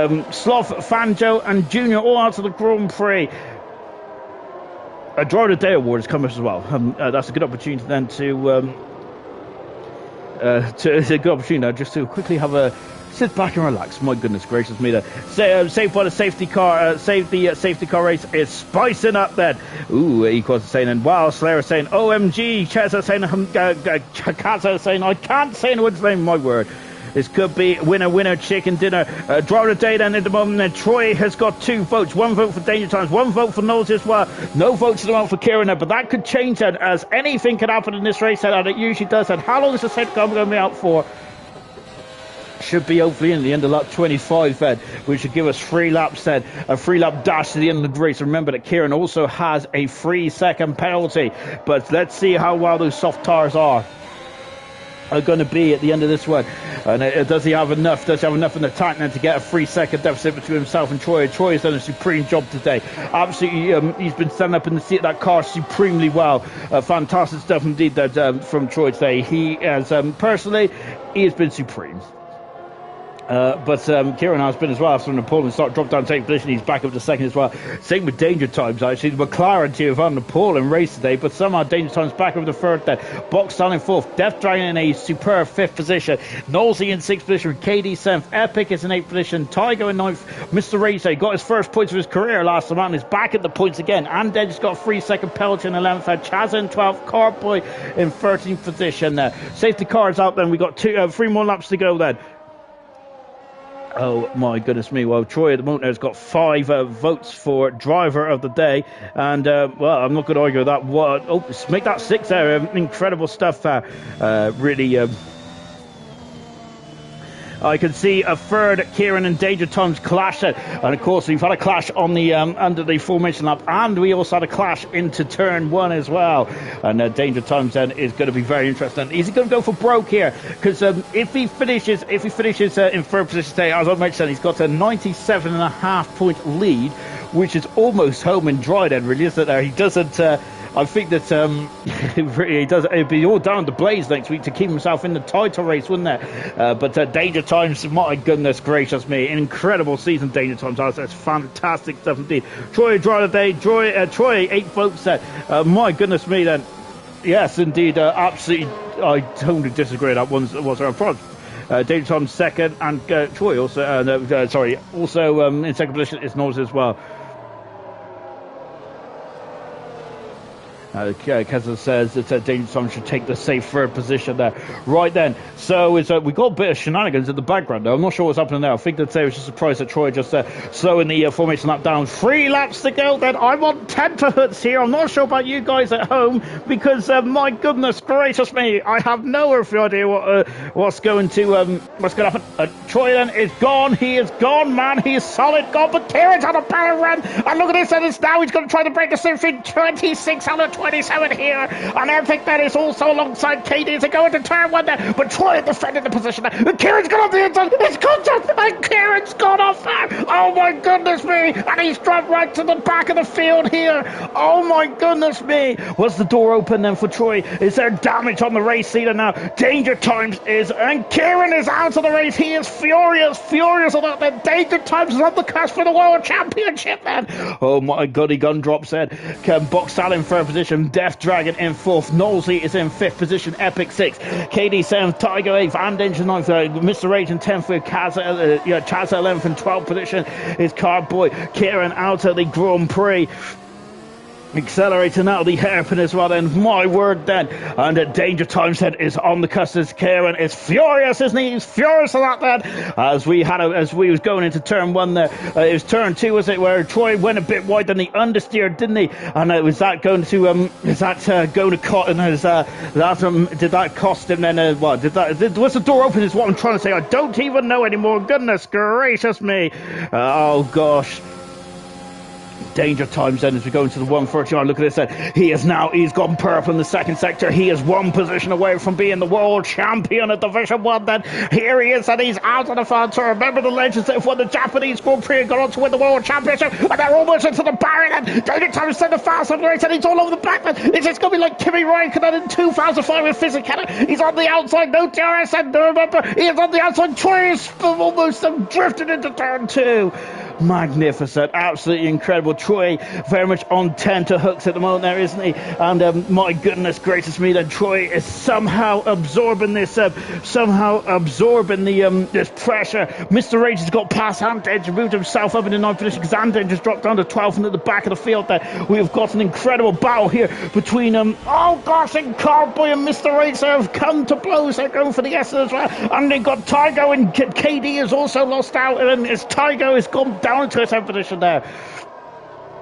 Sloth, Fanjo and Junior all out of the Grand Prix. A Driver of the Day award is coming as well. That's a good opportunity then to it's a good opportunity just to quickly have a sit back and relax. My goodness gracious me, saved by the safety car. Safety car race is spicing up then. Ooh, Equals saying, and wow, Slayer saying OMG, Cheza saying, Kaza saying, I can't say anyone's name, my word. This could be winner, chicken dinner. Driver of the Day then at the moment. Then Troy has got 2 votes. 1 vote for Danger Times, 1 vote for Knowles as well. No votes at the moment for Kieran there, but that could change that, as anything can happen in this race, and it usually does. And how long is the safety car going to be out for? Should be hopefully in the end of lap 25 then, which should give us 3 laps then, a 3-lap dash to the end of the race. Remember that Kieran also has a 3-second penalty, but let's see how well those soft tires are going to be at the end of this one. And does he have enough? Does he have enough in the tank then to get a 3-second deficit between himself and Troy? Troy has done a supreme job today. Absolutely, he's been standing up in the seat of that car supremely well. Fantastic stuff indeed that from Troy today. He has personally, he has been supreme. But Kieran has been as well after Napoleon start dropped down take position. He's back up to second as well. Same with Danger Times actually. The McLaren team have on Napoleon race today, but somehow Danger Times back up to third then. Box down in fourth. Death Dragon in a superb 5th position. Knowlesy in 6th position. KD 7th. Epic is in 8th position. Tygo in 9th. Mr. Race got his first points of his career last month. Is back at the points again. And then just got a 3-second penalty in 11th. Chaz in 12th. Carboy in 13th position there. Safety cars out then. We got 3 more laps to go then. Oh my goodness me. Well, Troy at the moment has got 5 votes for Driver of the Day, and well, I'm not going to argue with that. Make that 6 there. Incredible stuff there. Really I can see a third Kieran and Danger Times clash, and of course we've had a clash on the under the formation lap, and we also had a clash into turn 1 as well. And Danger Times then is going to be very interesting. Is he going to go for broke here? Because if he finishes in 3rd position today, as I mentioned, he's got a 97.5 point lead, which is almost home and dry then, really, isn't it? There, he doesn't. I think that he does. It'd be all down to Blaze next week to keep himself in the title race, wouldn't it? But Danger Times, my goodness gracious me, an incredible season Danger Times has. That's fantastic stuff indeed. Troy Driver of the Day, Troy 8 votes set. My goodness me then. Yes, indeed, absolutely. I totally disagree. That one's a problem. Danger Times second, and Troy also. Also in second position is Knowles as well. Kessler says that Danger Times should take the safe 3rd position there. Right then, so we got a bit of shenanigans in the background though. I'm not sure what's happening there. I think that it was just surprised that Troy just slowing the formation lap down. 3 laps to go then. I'm on tenterhooks here. I'm not sure about you guys at home, because my goodness gracious me, I have no earthly idea what's going to happen. Troy then is gone. He is gone, man. He is solid gone, but Kieran's on a barrel run, and look at this, and it's now he's going to try to break the symphony. 26 out of 27 here, and Epic that is also alongside KD as they go into turn 1 there, but Troy defending the position there, and Kieran's got off the inside, it's contact, and Kieran's gone off there. Oh my goodness me, and he's dropped right to the back of the field here. Oh my goodness me. Was the door open then for Troy? Is there damage on the race leader now? Danger Times is, and Kieran is out of the race. He is furious about that. Danger Times is on the cusp for the World Championship then. Oh my god, he gun drops in. Box Sal in 3rd position. position, Death Dragon in 4th, Nosey is in 5th position, Epic 6th, KD 7th, Tiger 8th, and Danger 9th, Mr. Rage in 10th with Chazza 11th in 12th position is Cardboy, Kieran out of the Grand Prix. Accelerating out of the hairpin as well, and my word then, and Danger Times head is on the cusp. Kieran is furious, isn't he? He's furious at that then, as we was going into turn 1 there. It was turn 2, was it, where Troy went a bit wide on the understeer, didn't he? And was that going to did that cost him then? Was the door open is what I'm trying to say. I don't even know anymore. Goodness gracious me. Oh gosh. Danger Times then as we go into the 139. Look at this then. He's gone purple in the 2nd sector. He is 1 position away from being the world champion of Division 1 then. Here he is, and he's out of the final turn. Remember the legends that have won the Japanese Grand Prix and gone on to win the world championship, and they're almost into the barrier then. Danger Times sent the fast on the race, and he's all over the back then. It's just going to be like Kimi Räikkönen in 2005 with Fisichella. He's on the outside, no DRS, and remember, he is on the outside. Troy is almost drifted into turn 2. Magnificent, absolutely incredible. Troy very much on tenterhooks at the moment there, isn't he? And my goodness gracious me, then Troy is somehow absorbing this this pressure. Mr. Rage has got past Andage, moved himself up in the 9th position because Andage has dropped down to 12th and at the back of the field there. We have got an incredible battle here between and Cardboy and Mr. Rage have come to blows. They're going for the S as well, and they've got Tygo, and KD has also lost out, and as Tygo has gone down into a 10th position there.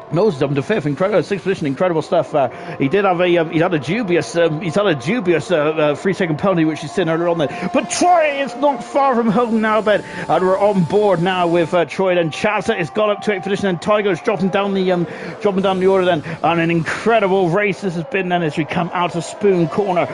Nose up to 5th, incredible 6th position, incredible stuff. He did have a dubious 3-second penalty which he's seen earlier on there. But Troy is not far from home now then, and we're on board now with Troy. Then Chazza has got up to 8th position, and Tiger's dropping down the order then. And an incredible race this has been then as we come out of Spoon Corner.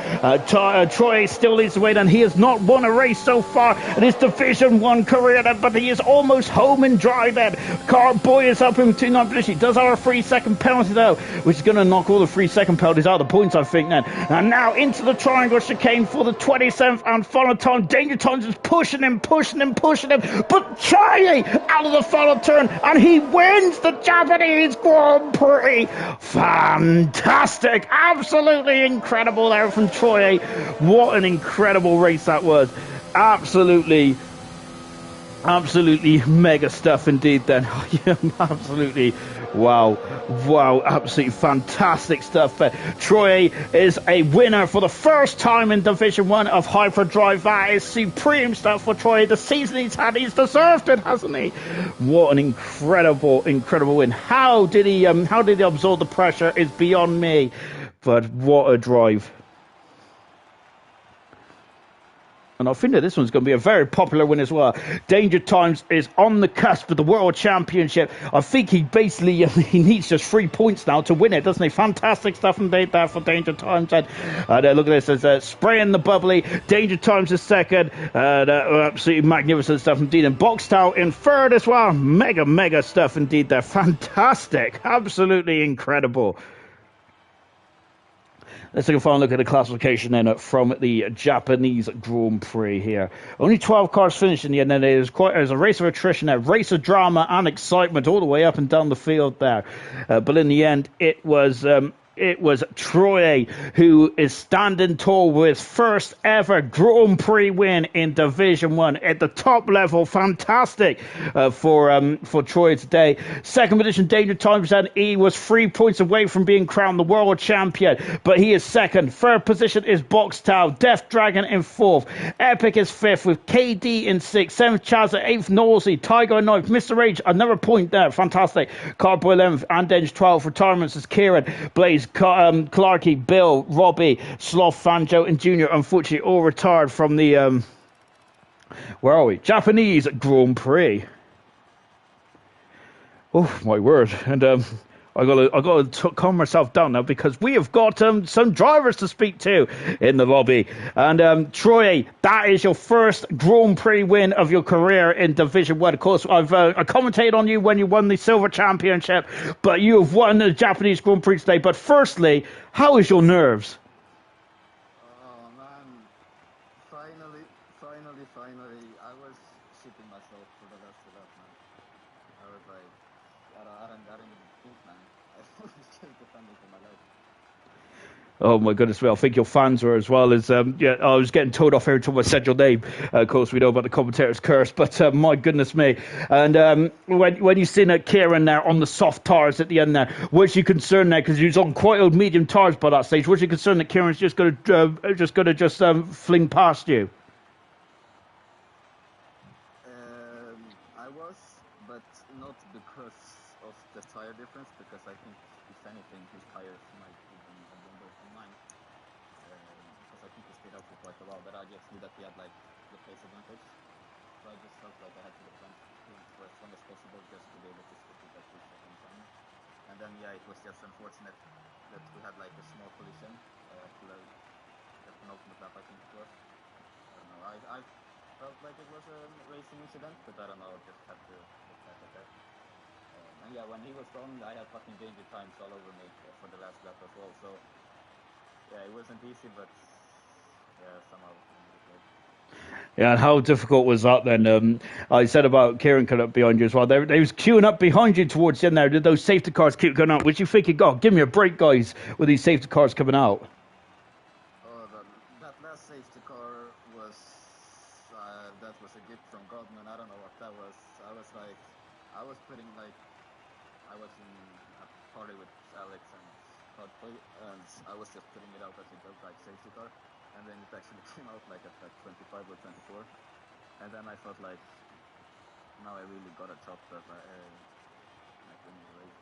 Troy still leads the way then. He has not won a race so far in his Division 1 career then, but he is almost home and dry then. Cardboy is up into 9th position. He does have a 3-second penalty though, which is going to knock all the 3-second penalties out of the points, I think then. And now into the triangle chicane for the 27th and final time. Danger Times is pushing him, but Charlie out of the final turn, and he wins the Japanese Grand Prix. Fantastic, absolutely incredible there from Troy. What an incredible race that was. Absolutely mega stuff indeed then. Absolutely wow, absolutely fantastic stuff. Troy is a winner for the first time in Division 1 of Hyperdrive. That is supreme stuff for Troy. The season he's had, he's deserved it, hasn't he? What an incredible win. How did he absorb the pressure is beyond me, but what a drive. And I think that this one's going to be a very popular win as well. Danger Times is on the cusp of the World Championship. I think he basically he needs just 3 points now to win it, doesn't he? Fantastic stuff indeed there for Danger Times. And look at this, as spraying the bubbly. Danger Times is 2nd. Absolutely magnificent stuff indeed. And Boxtown in 3rd as well. Mega stuff indeed there. Fantastic. Absolutely incredible. Let's take a final look at the classification then from the Japanese Grand Prix here. Only 12 cars finished in the end, and it was a race of attrition, a race of drama and excitement all the way up and down the field there. But in the end, it was Troy who is standing tall with his first ever Grand Prix win in Division 1 at the top level. Fantastic for Troy today. 2nd position, Danger Times, and he was 3 points away from being crowned the world champion, but he is 2nd. 3rd position is Boxtown, Death Dragon in 4th. Epic is 5th with KD in 6th. 7th, Chazza, 8th, Nosey, Tiger in 9th. Mr. Rage, another point there. Fantastic. Cardboy 11th, Andenge 12th. Retirements is Kieran, Blaze, Clarky, Bill, Robbie, Sloth, Fanjo, and Junior, unfortunately, all retired from the where are we? Japanese Grand Prix. Oh my word! And I got to calm myself down now because we have got some drivers to speak to in the lobby. And Troy, that is your first Grand Prix win of your career in Division 1. Of course, I commentated on you when you won the Silver Championship, but you have won the Japanese Grand Prix today. But firstly, how is your nerves? Oh man, finally, I was shitting myself for the rest of that, man. I was like, I don't even think, man. I was just defending for my life. Oh my goodness, well, I think your fans were as well as yeah. I was getting told off every time I said your name. Of course, we know about the commentator's curse, but my goodness me! And when you seen Kieran there on the soft tires at the end there, was you concerned there because he was on quite old medium tires by that stage? Was you concerned that Kieran's just going to fling past you? I was, but not because of the tire difference, because I think, if anything, his tires might even have been worse than mine. Because I think he stayed out for quite a while, but I just knew that he had like the pace advantage. So I just felt like I had to defend him for as long as possible just to be able to stick with that 2 second time. And then yeah, it was just unfortunate that we had like a small collision to the penultimate lap, I think it was. I don't know. I felt like it was a racing incident, but I don't know. Just had to look back at that. And yeah, when he was gone, I had fucking danger times all over me for the last lap as well. So yeah, it wasn't easy, but yeah, somehow we made it work. Yeah, and how difficult was that then? I said about Kieran coming up behind you as well. They was queuing up behind you towards the end there. Did those safety cars keep going out? Was you thinking, God, give me a break, guys, with these safety cars coming out? Oh, that last safety car was that was a gift from God, man. I don't know what that was. I was putting like I was in a party with Alex and Prix, and I was just putting it out as a joke, like safety car, and then it actually came out like at like 25 or 24, and then I felt like now I really got a chop that like winning the race.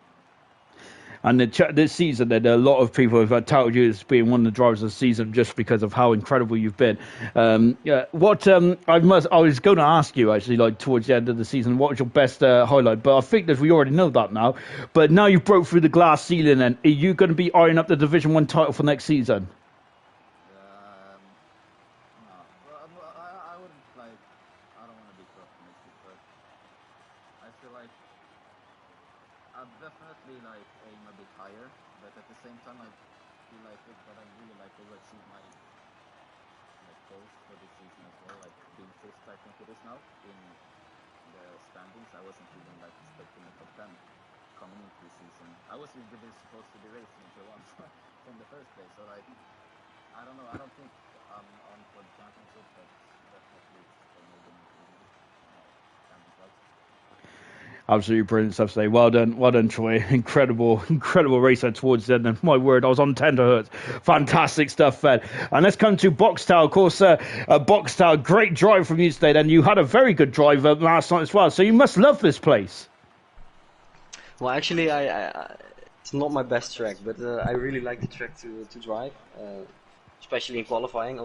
And this season, then a lot of people have touted you as being one of the drivers of the season just because of how incredible you've been. Yeah, I was going to ask you actually, like towards the end of the season, what was your best highlight? But I think that we already know that now. But now you've broke through the glass ceiling, and are you going to be eyeing up the Division 1 title for next season? No, well, I wouldn't like. I don't want to be too optimistic, but I feel like I'd definitely like aim a bit higher, but at the same time I feel like that I really like overachieve my like goals for this season as well. Like being fifth, I think it is now in the standings. I wasn't even like expecting a top 10 coming into the season. I was really supposed to be racing if I won from the first place. So like, I don't know. I don't think I'm on for the championship, but definitely for maybe standings wise. Absolutely brilliant stuff today. Well done, Troy. Incredible racer towards the end. And my word, I was on tenterhooks. Fantastic stuff, Fed. And let's come to Boxtel. Of course, Boxtel, great drive from you today. And you had a very good drive last night as well. So you must love this place. Well, actually, it's not my best track, but I really like the track to drive, especially in qualifying.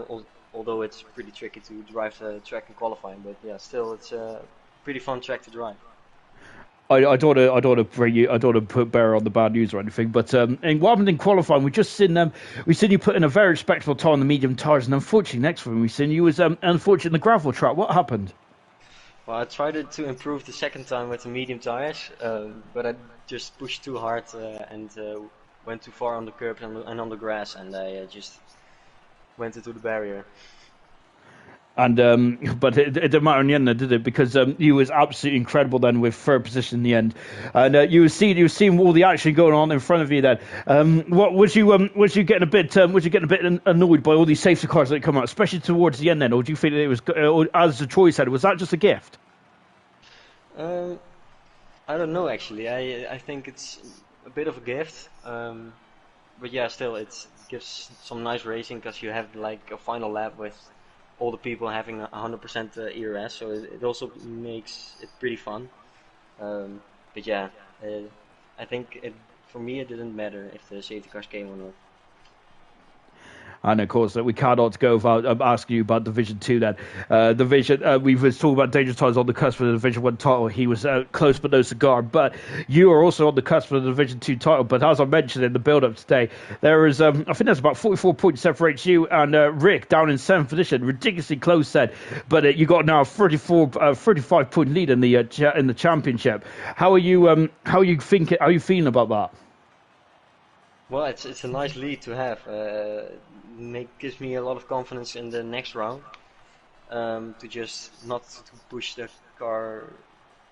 Although it's pretty tricky to drive the track in qualifying, but yeah, still it's a pretty fun track to drive. I don't want to bring you. I don't want to put bearer on the bad news or anything. But and what happened in qualifying? We seen you put in a very respectable time on the medium tires, and unfortunately, next one we seen you was unfortunate in the gravel track. What happened? Well, I tried to improve the second time with the medium tires, but I just pushed too hard and went too far on the curb and on the grass, and I just went into the barrier. And but it didn't matter in the end, did it? Because you was absolutely incredible then with third position in the end, and you were seeing all the action going on in front of you. Then, what was you getting a bit annoyed by all these safety cars that come out, especially towards the end? Then, or do you think that it was, as Troy said, was that just a gift? I don't know actually. I think it's a bit of a gift, but yeah, still it gives some nice racing because you have like a final lap with all the people having 100% ERS, so it also makes it pretty fun. But yeah, I think for me it didn't matter if the safety cars came or not. And of course, we cannot go without asking you about Division 2 then. We were talking about Dangerous Times on the cusp of the Division 1 title. He was close but no cigar. But you are also on the cusp of the Division 2 title. But as I mentioned in the build-up today, there is, I think there's about 44 points separates you and Rick down in 7th position. Ridiculously close set. But you got now a 35-point lead in the championship. How are you feeling about that? Well, it's a nice lead to have. Gives me a lot of confidence in the next round. To just not to push the car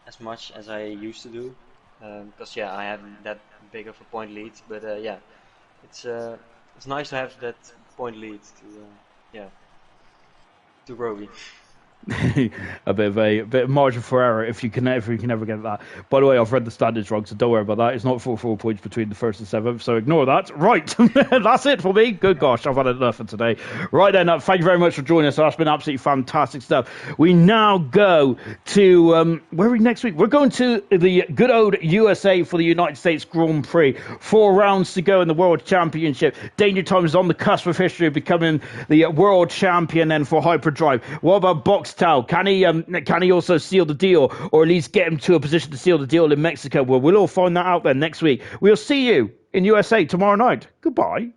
as much as I used to do. Because yeah, I have that big of a point lead. But yeah, it's it's nice to have that point lead to Roby. a bit of margin for error if you can ever get that. By the way, I've read the standards wrong, so don't worry about that. It's not 4 points between the first and seventh, so ignore that. Right, that's it for me. Good gosh, I've had enough for today. Right then, thank you very much for joining us. That's been absolutely fantastic stuff. We now go to where are we next week? We're going to the good old USA for the United States Grand Prix. 4 rounds to go in the World Championship. Danger Time is on the cusp of history of becoming the world champion then for Hyperdrive. What about Box Tau? Can he also seal the deal, or at least get him to a position to seal the deal in Mexico? Well, we'll all find that out then next week. We'll see you in USA tomorrow night. Goodbye.